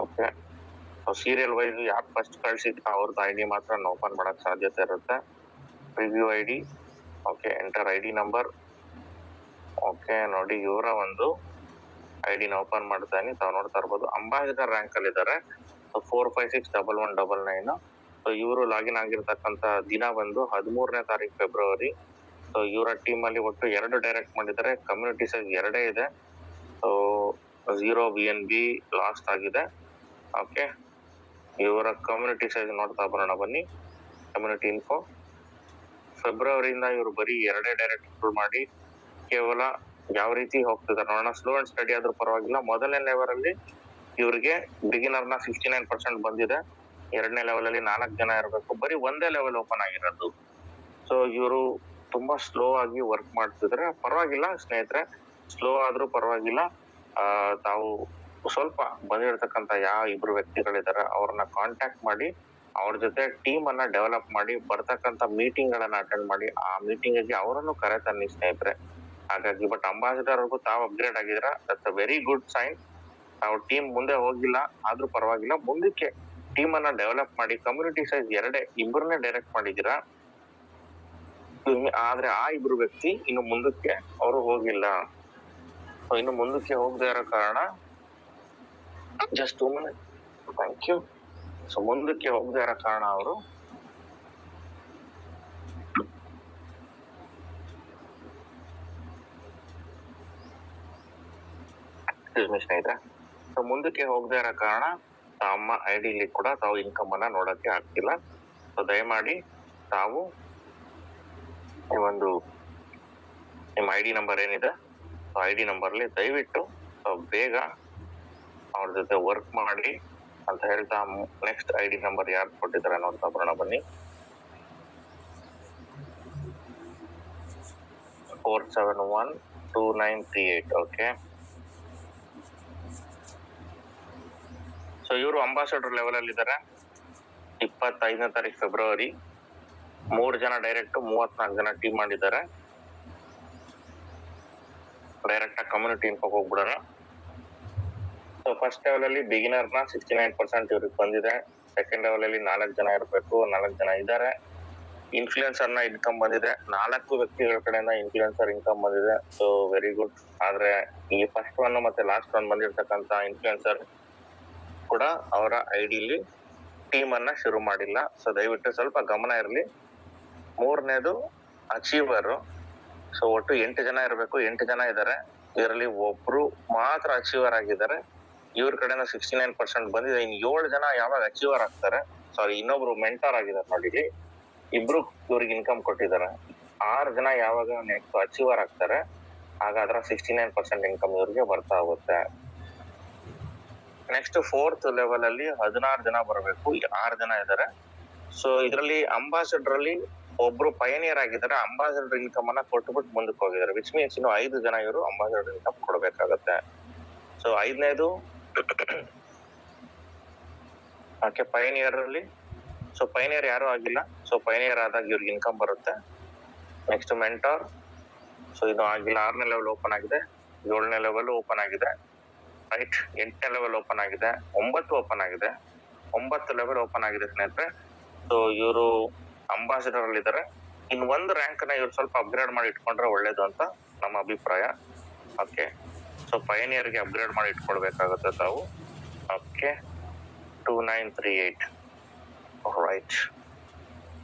ಓಕೆ, ಸೀರಿಯಲ್ ವೈಸ್ ಯಾರು ಫಸ್ಟ್ ಕಳ್ಸಿದ್ರೆ ಅವ್ರದ್ದು ID ಮಾತ್ರ ಓಪನ್ ಮಾಡಕ್ ಸಾಧ್ಯತೆ ಇರುತ್ತೆ. Preview ID, okay, enter ID number. Okay, ನೋಡಿ ಇವರ ಒಂದು ID ನ ಓಪನ್ ಮಾಡ್ತಾ ಇದೀನಿ. ತಾವು ನೋಡ್ತಾ ಇರ್ಬೋದು, ಅಂಬಾಸಿಡರ್ ರ್ಯಾಂಕ್ ಅಲ್ಲಿ ಇದ್ದಾರೆ. 4561199. ಸೊ ಇವರು ಲಾಗಿನ್ ಆಗಿರ್ತಕ್ಕಂತ ದಿನ ಬಂದು 13ನೇ ತಾರೀಕು ಫೆಬ್ರವರಿ. ಸೊ ಇವರ ಟೀಮ್ ಅಲ್ಲಿ ಒಟ್ಟು 2 ಡೈರೆಕ್ಟ್ ಮಾಡಿದ್ದಾರೆ. ಕಮ್ಯುನಿಟಿ ಸೈಜ್ 2 ಇದೆ. ಸೊ 0 BNB ಲಾಸ್ಟ್ ಆಗಿದೆ. ಓಕೆ, ಇವರ ಕಮ್ಯುನಿಟಿ ಸೈಜ್ ನೋಡ್ತಾ ಬರೋಣ ಬನ್ನಿ. ಕಮ್ಯುನಿಟಿ ಇನ್ಫೋ ಫೆಬ್ರವರಿಯಿಂದ ಇವರು ಬರೀ 2 ಡೈರೆಕ್ಟ್ ಮಾಡಿ ಕೇವಲ ಯಾವ ರೀತಿ ಹೋಗ್ತಿದ್ದಾರೆ ನೋಡೋಣ. ಸ್ಲೋ ಅಂಡ್ ಸ್ಟಡಿ ಆದ್ರೂ ಪರವಾಗಿಲ್ಲ. ಮೊದಲನೇ ಲೆವೆಲ್ ಅಲ್ಲಿ ಇವ್ರಿಗೆ ಬಿಗಿನರ್ ನ 69% ಬಂದಿದೆ. 2ನೇ ಲೆವೆಲ್ ಅಲ್ಲಿ 4 ಜನ ಇರಬೇಕು. ಬರೀ ಒಂದೇ ಲೆವೆಲ್ ಓಪನ್ ಆಗಿರೋದು. ಸೊ ಇವರು ತುಂಬಾ ಸ್ಲೋ ಆಗಿ ವರ್ಕ್ ಮಾಡ್ತಿದ್ರೆ ಪರವಾಗಿಲ್ಲ ಸ್ನೇಹಿತರೆ. ಸ್ಲೋ ಆದ್ರೂ ಪರವಾಗಿಲ್ಲ. ತಾವು ಸ್ವಲ್ಪ ಬಂದಿರತಕ್ಕಂತ ಯಾವ ಇಬ್ರು ವ್ಯಕ್ತಿಗಳಿದಾರೆ ಅವ್ರನ್ನ ಕಾಂಟ್ಯಾಕ್ಟ್ ಮಾಡಿ ಅವ್ರ ಜೊತೆ ಟೀಮ್ ಅನ್ನ ಡೆವಲಪ್ ಮಾಡಿ ಬರ್ತಕ್ಕಂತ ಮೀಟಿಂಗ್ ಗಳನ್ನ ಅಟೆಂಡ್ ಮಾಡಿ ಆ ಮೀಟಿಂಗ್ ಗೆ ಅವರನ್ನು ಕರೆ ತನ್ನಿ ಸ್ನೇಹಿತರೆ. ಹಾಗಾಗಿ ಬಟ್ ಅಂಬಾಸಿಡರ್ ತಾವು ಅಪ್ಗ್ರೇಡ್ ಆಗಿದ್ರ that's a very good sign. ತಾವು ಟೀಮ್ ಮುಂದೆ ಹೋಗಿಲ್ಲ ಆದ್ರೂ ಪರವಾಗಿಲ್ಲ, ಮುಂದಕ್ಕೆ ಟೀಮ್ ಅನ್ನ ಡೆವಲಪ್ ಮಾಡಿ ಕಮ್ಯುನಿಟಿ ಸೈಜ್ 2 ಇಬ್ಬರನ್ನೇ ಡೈರೆಕ್ಟ್ ಮಾಡಿದಿರಾ. ಆದ್ರೆ ಆ ಇಬ್ರು ವ್ಯಕ್ತಿ ಇನ್ನು ಮುಂದಕ್ಕೆ ಅವರು ಹೋಗಿಲ್ಲ. ಇನ್ನು ಮುಂದಕ್ಕೆ ಹೋಗದೇ ಇರೋ ಕಾರಣ ಜಸ್ಟ್ ಥ್ಯಾಂಕ್ ಯು. ಸೊ ಮುಂದಕ್ಕೆ ಹೋಗದೇ ಇರೋ ಕಾರಣ ಅವರು ಸ್ನೇಹಿತರೆ, ಸೊ ಮುಂದಕ್ಕೆ ಹೋಗದೇ ಇರೋ ಕಾರಣ ತಮ್ಮ ಐಡಿಲಿ ಕೂಡ ತಾವು ಇನ್ಕಮ್ ಅನ್ನ ನೋಡಕ್ಕೆ ಆಗ್ತಿಲ್ಲ. ಸೊ ದಯಮಾಡಿ ತಾವು ಈ ಒಂದು ನಿಮ್ಮ ಐಡಿ ನಂಬರ್ ಏನಿದೆ ಐಡಿ ನಂಬರ್ ಅಲ್ಲಿ ದಯವಿಟ್ಟು ಬೇಗ ಅವ್ರ ಜೊತೆ ವರ್ಕ್ ಮಾಡಿ ಅಂತ ಹೇಳ್ತಾ ನೆಕ್ಸ್ಟ್ ಐಡಿ ನಂಬರ್ ಯಾರು ಕೊಟ್ಟಿದ್ದಾರೆ ನೋಡ್ತಾ ಬರೋಣ ಬನ್ನಿ. 471293 ಓಕೆ. ಸೊ ಇವರು ಅಂಬಾಸಡರ್ ಲೆವೆಲ್ ಅಲ್ಲಿ ಇದ್ದಾರೆ. 25ನೇ ತಾರೀಕು ಫೆಬ್ರವರಿ 3 ಜನ ಡೈರೆಕ್ಟ್ 34 ಜನ ಟೀಮ್ ಮಾಡಿದ್ದಾರೆ. ಡೈರೆಕ್ಟ್ ಆಗಿ ಕಮ್ಯುನಿಟಿ ಇನ್ಫೋ ಹೋಗ್ಬಿಡೋಣ. ಸೊ ಫಸ್ಟ್ ಲೆವೆಲ್ ಅಲ್ಲಿ ಬಿಗಿನರ್ ನ 69% ಇವ್ರಿಗೆ ಬಂದಿದೆ. ಸೆಕೆಂಡ್ ಲೆವೆಲ್ ಅಲ್ಲಿ 4 ಜನ ಇರಬೇಕು, 4 ಜನ ಇದ್ದಾರೆ. ಇನ್ಫ್ಲೂಯೆನ್ಸರ್ ನ ಇನ್ಕಮ್ ಬಂದಿದೆ. 4 ವ್ಯಕ್ತಿಗಳ ಕಡೆಯಿಂದ ಇನ್ಫ್ಲೂಯೆನ್ಸರ್ ಇನ್ಕಮ್ ಬಂದಿದೆ. So very good. ಆದ್ರೆ ಈ ಫಸ್ಟ್ ಒನ್ ಮತ್ತೆ ಲಾಸ್ಟ್ ಒನ್ ಬಂದಿರ್ತಕ್ಕಂತ ಇನ್ಫ್ಲೂಯೆನ್ಸರ್ ಕೂಡ ಅವರ ಐಡಿಲಿ ಟೀಮ್ ಅನ್ನ ಶುರು ಮಾಡಿಲ್ಲ. ಸೊ ದಯವಿಟ್ಟು ಸ್ವಲ್ಪ ಗಮನ ಇರಲಿ. 3ನೇದು ಅಚೀವರ್. ಸೊ ಒಟ್ಟು 8 ಜನ ಇರಬೇಕು, 8 ಜನ ಇದ್ದಾರೆ. ಇದರಲ್ಲಿ ಒಬ್ರು ಮಾತ್ರ ಅಚೀವರ್ ಆಗಿದ್ದಾರೆ. ಇವ್ರ ಕಡೆಯಿಂದ 69% ಬಂದಿದೆ. ಇನ್ 7 ಜನ ಯಾವಾಗ ಅಚೀವರ್ ಆಗ್ತಾರೆ, ಸಾರಿ ಇನ್ನೊಬ್ರು ಮೆಂಟರ್ ಆಗಿದ್ದಾರೆ ನೋಡಿ, ಇಬ್ರು ಇವ್ರಿಗೆ ಇನ್ಕಮ್ ಕೊಟ್ಟಿದ್ದಾರೆ. 6 ಜನ ಯಾವಾಗ ನೆಕ್ಸ್ಟ್ ಅಚೀವರ್ ಆಗ್ತಾರೆ ಹಾಗಾದ್ರೆ 69% ಇನ್ಕಮ್ ಇವ್ರಿಗೆ ಬರ್ತಾ ಹೋಗುತ್ತೆ. ನೆಕ್ಸ್ಟ್ 4th ಲೆವೆಲ್ ಅಲ್ಲಿ 16 ಜನ ಬರಬೇಕು. 6 ಜನ ಇದ್ದಾರೆ. ಸೊ ಇದರಲ್ಲಿ ಅಂಬಾಸಿಡರ್ ಅಲ್ಲಿ ಒಬ್ರು ಪಯನಿಯರ್ ಆಗಿದ್ದಾರೆ. ಅಂಬಾಸಿಡರ್ ಇನ್ಕಮ್ ಅನ್ನ ಕೊಟ್ಬಿಟ್ಟು ಮುಂದಕ್ಕೆ ಹೋಗಿದ್ದಾರೆ. ವಿಚ್ ಮೀನ್ಸ್ ಇನ್ನು 5 ಜನ ಇವರು ಅಂಬಾಸಿಡರ್ ಇನ್ಕಮ್ ಕೊಡ್ಬೇಕಾಗತ್ತೆ. ಸೊ 5ನೇದು ಓಕೆ ಪಯನಿಯರ್ ಅಲ್ಲಿ. ಸೊ ಪಯನಿಯರ್ ಯಾರು ಆಗಿಲ್ಲ. ಸೊ ಪಯನಿಯರ್ ಆದಾಗ ಇವ್ರಿಗೆ ಇನ್ಕಮ್ ಬರುತ್ತೆ. Next mentor. ಸೊ ಇದು ಆಗಿಲ್ಲ. 6ನೇ ಲೆವೆಲ್ ಓಪನ್ ಆಗಿದೆ, 7ನೇ ಲೆವೆಲ್ ಓಪನ್ ಆಗಿದೆ, ರೈಟ್. 8ನೇ ಲೆವೆಲ್ ಓಪನ್ ಆಗಿದೆ, 9 ಓಪನ್ ಆಗಿದೆ, 9 ಲೆವೆಲ್ ಓಪನ್ ಆಗಿದೆ ಸ್ನೇಹಿತರೆ. ಸೊ ಇವರು ಅಂಬಾಸಿಡರ್ ಅಲ್ಲಿ ಇದ್ದಾರೆ. ಇನ್ ಒಂದು ರ್ಯಾಂಕ್ ನ ಇವ್ರು ಸ್ವಲ್ಪ ಅಪ್ಗ್ರೇಡ್ ಮಾಡಿ ಇಟ್ಕೊಂಡ್ರೆ ಒಳ್ಳೇದು ಅಂತ ನಮ್ಮ ಅಭಿಪ್ರಾಯ. ಓಕೆ, ಸೊ ಪಯನಿಯರ್ ಗೆ ಅಪ್ಗ್ರೇಡ್ ಮಾಡಿ ಇಟ್ಕೊಳ್ಬೇಕಾಗುತ್ತೆ ತಾವು. ಓಕೆ, 2938 ರೈಟ್,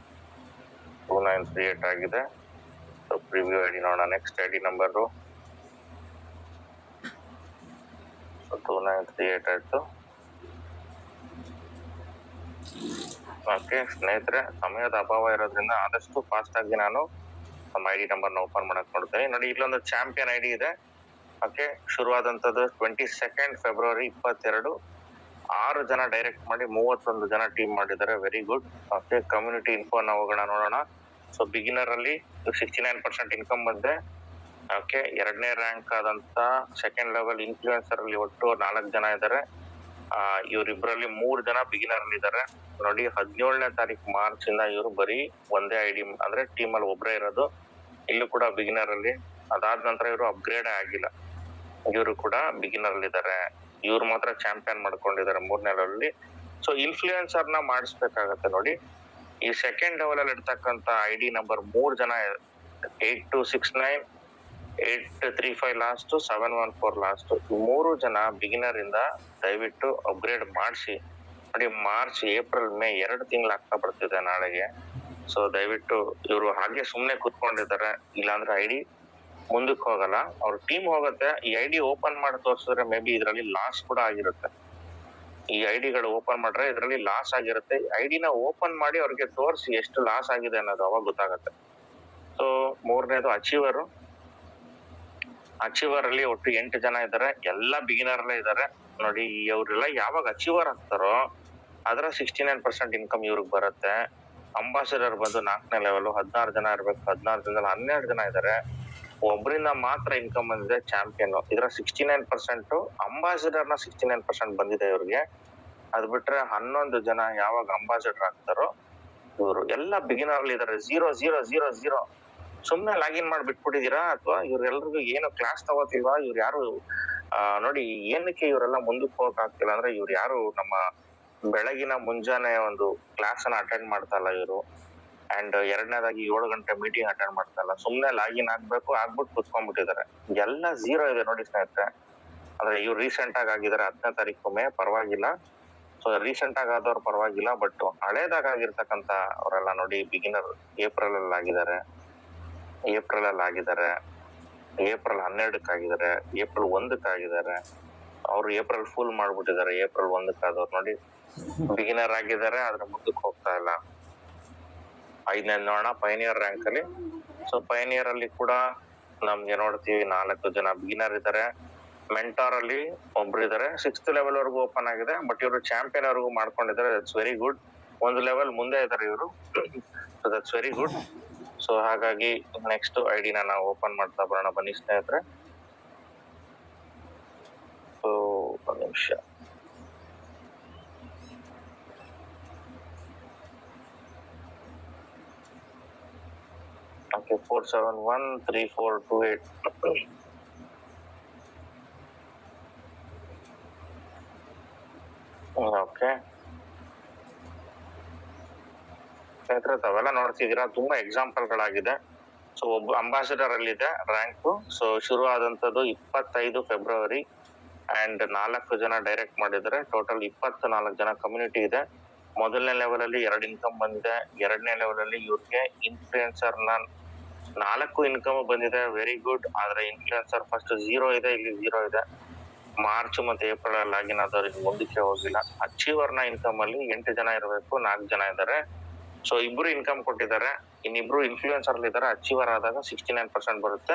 2938 ಆಗಿದೆ. ಸೊ ಪ್ರಿವ್ಯೂ ಐಡಿ ನೋಡೋಣ. ನೆಕ್ಸ್ಟ್ ಐಡಿ ನಂಬರ್ 2938 ಆಯ್ತು. ಓಕೆ ಸ್ನೇಹಿತರೆ, ಸಮಯದ ಅಭಾವ ಇರೋದ್ರಿಂದ ಆದಷ್ಟು ಫಾಸ್ಟ್ ಆಗಿ ನಾನು ನಮ್ಮ ಐಡಿ ನಂಬರ್ ನ ಓಪನ್ ಮಾಡಕ್ ನೋಡ್ತೀನಿ. ನೋಡಿ, ಇಲ್ಲೊಂದು ಚಾಂಪಿಯನ್ ಐಡಿ ಇದೆ. ಓಕೆ, ಶುರುವಾದಂತದ್ದು 22 ಫೆಬ್ರವರಿ 22. 6 ಜನ ಡೈರೆಕ್ಟ್ ಮಾಡಿ 31 ಜನ ಟೀಮ್ ಮಾಡಿದ್ದಾರೆ. Very good. Okay, community info ನ ಹೋಗೋಣ ನೋಡೋಣ. ಸೊ ಬಿಗಿನರ್ ಅಲ್ಲಿ 69% ಇನ್ಕಮ್ ಬಂದಿದೆ. ಓಕೆ, 2ನೇ ರ್ಯಾಂಕ್ ಆದಂತ ಸೆಕೆಂಡ್ ಲೆವೆಲ್ ಇನ್ಫ್ಲೂಯೆನ್ಸರ್ ಅಲ್ಲಿ ಒಟ್ಟು 4 ಜನ ಇದ್ದಾರೆ. ಇವರಿಬ್ಬರಲ್ಲಿ 3 ಜನ ಬಿಗಿನರ್ ಅಲ್ಲಿ ಇದ್ದಾರೆ. ನೋಡಿ, 17ನೇ ತಾರೀಕು ಮಾರ್ಚ್ ಇಂದ ಇವರು ಬರೀ ಒಂದೇ ಐಡಿ ಅಂದ್ರೆ ಟೀಮ್ ಅಲ್ಲಿ ಒಬ್ಬರೇ ಇರೋದು. ಇಲ್ಲೂ ಕೂಡ ಬಿಗಿನರ್ ಅಲ್ಲಿ. ಅದಾದ ನಂತರ ಇವರು ಅಪ್ಗ್ರೇಡ್ ಆಗಿಲ್ಲ. ಇವರು ಕೂಡ ಬಿಗಿನರ್ ಅಲ್ಲಿ ಇದ್ದಾರೆ. ಇವ್ರು ಮಾತ್ರ ಚಾಂಪಿಯನ್ ಮಾಡ್ಕೊಂಡಿದ್ದಾರೆ 3ನೇ ಲೆವೆಲ್ ಅಲ್ಲಿ. ಸೊ ಇನ್ಫ್ಲೂಯೆನ್ಸರ್ ನ ಮಾಡಿಸ್ಬೇಕಾಗತ್ತೆ. ನೋಡಿ, ಈ ಸೆಕೆಂಡ್ ಲೆವೆಲ್ ಅಲ್ಲಿ ಇರ್ತಕ್ಕಂತ ಐಡಿ ನಂಬರ್ 3 ಜನ 8269 835 ಲಾಸ್ಟ್, 714 ಲಾಸ್ಟ್. 3 ಜನ ಬಿಗಿನರ್ ಇಂದ ದಯವಿಟ್ಟು ಅಪ್ಗ್ರೇಡ್ ಮಾಡಿಸಿ. ನೋಡಿ, ಮಾರ್ಚ್, ಏಪ್ರಿಲ್, ಮೇ 2 ತಿಂಗಳು ಆಗ್ತಾ ಬರ್ತಿದೆ ನಾಳೆಗೆ. ಸೊ ದಯವಿಟ್ಟು ಇವರು ಹಾಗೆ ಸುಮ್ನೆ ಕೂತ್ಕೊಂಡಿದ್ದಾರೆ, ಇಲ್ಲಾಂದ್ರೆ ಐಡಿ ಮುಂದಕ್ಕೆ ಹೋಗಲ್ಲ. ಅವ್ರ ಟೀಮ್ ಹೋಗುತ್ತೆ. ಈ ಐಡಿ ಓಪನ್ ಮಾಡಿ ತೋರಿಸಿದ್ರೆ ಮೇ ಬಿ ಇದರಲ್ಲಿ ಲಾಸ್ ಕೂಡ ಆಗಿರುತ್ತೆ. ಈ ಐಡಿಗಳು ಓಪನ್ ಮಾಡ್ರೆ ಇದರಲ್ಲಿ ಲಾಸ್ ಆಗಿರುತ್ತೆ. ಐಡಿನ ಓಪನ್ ಮಾಡಿ ಅವ್ರಿಗೆ ತೋರಿಸಿ ಎಷ್ಟು ಲಾಸ್ ಆಗಿದೆ ಅನ್ನೋದು ಅವಾಗ ಗೊತ್ತಾಗುತ್ತೆ. ಸೊ ಮೂರನೇದು ಅಚೀವರ್ ಅಲ್ಲಿ ಒಟ್ಟು 8 ಜನ ಇದ್ದಾರೆ, ಎಲ್ಲ ಬಿಗಿನರ್ ಅಲ್ಲೇ ಇದ್ದಾರೆ. ನೋಡಿ, ಇವ್ರೆಲ್ಲ ಯಾವಾಗ ಅಚೀವರ್ ಆಗ್ತಾರೋ ಅದರ 69% ಇನ್ಕಮ್ ಇವ್ರಿಗೆ ಬರುತ್ತೆ. ಅಂಬಾಸಿಡರ್ ಬಂದು 4ನೇ ಲೆವೆಲ್ 16 ಜನ ಇರ್ಬೇಕು. 16 ಜನದಲ್ಲಿ 12 ಜನ ಇದ್ದಾರೆ. ಒಬ್ಬರಿಂದ ಮಾತ್ರ ಇನ್ಕಮ್ ಬಂದಿದೆ, ಚಾಂಪಿಯನ್. ಇದರ 69%, ಅಂಬಾಸಿಡರ್ ನ 69% ಬಂದಿದೆ ಇವ್ರಿಗೆ. ಅದ್ ಬಿಟ್ರೆ 11 ಜನ ಯಾವಾಗ ಅಂಬಾಸಿಡರ್ ಆಗ್ತಾರೋ ಇವರು ಎಲ್ಲ ಬಿಗಿನರ್ ಅಲ್ಲಿ ಇದಾರೆ. 0 ಸುಮ್ನೆ ಲಾಗಿನ್ ಮಾಡಿ ಬಿಟ್ಬಿಟ್ಟಿದೀರಾ, ಅಥವಾ ಇವ್ರೆಲ್ರಿಗೂ ಏನು ಕ್ಲಾಸ್ ತಗೋತಿಲ್ವಾ? ಇವ್ರು ಯಾರು ನೋಡಿ, ಏನಕ್ಕೆ ಇವರೆಲ್ಲ ಮುಂದಕ್ಕೆ ಹೋಗಕ್ ಆಗ್ತಿಲ್ಲ ಅಂದ್ರೆ ಇವ್ರು ಯಾರು ನಮ್ಮ ಬೆಳಗಿನ ಮುಂಜಾನೆ ಒಂದು ಕ್ಲಾಸ್ ಅನ್ನ ಅಟೆಂಡ್ ಮಾಡ್ತಾ ಇಲ್ಲ ಇವರು. ಅಂಡ್ ಎರಡನೇದಾಗಿ 7 ಗಂಟೆ ಮೀಟಿಂಗ್ ಅಟೆಂಡ್ ಮಾಡ್ತಾ ಇಲ್ಲ. ಸುಮ್ನೆ ಲಾಗಿನ್ ಆಗ್ಬಿಟ್ಟು ಕುತ್ಕೊಂಡ್ಬಿಟ್ಟಿದ್ದಾರೆ. ಎಲ್ಲ 0 ಇದೆ ನೋಡಿ ಸ್ನೇಹಿತರೆ. ಅಂದ್ರೆ ಇವ್ರು ರೀಸೆಂಟ್ ಆಗಿದ್ದಾರೆ 10ನೇ ತಾರೀಕು ಮೇ, ಪರವಾಗಿಲ್ಲ. ಸೊ ರೀಸೆಂಟ್ ಆದವ್ರು ಪರವಾಗಿಲ್ಲ, ಬಟ್ ಹಳೇದಾಗ ಆಗಿರ್ತಕ್ಕಂತ ಅವರೆಲ್ಲ ನೋಡಿ, ಬಿಗಿನರ್ ಏಪ್ರಿಲ್ ಅಲ್ಲಿ ಆಗಿದ್ದಾರೆ, ಏಪ್ರಿಲ್ 12ಕ್ಕೆ ಆಗಿದ್ದಾರೆ, ಏಪ್ರಿಲ್ 1ಕ್ಕೆ ಆಗಿದ್ದಾರೆ. ಅವ್ರು ಏಪ್ರಿಲ್ ಫುಲ್ ಮಾಡ್ಬಿಟ್ಟಿದ್ದಾರೆ. ಏಪ್ರಿಲ್ 1ಕ್ಕೆ ಆದವ್ರು ನೋಡಿ ಬಿಗಿನರ್ ಆಗಿದ್ದಾರೆ, ಆದ್ರೆ ಮುಂದಕ್ಕೆ ಹೋಗ್ತಾ ಇಲ್ಲ. 5ನೇ ನೋಡೋಣ ಪೈನಿಯರ್ ರ್ಯಾಂಕ್ ಅಲ್ಲಿ. ಸೊ ಪೈನಿಯರ್ ಅಲ್ಲಿ ಕೂಡ ನಮ್ಗೆ ನೋಡ್ತೀವಿ 4 ಜನ ಬಿಗಿನರ್ ಇದ್ದಾರೆ. ಮೆಂಟಾರ್ ಅಲ್ಲಿ ಒಬ್ರು ಇದಾರೆ. 6th ಲೆವೆಲ್ ವರ್ಗು ಓಪನ್ ಆಗಿದೆ, ಬಟ್ ಇವರು ಚಾಂಪಿಯನ್ ವರ್ಗು ಮಾಡ್ಕೊಂಡಿದ್ದಾರೆ. That's very good. ಒಂದು ಲೆವೆಲ್ ಮುಂದೆ ಇದಾರೆ ಇವರು. So that's very good. So ಹಾಗಾಗಿ ನೆಕ್ಸ್ಟ್ ಐಡಿನ ನಾವು ಓಪನ್ ಮಾಡ್ತಾ ಬರೋಣ, ಬನ್ನಿ ಸ್ನೇಹಿತರೆ. ಸೊ ಒಂದು ನಿಮಿಷ. ಓಕೆ, 47134228. ಓಕೆ ಸ್ನೇಹಿತರೆ, ತಾವೆಲ್ಲ ನೋಡ್ತಿದ್ದೀರಾ, ತುಂಬಾ ಎಕ್ಸಾಂಪಲ್ ಗಳಾಗಿದೆ. ಸೊ ಒಬ್ಬ ಅಂಬಾಸಿಡರ್ ಅಲ್ಲಿ ಇದೆ ರ್ಯಾಂಕ್. ಸೊ ಶುರು ಆದಂತದ್ದು 25 ಫೆಬ್ರವರಿ ಅಂಡ್ 4 ಜನ ಡೈರೆಕ್ಟ್ ಮಾಡಿದ್ದಾರೆ. ಟೋಟಲ್ 24 ಜನ ಕಮ್ಯುನಿಟಿ ಇದೆ. ಮೊದಲನೇ ಲೆವೆಲ್ ಅಲ್ಲಿ 2 ಇನ್ಕಮ್ ಬಂದಿದೆ. 2ನೇ ಲೆವೆಲ್ ಅಲ್ಲಿ ಇವ್ರಿಗೆ ಇನ್ಫ್ಲೂಯೆನ್ಸರ್ ನ 4 ಇನ್ಕಮ್ ಬಂದಿದೆ. Very good. ಆದ್ರೆ ಇನ್ಫ್ಲೂಯೆನ್ಸರ್ ಫಸ್ಟ್ 0 ಇದೆ, ಇಲ್ಲಿ 0 ಇದೆ. ಮಾರ್ಚ್ ಮತ್ತೆ ಏಪ್ರಿಲ್ ಅಲ್ಲಿ ಲಾಗಿನ್ ಆದವ್ರಿಗೆ ಮುಂದಕ್ಕೆ ಹೋಗಿಲ್ಲ. ಅಚೀವರ್ ನ ಇನ್ಕಮ್ ಅಲ್ಲಿ 8 ಜನ ಇರಬೇಕು, 4 ಜನ ಇದ್ದಾರೆ. ಸೊ ಇಬ್ರು ಇನ್ಕಮ್ ಕೊಟ್ಟಿದ್ದಾರೆ, ಇನ್ನಿಬ್ರು ಇನ್ಫ್ಲೂಯೆನ್ಸರ್ ಅಲ್ಲಿ ಇದ್ದಾರೆ. ಅಚೀವರ್ ಆದಾಗ 69% ಬರುತ್ತೆ.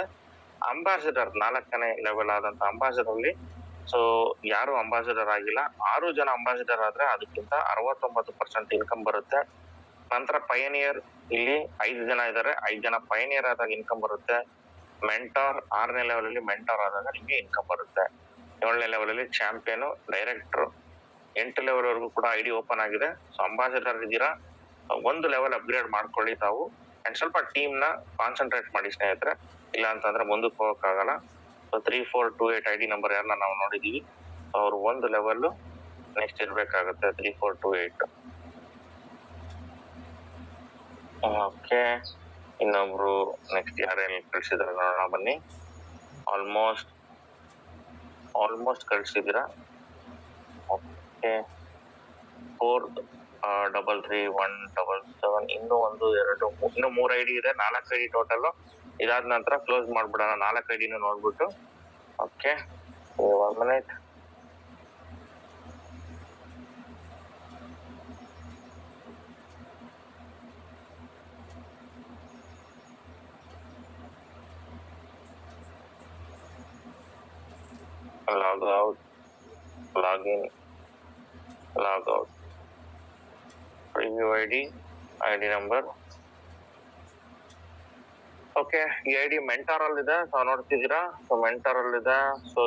ಅಂಬಾಸಿಡರ್ 4ನೇ ಲೆವೆಲ್ ಆದಂತ ಅಂಬಾಸಿಡರ್ ಅಲ್ಲಿ ಸೊ ಯಾರು ಅಂಬಾಸಿಡರ್ ಆಗಿಲ್ಲ. 6 ಜನ ಅಂಬಾಸಿಡರ್ ಆದ್ರೆ ಅದಕ್ಕಿಂತ 69% ಇನ್ಕಮ್ ಬರುತ್ತೆ. ನಂತರ ಪಯನಿಯರ್ ಇಲ್ಲಿ 5 ಜನ ಇದ್ದಾರೆ. 5 ಜನ ಪಯನಿಯರ್ ಆದಾಗ ಇನ್ಕಮ್ ಬರುತ್ತೆ. ಮೆಂಟಾರ್ 6ನೇ ಲೆವೆಲ್ ಅಲ್ಲಿ ಮೆಂಟಾರ್ ಆದಾಗ ನಿಮ್ಗೆ ಇನ್ಕಮ್ ಬರುತ್ತೆ. 7ನೇ ಲೆವೆಲ್ ಅಲ್ಲಿ ಚಾಂಪಿಯನ್, ಡೈರೆಕ್ಟರ್. 8 ಲೆವೆಲ್ ವರೆಗೂ ಕೂಡ ಐಡಿ ಓಪನ್ ಆಗಿದೆ. ಸೊ ಅಂಬಾಸಿಡರ್ ಇದ್ದೀರಾ, ಒಂದು ಲೆವೆಲ್ ಅಪ್ಗ್ರೇಡ್ ಮಾಡ್ಕೊಳ್ಳಿ ತಾವು. ಅಂಡ್ ಸ್ವಲ್ಪ ಟೀಮ್ ನ ಕಾನ್ಸಂಟ್ರೇಟ್ ಮಾಡಿ ಸ್ನೇಹಿತರೆ, ಇಲ್ಲ ಅಂತಂದ್ರೆ ಮುಂದಕ್ಕೆ ಹೋಗಕ್ಕಾಗಲ್ಲ. ಸೊ 3428 ಐಡಿ ನಂಬರ್ ಯಾರನ್ನ ನಾವು ನೋಡಿದೀವಿ, ಅವ್ರು ಒಂದು ಲೆವೆಲ್ ನೆಕ್ಸ್ಟ್ ಇರ್ಬೇಕಾಗುತ್ತೆ. 3428. ಓಕೆ, ಇನ್ನೊಬ್ರು ನೆಕ್ಸ್ಟ್ ಯಾರೇನು ಕಳ್ಸಿದಾರೆ ನೋಡೋಣ ಬನ್ನಿ. ಆಲ್ಮೋಸ್ಟ್ ಕಳ್ಸಿದೀರಾ. ಓಕೆ, 433177. ಇನ್ನೂ 1 2 ಇನ್ನು 3 ಐಡಿ ಇದೆ. 4 ಐಡಿ ಟೋಟಲ್. ಇದಾದ ನಂತರ ಕ್ಲೋಸ್ ಮಾಡ್ಬಿಡೋಣ 4 ಐಡಿನ ನೋಡ್ಬಿಟ್ಟು. Okay, 1 minute. Log out, log in, log out. Preview ID number. Okay, ಈ ಐಡಿ ಮೆಂಟಾರ್ ಅಲ್ಲಿ ಇದೆ, ತಾವು ನೋಡ್ತಿದ್ದೀರಾ. ಸೊ ಮೆಂಟಾರ್ ಅಲ್ಲಿ ಇದೆ. ಸೊ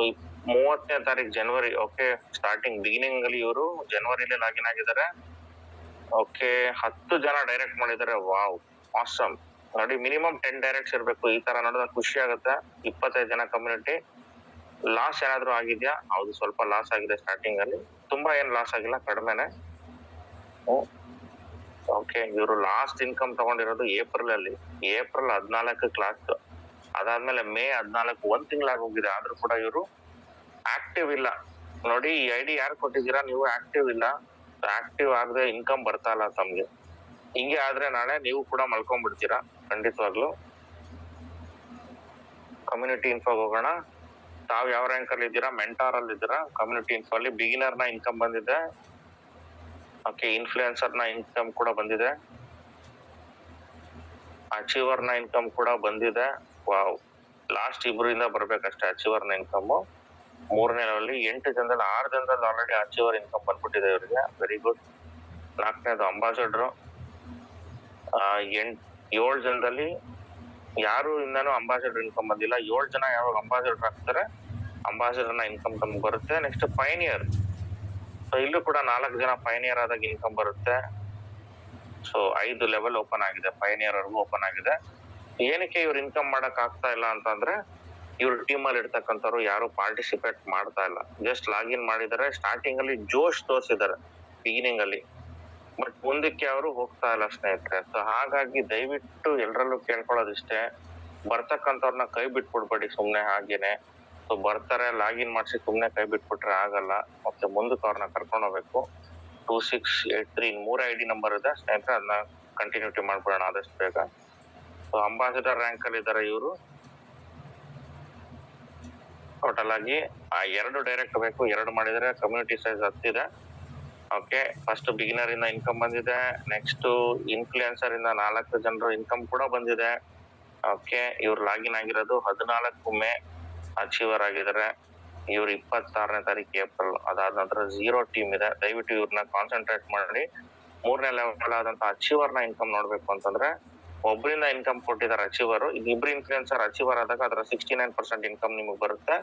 30ನೇ ತಾರೀಕು ಜನವರಿ. ಓಕೆ, ಸ್ಟಾರ್ಟಿಂಗ್ ಬಿಗಿನಿಂಗ್ ಅಲ್ಲಿ ಇವರು ಜನವರಿಲಿ ಲಾಗಿನ್ ಆಗಿದ್ದಾರೆ. ಓಕೆ, 10 ಜನ ಡೈರೆಕ್ಟ್ ಮಾಡಿದ್ದಾರೆ. Wow, awesome. ನೋಡಿ, ಮಿನಿಮಮ್ 10 ಡೈರೆಕ್ಟ್ಸ್ ಇರ್ಬೇಕು. ಈ ತರ ನೋಡಿದ್ರೆ ಖುಷಿ ಆಗುತ್ತೆ. 25 ಜನ ಕಮ್ಯುನಿಟಿ. ಲಾಸ್ ಏನಾದ್ರು ಆಗಿದ್ಯಾ? ಹೌದು, ಸ್ವಲ್ಪ ಲಾಸ್ ಆಗಿದೆ ಸ್ಟಾರ್ಟಿಂಗ್ ಅಲ್ಲಿ. ತುಂಬಾ ಏನ್ ಲಾಸ್ ಆಗಿಲ್ಲ, ಕಡಿಮೆನೆ. ಓಕೆ, ಇವರು ಲಾಸ್ಟ್ ಇನ್ಕಮ್ ತಗೊಂಡಿರೋದು ಏಪ್ರಿಲ್ ಅಲ್ಲಿ. April 14 class. ಅದಾದ್ಮೇಲೆ ಮೇ 14, 1 ತಿಂಗಳಾಗಿ ಹೋಗಿದೆ. ಆದ್ರೂ ಕೂಡ ಇವರು ಆಕ್ಟಿವ್ ಇಲ್ಲ. ನೋಡಿ, ಈ ಐಡಿ ಯಾರು ಕೊಟ್ಟಿದ್ದೀರಾ, ನೀವು ಆಕ್ಟಿವ್ ಇಲ್ಲ. ಆಕ್ಟಿವ್ ಆಗದೆ ಇನ್ಕಮ್ ಬರ್ತಾ ಇಲ್ಲ ತಮ್ಗೆ. ಹಿಂಗೆ ಆದ್ರೆ ನಾಳೆ ನೀವು ಕೂಡ ಮಲ್ಕೊಂಡ್ಬಿಡ್ತೀರಾ ಖಂಡಿತವಾಗ್ಲು. ಕಮ್ಯುನಿಟಿ ಇನ್ಫೋಗೆ ಹೋಗೋಣ. ತಾವ್ ಯಾವ ರ್ಯಾಂಕ್ ಅಲ್ಲಿ ಇದ್ದೀರಾ? ಮೆಂಟಾರ್ ಅಲ್ಲಿ ಇದ್ದೀರಾ? ಕಮ್ಯುನಿಟಿ ಇನ್ಫೋ ಅಲ್ಲಿ ಬಿಗಿನರ್ ನ ಇನ್ಕಮ್ ಬಂದಿದೆ. ಓಕೆ, ಇನ್ಫ್ಲೂಯೆನ್ಸರ್ ನ ಇನ್ಕಮ್ ಕೂಡ ಬಂದಿದೆ. ಅಚೀವರ್ ನ ಇನ್ಕಮ್ ಕೂಡ ಬಂದಿದೆ. ವಾವ್, ಲಾಸ್ಟ್ ಇಬ್ರಿಂದ ಬರ್ಬೇಕಷ್ಟೇ ಅಚೀವರ್ ನ ಇನ್ಕಮ್. 3ನೇ ಲೆವೆಲ್ 8 ಜನದಲ್ಲಿ 6 ಜನದಲ್ಲಿ ಆಲ್ರೆಡಿ ಅಚೀವರ್ ಇನ್ಕಮ್ ಬಂದ್ಬಿಟ್ಟಿದೆ ಇವರಿಗೆ. Very good. 4ನೇದು ಅಂಬಾಸಡರ್. 7 ಜನದಲ್ಲಿ ಯಾರು ಇನ್ನೂ ಅಂಬಾಸಡರ್ ಇನ್ಕಮ್ ಬಂದಿಲ್ಲ. 7 ಜನ ಯಾವಾಗ ಅಂಬಾಸಡರ್ ಆಗ್ತಾರೆ ಅಂಬಾಸಡರ್ ನ ಇನ್ಕಮ್ ತಮ್ಗೆ ಬರುತ್ತೆ. Next Pioneer. ಸೊ ಇಲ್ಲೂ ಕೂಡ 4 ಜನ ಪೈನಿಯರ್ ಆದಾಗ ಇನ್ಕಮ್ ಬರುತ್ತೆ. ಸೊ 5 ಲೆವೆಲ್ ಓಪನ್ ಆಗಿದೆ, ಪೈನಿಯರ್ ವರ್ಗು ಓಪನ್ ಆಗಿದೆ. ಏನಕ್ಕೆ ಇವ್ರು ಇನ್ಕಮ್ ಮಾಡಕ್ ಆಗ್ತಾ ಇಲ್ಲ ಅಂತಂದ್ರೆ ಇವ್ರ ಟೀಮ್ ಅಲ್ಲಿ ಇರ್ತಕ್ಕಂಥವ್ರು ಯಾರು ಪಾರ್ಟಿಸಿಪೇಟ್ ಮಾಡ್ತಾ ಇಲ್ಲ. ಜಸ್ಟ್ ಲಾಗಿನ್ ಮಾಡಿದರೆ. ಸ್ಟಾರ್ಟಿಂಗ್ ಅಲ್ಲಿ ಜೋಶ್ ತೋರಿಸಿದ್ದಾರೆ ಬಿಗಿನಿಂಗ್ ಅಲ್ಲಿ, ಬಟ್ ಮುಂದಕ್ಕೆ ಅವರು ಹೋಗ್ತಾ ಇಲ್ಲ ಸ್ನೇಹಿತರೆ. ಸೊ ಹಾಗಾಗಿ ದಯವಿಟ್ಟು ಎಲ್ಲರಲ್ಲೂ ಕೇಳ್ಕೊಳ್ಳೋದಿಷ್ಟೇ, ಬರ್ತಕ್ಕಂಥವ್ರನ್ನ ಕೈ ಬಿಟ್ಬಿಡ್ಬೇಡಿ ಸುಮ್ನೆ ಹಾಗೇನೆ. ಸೊ ಬರ್ತಾರೆ, ಲಾಗಿನ್ ಮಾಡಿಸಿ ಸುಮ್ನೆ ಕೈ ಬಿಟ್ಬಿಟ್ರೆ ಆಗಲ್ಲ. ಮತ್ತೆ ಮುಂದಕ್ಕೆ ಅವ್ರನ್ನ ಕರ್ಕೊಂಡು ಹೋಗ್ಬೇಕು. 2683 3 ID ನಂಬರ್ ಇದೆ ಸ್ನೇಹಿತರೆ, ಅದನ್ನ ಕಂಟಿನ್ಯೂಟಿ ಮಾಡ್ಬಿಡೋಣ ಆದಷ್ಟು ಬೇಗ. ಸೊ ಅಂಬಾಸಿಡರ್ ರ್ಯಾಂಕ್ ಅಲ್ಲಿ ಇದ್ದಾರೆ ಇವರು. ಟೋಟಲ್ ಆಗಿ 2 ಡೈರೆಕ್ಟ್ ಬೇಕು, 2 ಮಾಡಿದ್ರೆ ಕಮ್ಯುನಿಟಿ ಸೈಜ್ 10 ಇದೆ. ಓಕೆ, ಫಸ್ಟ್ ಬಿಗಿನರ್ ಇಂದ ಇನ್ಕಮ್ ಬಂದಿದೆ. ನೆಕ್ಸ್ಟ್ ಇನ್ಫ್ಲೂಯೆನ್ಸರ್ ಇಂದ 4 ಜನರು ಇನ್ಕಮ್ ಕೂಡ ಬಂದಿದೆ. ಓಕೆ, ಇವ್ರು ಲಾಗಿನ್ ಆಗಿರೋದು 14 ಮೇ, ಅಚೀವರ್ ಆಗಿದ್ದಾರೆ. ಇವ್ರು 26ನೇ ತಾರೀಕು ಏಪ್ರಿಲ್. ಅದಾದ ನಂತರ 0 ಟೀಮ್ ಇದೆ. ದಯವಿಟ್ಟು ಇವ್ರನ್ನ ಕಾನ್ಸಂಟ್ರೇಟ್ ಮಾಡಿ. 3ನೇ ಲೆವೆಲ್ ಆದಂತ ಅಚೀವರ್ ನ ಇನ್ಕಮ್ ನೋಡ್ಬೇಕು ಅಂತಂದ್ರೆ ಒಬ್ಬರಿಂದ ಇನ್ಕಮ್ ಕೊಟ್ಟಿದ್ದಾರೆ ಅಚೀವರ್. ಇಬ್ರು ಇನ್ಫ್ಲೂಯೆನ್ಸರ್ ಅಚೀವರ್ ಆದಾಗ ಅದರ 69% ಇನ್ಕಮ್ ನಿಮಗೆ ಬರುತ್ತೆ.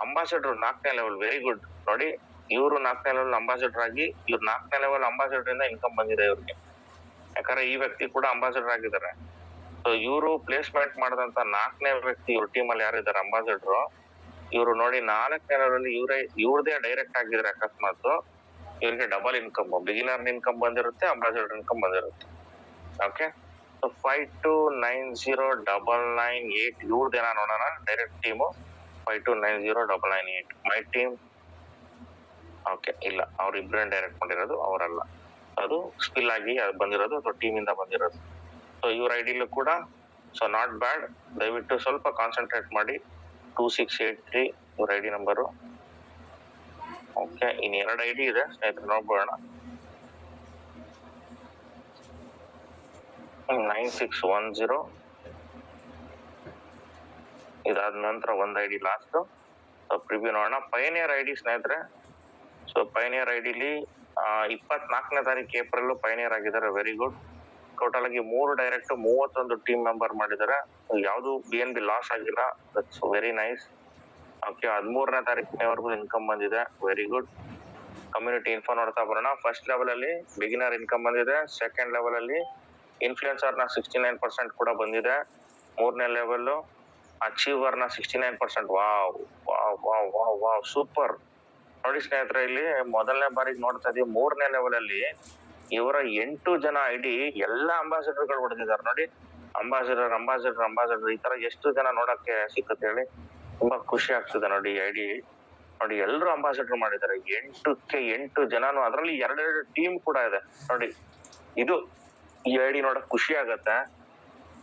ಅಂಬಾಸಿಡರ್ 4ನೇ ಲೆವೆಲ್, ವೆರಿ ಗುಡ್. ನೋಡಿ, ಇವರು 4ನೇ ಲೆವೆಲ್ ಅಂಬಾಸಿಡರ್ ಆಗಿ, ಇವ್ರು 4ನೇ ಲೆವೆಲ್ ಅಂಬಾಸಿಡರ್ ಇಂದ ಇನ್ಕಮ್ ಬಂದಿದೆ ಇವ್ರಿಗೆ. ಯಾಕಂದ್ರೆ ಈ ವ್ಯಕ್ತಿ ಕೂಡ ಅಂಬಾಸಿಡರ್ ಆಗಿದ್ದಾರೆ. ಸೊ ಇವರು ಪ್ಲೇಸ್ಮೆಂಟ್ ಮಾಡಿದಂತ 4ನೇ ವ್ಯಕ್ತಿ ಇವ್ರ ಟೀಮ್ ಅಲ್ಲಿ ಯಾರಿದ್ದಾರೆ ಅಂಬಾಸಿಡರ್, ಇವರು ನೋಡಿ 4ನೇ ಲೆವೆಲ್ ಇವ್ರದೇ ಡೈರೆಕ್ಟ್ ಆಗಿದ್ರೆ ಅಕಸ್ಮಾತ್ ಇವ್ರಿಗೆ ಡಬಲ್ ಇನ್ಕಮ್, ಬಿಗಿನರ್ ಇನ್ಕಮ್ ಬಂದಿರುತ್ತೆ, ಅಂಬಾಸಿಡರ್ ಇನ್ಕಮ್ ಬಂದಿರುತ್ತೆ. ಓಕೆ, 52909998 ಇವ್ರದೇನ ನೋಡೋಣ. Direct team 52909998 my team. Okay, ಇಲ್ಲ, ಅವ್ರ ಇಬ್ರೇ ಡೈರೆಕ್ಟ್ ಮಾಡಿರೋದು, ಅವರಲ್ಲ. ಅದು ಸ್ಕಿಲ್ ಆಗಿ ಬಂದಿರೋದು ಅಥವಾ ಟೀಮ್ ಇಂದ ಬಂದಿರೋದು. ಸೊ ಇವ್ರ ಐಡಿಲೂ ಕೂಡ ಸೊ ನಾಟ್ ಬ್ಯಾಡ್. ದಯವಿಟ್ಟು ಸ್ವಲ್ಪ ಕಾನ್ಸಂಟ್ರೇಟ್ ಮಾಡಿ. 2683 ಇವ್ರ ID ನಂಬರು. ಓಕೆ, ಇನ್ 2 ID ಇದೆ ಸ್ನೇಹಿತರೆ, ನೋಡ್ಬೋಣ. 9610. ಇದಾದ ನಂತರ 1 ID ಲಾಸ್ಟ್. ಪ್ರಿವ್ಯೂ ನೋಡೋಣ. ಪೈನಿಯರ್ ID ಸ್ನೇಹಿತರೆ. ಸೊ ಪೈನಿಯರ್ ಐಡಿಲಿ 24ನೇ ತಾರೀಕು ಏಪ್ರಿಲ್ ಪೈನಿಯರ್ ಆಗಿದ್ದಾರೆ. Very good. ಟೋಟಲ್ ಆಗಿ 3 ಡೈರೆಕ್ಟ್ 31 ಟೀಮ್ ಮೆಂಬರ್ ಮಾಡಿದ್ದಾರೆ. ಯಾವ್ದು BNB ಲಾಸ್ ಆಗಿಲ್ಲ. That's very nice. ಓಕೆ, 13ನೇ ತಾರೀಕಿನವರೆಗೂ ಇನ್ಕಮ್ ಬಂದಿದೆ. Very good. ಕಮ್ಯುನಿಟಿ ಇನ್ಫೋ ನೋಡ್ತಾ ಬರೋಣ. ಫಸ್ಟ್ ಲೆವೆಲ್ ಅಲ್ಲಿ ಬಿಗಿನರ್ ಇನ್ಕಮ್ ಬಂದಿದೆ. ಸೆಕೆಂಡ್ ಲೆವೆಲ್ ಅಲ್ಲಿ ಇನ್ಫ್ಲೂಯೆನ್ಸರ್ ನ 69% ಕೂಡ ಬಂದಿದೆ. 3ನೇ ಲೆವೆಲ್ ಅಚೀವರ್ ನ 69%. Wow wow wow wow wow, super. ನೋಡಿ ಸ್ನೇಹಿತರೆ, ಇಲ್ಲಿ ಮೊದಲನೇ ಬಾರಿಗೆ ನೋಡ್ತಾ ಇದೀವಿ 3ನೇ ಲೆವೆಲ್ ಅಲ್ಲಿ ಇವರ 8 ಜನ ID ಎಲ್ಲ ಅಂಬಾಸಿಡರ್ ಗಳು ಹೊಡೆದಿದ್ದಾರೆ. ನೋಡಿ, ಅಂಬಾಸಿಡರ್ ಅಂಬಾಸಿಡರ್ ಅಂಬಾಸಿಡರ್ ಈ ತರ ಎಷ್ಟು ಜನ ನೋಡಕ್ಕೆ ಸಿಕ್ಕತ್ತೆ ಹೇಳಿ. ತುಂಬಾ ಖುಷಿ ಆಗ್ತದೆ ನೋಡಿ. ID ನೋಡಿ, ಎಲ್ರು ಅಂಬಾಸಿಡರ್ ಮಾಡಿದ್ದಾರೆ. 8ಕ್ಕೆ 8 ಜನನು, ಅದರಲ್ಲಿ 2 ಟೀಮ್ ಕೂಡ ಇದೆ ನೋಡಿ. ಇದು ಈ ID ನೋಡಕ್ ಖುಷಿ ಆಗತ್ತೆ.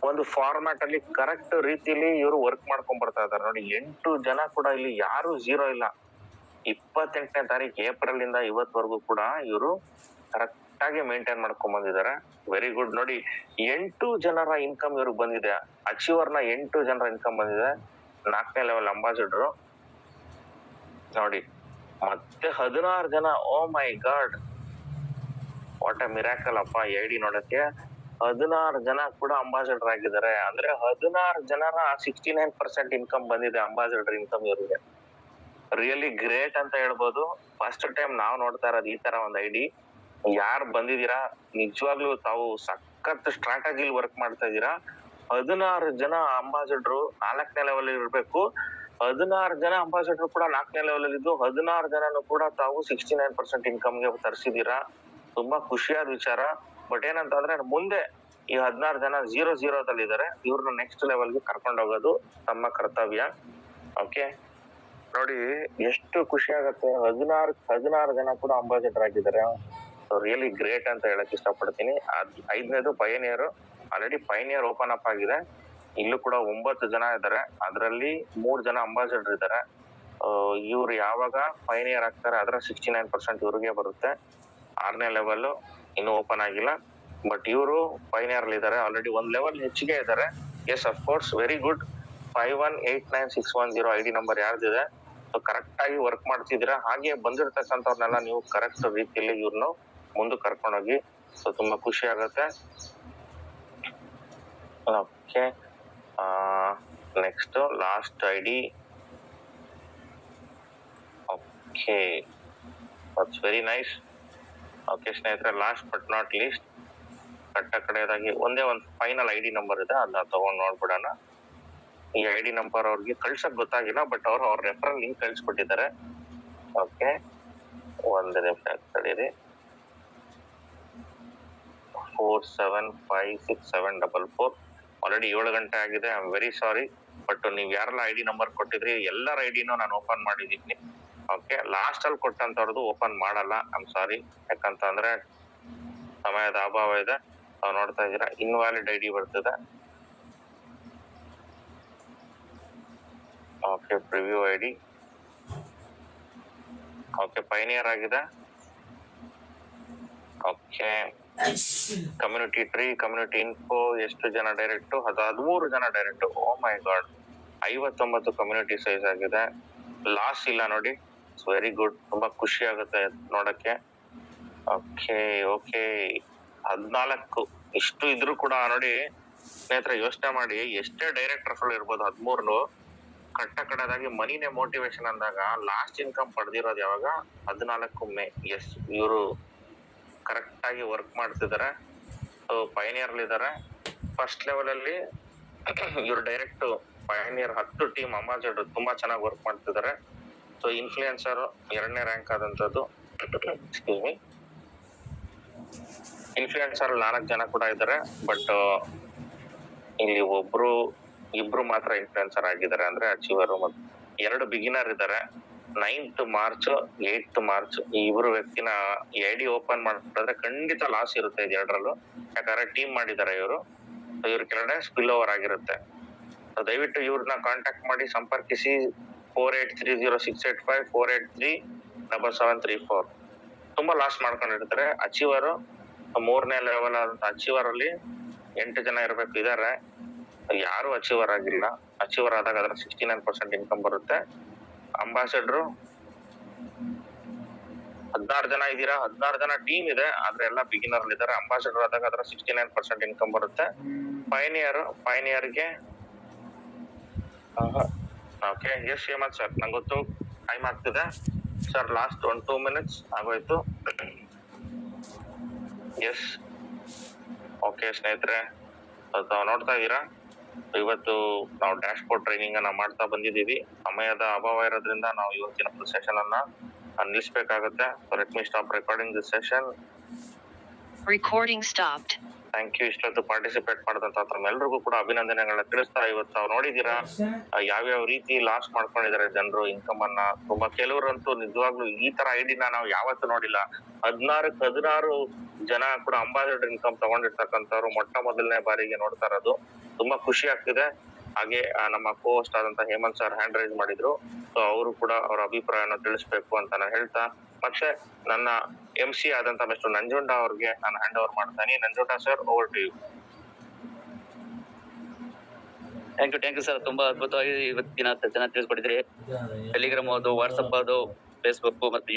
ಒಂದು ಫಾರ್ಮ್ಯಾಟ್ ಅಲ್ಲಿ ಕರೆಕ್ಟ್ ರೀತಿಲಿ ಇವರು ವರ್ಕ್ ಮಾಡ್ಕೊಂಡ್ ಬರ್ತಾ ಇದಾರೆ ನೋಡಿ. 8 ಜನ ಕೂಡ ಇಲ್ಲಿ ಯಾರು ಝೀರೋ ಇಲ್ಲ. 28ನೇ ತಾರೀಕು ಏಪ್ರಿಲ್ ಇಂದ ಇವತ್ವರೆಗೂ ಕೂಡ ಇವರು ಕರೆಕ್ಟ್ ಆಗಿ ಮೇಂಟೈನ್ ಮಾಡ್ಕೊಂಡ್ ಬಂದಿದ್ದಾರೆ. Very good. ನೋಡಿ, 8 ಜನರ ಇನ್ಕಮ್ ಇವ್ರಿಗೆ ಬಂದಿದೆ. ಅಚೀವರ್ ನ 8 ಜನರ ಇನ್ಕಮ್ ಬಂದಿದೆ. 4ನೇ ಲೆವೆಲ್ ಅಂಬಾಸಿಡರ್ ನೋಡಿ. ಮತ್ತೆ 16 ಜನ. ಓ my god, what A miracle ಅಪ್ಪ. ID ನೋಡಕ್ಕೆ 16 ಜನ ಕೂಡ ಅಂಬಾಸಿಡರ್ ಆಗಿದ್ದಾರೆ. ಅಂದ್ರೆ 16 ಜನರ 69% ಇನ್ಕಮ್ ಬಂದಿದೆ, ಅಂಬಾಸಿಡರ್ ಇನ್ಕಮ್ ಇವ್ರಿಗೆ. ರಿಯಲಿ ಗ್ರೇಟ್ ಅಂತ ಹೇಳ್ಬೋದು. ಫಸ್ಟ್ ಟೈಮ್ ನಾವು ನೋಡ್ತಾ ಇರೋದು ಈ ತರ ಒಂದು ID. ಯಾರು ಬಂದಿದ್ದೀರಾ, ನಿಜವಾಗ್ಲೂ ತಾವು ಸಖತ್ ಸ್ಟ್ರಾಟಜಿಲಿ ವರ್ಕ್ ಮಾಡ್ತಾ ಇದ್ದೀರಾ. 16 ಜನ ಅಂಬಾಸಿಡರ್ 4ನೇ ಲೆವೆಲ್ ಇರ್ಬೇಕು. 16 ಜನ ಅಂಬಾಸಿಡರ್ ಕೂಡ 4ನೇ ಲೆವೆಲ್ ಅಲ್ಲಿ ಇದ್ದು 16 ಜನನು ಕೂಡ ತಾವು 69% ಇನ್ಕಮ್ಗೆ ತರಿಸಿದೀರಾ. ತುಂಬಾ ಖುಷಿಯಾದ ವಿಚಾರ. ಬಟ್ ಏನಂತಂದ್ರೆ ಮುಂದೆ ಈ 16 ಜನ 0-0 ಇದ್ದಾರೆ. ಇವ್ರನ್ನ ನೆಕ್ಸ್ಟ್ ಲೆವೆಲ್ಗೆ ಕರ್ಕೊಂಡು ಹೋಗೋದು ತಮ್ಮ ಕರ್ತವ್ಯ. ಓಕೆ, ನೋಡಿ ಎಷ್ಟು ಖುಷಿ ಆಗತ್ತೆ. 16 ಜನ ಕೂಡ ಅಂಬಾಸಿಡರ್ ಆಗಿದ್ದಾರೆ. ಸೊ ರಿಯಲಿ ಗ್ರೇಟ್ ಅಂತ ಹೇಳಕ್ ಇಷ್ಟಪಡ್ತೀನಿ. 5ನೇದು pioneer. Already pioneer open up ಆಗಿದೆ. ಇಲ್ಲೂ ಕೂಡ 9 ಜನ ಇದ್ದಾರೆ. ಅದರಲ್ಲಿ 3 ಜನ ಅಂಬಾಸಿಡರ್ ಇದ್ದಾರೆ. ಇವ್ರು ಯಾವಾಗ ಪಯನಿಯರ್ ಆಗ್ತಾರೆ ಅದರ 69% ಇವ್ರಿಗೆ ಬರುತ್ತೆ. 6ನೇ ಲೆವೆಲ್ ಇನ್ನೂ ಓಪನ್ ಆಗಿಲ್ಲ, ಬಟ್ ಇವರು ಪಯನಿಯರ್ ಅಲ್ಲಿ ಇದ್ದಾರೆ. ಆಲ್ರೆಡಿ 1 ಲೆವೆಲ್ ಹೆಚ್ಚಿಗೆ ಇದ್ದಾರೆ. Yes of course, very good. 51896110 ID number ಯಾರ್ದಿದೆ, ಸೊ ಕರೆಕ್ಟ್ ಆಗಿ ವರ್ಕ್ ಮಾಡ್ತಿದ್ದೀರಾ. ಹಾಗೆ ಬಂದಿರ್ತಕ್ಕಂಥವ್ರನ್ನೆಲ್ಲ ನೀವು ಕರೆಕ್ಟ್ ರೀತಿಯಲ್ಲಿ ಇವ್ರನ್ನ ಮುಂದಕ್ಕೆ ಕರ್ಕೊಂಡೋಗಿ. ಸೊ ತುಂಬಾ ಖುಷಿ ಆಗುತ್ತೆ. Okay, next last ID. Okay, that's very nice. Okay ಸ್ನೇಹಿತರೆ, ಲಾಸ್ಟ್ ಬಟ್ ನಾಟ್ ಲೀಸ್ಟ್, ಕಟ್ಟ ಕಡೆಯದಾಗಿ ಒಂದೇ ಒಂದು ಫೈನಲ್ ಐಡಿ ನಂಬರ್ ಇದೆ, ಅದನ್ನ ತಗೊಂಡ್ ನೋಡ್ಬಿಡೋಣ. ಈ ಐಡಿ ನಂಬರ್ ಅವ್ರಿಗೆ ಕಳ್ಸಕ್ ಗೊತ್ತಾಗಿಲ್ಲ, ಬಟ್ ಅವ್ರ ರೆಫರಲ್ ಲಿಂಕ್ ಕಳ್ಸಿಕೊಟ್ಟಿದ್ದಾರೆ. ಓಕೆ, ಒಂದು ನಿಮಿಷ ತಡೀರಿ. 475674. ಆಲ್ರೆಡಿ 7 ಗಂಟೆ ಆಗಿದೆ. I am very sorry, but ನೀವು ಯಾರೆಲ್ಲ ಐಡಿ ನಂಬರ್ ಕೊಟ್ಟಿದ್ರಿ ಎಲ್ಲರ ಐಡಿನೂ ನಾನು ಓಪನ್ ಮಾಡಿದ್ದೀನಿ. ಓಕೆ, ಲಾಸ್ಟ್ ಅಲ್ಲಿ ಕೊಟ್ಟಂತವ್ರದ್ದು ಓಪನ್ ಮಾಡಲ್ಲ. ಐ ಆಮ್ ಸಾರಿ, ಯಾಕಂತಂದ್ರೆ ಸಮಯದ ಅಭಾವ ಇದೆ. ತಾವು ನೋಡ್ತಾ ಇದ್ದೀರಾ, ಇನ್ವ್ಯಾಲಿಡ್ ಐಡಿ ಬರ್ತಿದೆ. Okay, preview ID. Okay, pioneer ಆಗಿದೆ. Okay, community tree, community info, ಎಷ್ಟು ಜನ ಡೈರೆಕ್ಟ್? 13 ಜನ direct. Oh my god, 59 community size ಆಗಿದೆ. ಲಾಸ್ ಇಲ್ಲ ನೋಡಿ. It's very good. ತುಂಬಾ ಖುಷಿ ಆಗುತ್ತೆ ನೋಡಕ್ಕೆ. ಓಕೆ ಓಕೆ, 14 ಇಷ್ಟು ಇದ್ರು ಕೂಡ ನೋಡಿ ಸ್ನೇಹಿತರೆ, ಯೋಚನೆ ಮಾಡಿ ಎಷ್ಟೇ ಡೈರೆಕ್ಟರ್ಸ್ ಇರ್ಬೋದು, 13 ಕಟ್ಟ ಕಡೆದಾಗಿ ಮನಿನೇ ಮೋಟಿವೇಶನ್ ಅಂದಾಗ ಲಾಸ್ಟ್ ಇನ್ಕಮ್ ಪಡೆದಿರೋದು ಯಾವಾಗ? 14 ಮೇ. ಎಸ್, ಇವರು ಕರೆಕ್ಟ್ ಆಗಿ ವರ್ಕ್ ಮಾಡ್ತಿದ್ದಾರೆ. ಪೈನಿಯರ್ ಇದ್ದಾರೆ. ಫಸ್ಟ್ ಲೆವೆಲ್ ಅಲ್ಲಿ ಇವ್ರು ಡೈರೆಕ್ಟ್ ಪೈನಿಯರ್ 10 ಟೀಮ್ ಅಂಬಾಸಿಡರ್ ತುಂಬಾ ಚೆನ್ನಾಗಿ ವರ್ಕ್ ಮಾಡ್ತಿದ್ದಾರೆ. ಸೊ ಇನ್ಫ್ಲೂಯೆನ್ಸರ್ 2ನೇ ರ್ಯಾಂಕ್ ಆದಂತದ್ದು. ಎಕ್ಸ್ಕ್ಯೂಸ್ ಮೀ, ಇನ್ಫ್ಲೂಯೆನ್ಸರ್ 4 ಜನ ಕೂಡ ಇದ್ದಾರೆ, ಬಟ್ ಇಲ್ಲಿ ಇಬ್ರು ಮಾತ್ರ ಇನ್ಫ್ಲೂಯೆನ್ಸರ್ ಆಗಿದ್ದಾರೆ, ಅಂದ್ರೆ ಅಚೀವರ್. ಮತ್ತು 2 ಬಿಗಿನರ್ ಇದ್ದಾರೆ. 9th ಮಾರ್ಚ್ 8th ಮಾರ್ಚ್ ಈ ಇಬ್ರು ವ್ಯಕ್ತಿನ ಐಡಿ ಓಪನ್ ಮಾಡಿದ್ರೆ ಖಂಡಿತ ಲಾಸ್ ಇರುತ್ತೆ ಇದು ಎರಡರಲ್ಲೂ. ಯಾಕಂದ್ರೆ ಟೀಮ್ ಮಾಡಿದ್ದಾರೆ ಇವರು. ಇವ್ರ ಕೆಳಗಡೆ ಸ್ಪಿಲ್ ಓವರ್ ಆಗಿರುತ್ತೆ. ದಯವಿಟ್ಟು ಇವ್ರನ್ನ ಕಾಂಟ್ಯಾಕ್ಟ್ ಮಾಡಿ, ಸಂಪರ್ಕಿಸಿ. 48306854 483734. ತುಂಬಾ ಲಾಸ್ ಮಾಡ್ಕೊಂಡಿರ್ತಾರೆ. ಅಚೀವರ್ 3ನೇ ಲೆವೆಲ್ ಆದಂತ ಅಚೀವರ್ ಅಲ್ಲಿ 8 ಜನ ಇರ್ಬೇಕು, ಇದಾರೆ. ಯಾರು ಅಚೀವರ್ ಆಗಿಲ್ಲ. ಅಚೀವರ್ ಆದಾಗ ಅದರ 69% ಇನ್ಕಮ್ ಬರುತ್ತೆ. ಅಂಬಾಸಿಡರ್ 16 ಜನ ಇದ್ದೀರಾ. 16 ಜನ ಟೀಮ್ ಇದೆ, ಆದ್ರೆ ಎಲ್ಲ ಬಿಗಿನರ್ ಇದ್ದಾರೆ. ಅಂಬಾಸಿಡರ್ ಆದಾಗ ಅದರ 69% ಇನ್ಕಮ್ ಬರುತ್ತೆ. ಪೈನಿಯರ್ಗೆ ಓಕೆ. ಎಸ್ ಹೇಮಂತ್ ಸರ್, ನಂಗೆ ಗೊತ್ತು ಟೈಮ್ ಆಗ್ತಿದೆ ಸರ್. ಲಾಸ್ಟ್ 1-2 ಮಿನಿಟ್ಸ್ ಆಗೋಯ್ತು. ಎಸ್, ಓಕೆ ಸ್ನೇಹಿತರೆ, ನೋಡ್ತಾ ಇದ್ದೀರಾ, ಇವತ್ತು ನಾವು ಡ್ಯಾಶ್ ಬೋರ್ಡ್ ಟ್ರೈನಿಂಗ್ ಅನ್ನ ಮಾಡ್ತಾ ಬಂದಿದ್ದೀವಿ. ಸಮಯದ ಅಭಾವ ಇರೋದ್ರಿಂದ ನಾವು ಇವತ್ತಿನ ಸೆಷನ್ ಅನ್ನ ನಿಲ್ಲಿಸಬೇಕಾಗುತ್ತೆ. Let me stop recording this session. Recording stopped. Thank you. ಇಷ್ಟೊತ್ತು ಪಾರ್ಟಿಸಿಪೇಟ್ ಮಾಡಿದಂತ ತಮ್ಮೆಲ್ಲರಿಗೂ ಕೂಡ ಅಭಿನಂದನೆಗಳನ್ನ ತಿಳಿಸ್ತಾ, ಇವತ್ತು ತಾವು ನೋಡಿದೀರಾ ಯಾವ್ಯಾವ ರೀತಿ ಲಾಸ್ ಮಾಡ್ಕೊಂಡಿದ್ದಾರೆ ಜನರು ಇನ್ಕಮ್ ಅನ್ನ. ತುಂಬಾ ಕೆಲವರಂತೂ ನಿಜವಾಗ್ಲೂ ಈ ತರ ಐಡಿನ ನಾವು ಯಾವತ್ತೂ ನೋಡಿಲ್ಲ. 16 ಜನ ಕೂಡ ಅಂಬಾಸಿಡರ್ ಇನ್ಕಮ್ ತಗೊಂಡಿರ್ತಕ್ಕಂಥವ್ರು ಮೊಟ್ಟ ಮೊದಲನೇ ಬಾರಿಗೆ ನೋಡ್ತಾ ಇರೋದು. ತುಂಬಾ ಖುಷಿ ಆಗ್ತಿದೆ. ಹಾಗೆ ನಮ್ಮ ಕೋಸ್ಟ್ ಆದಂತ ಹೇಮಂತ್ ಸರ್ ಹ್ಯಾಂಡ್ ರೈಸ್ ಮಾಡಿದ್ರು. ಸೊ ಅವರು ಕೂಡ ಅವರ ಅಭಿಪ್ರಾಯನ ತಿಳಿಸ್ಬೇಕು ಅಂತ ನಾನು ಹೇಳ್ತಾ, ಮತ್ತೆ ನನ್ನ MC ಆದಂತ ಮಿಸ್ಟರ್ ನಂಜುಂಡ ಅವ್ರಿಗೆ ನಾನು ಹ್ಯಾಂಡ್ ಓವರ್ ಮಾಡ್ತಾನೆ. Nanjunda sir, over to you. Thank you sir. ತುಂಬಾ ಅದ್ಭುತವಾಗಿ ಇವತ್ತಿನ ಸೆಷನ್ ತಿಳಿಸ್ಕೊಟ್ಟಿದ್ರಿ. ಟೆಲಿಗ್ರಾಮ್ ಅದು, ವಾಟ್ಸಪ್ ಅದು, ಫೇಸ್ಬುಕ್ ಮತ್ತು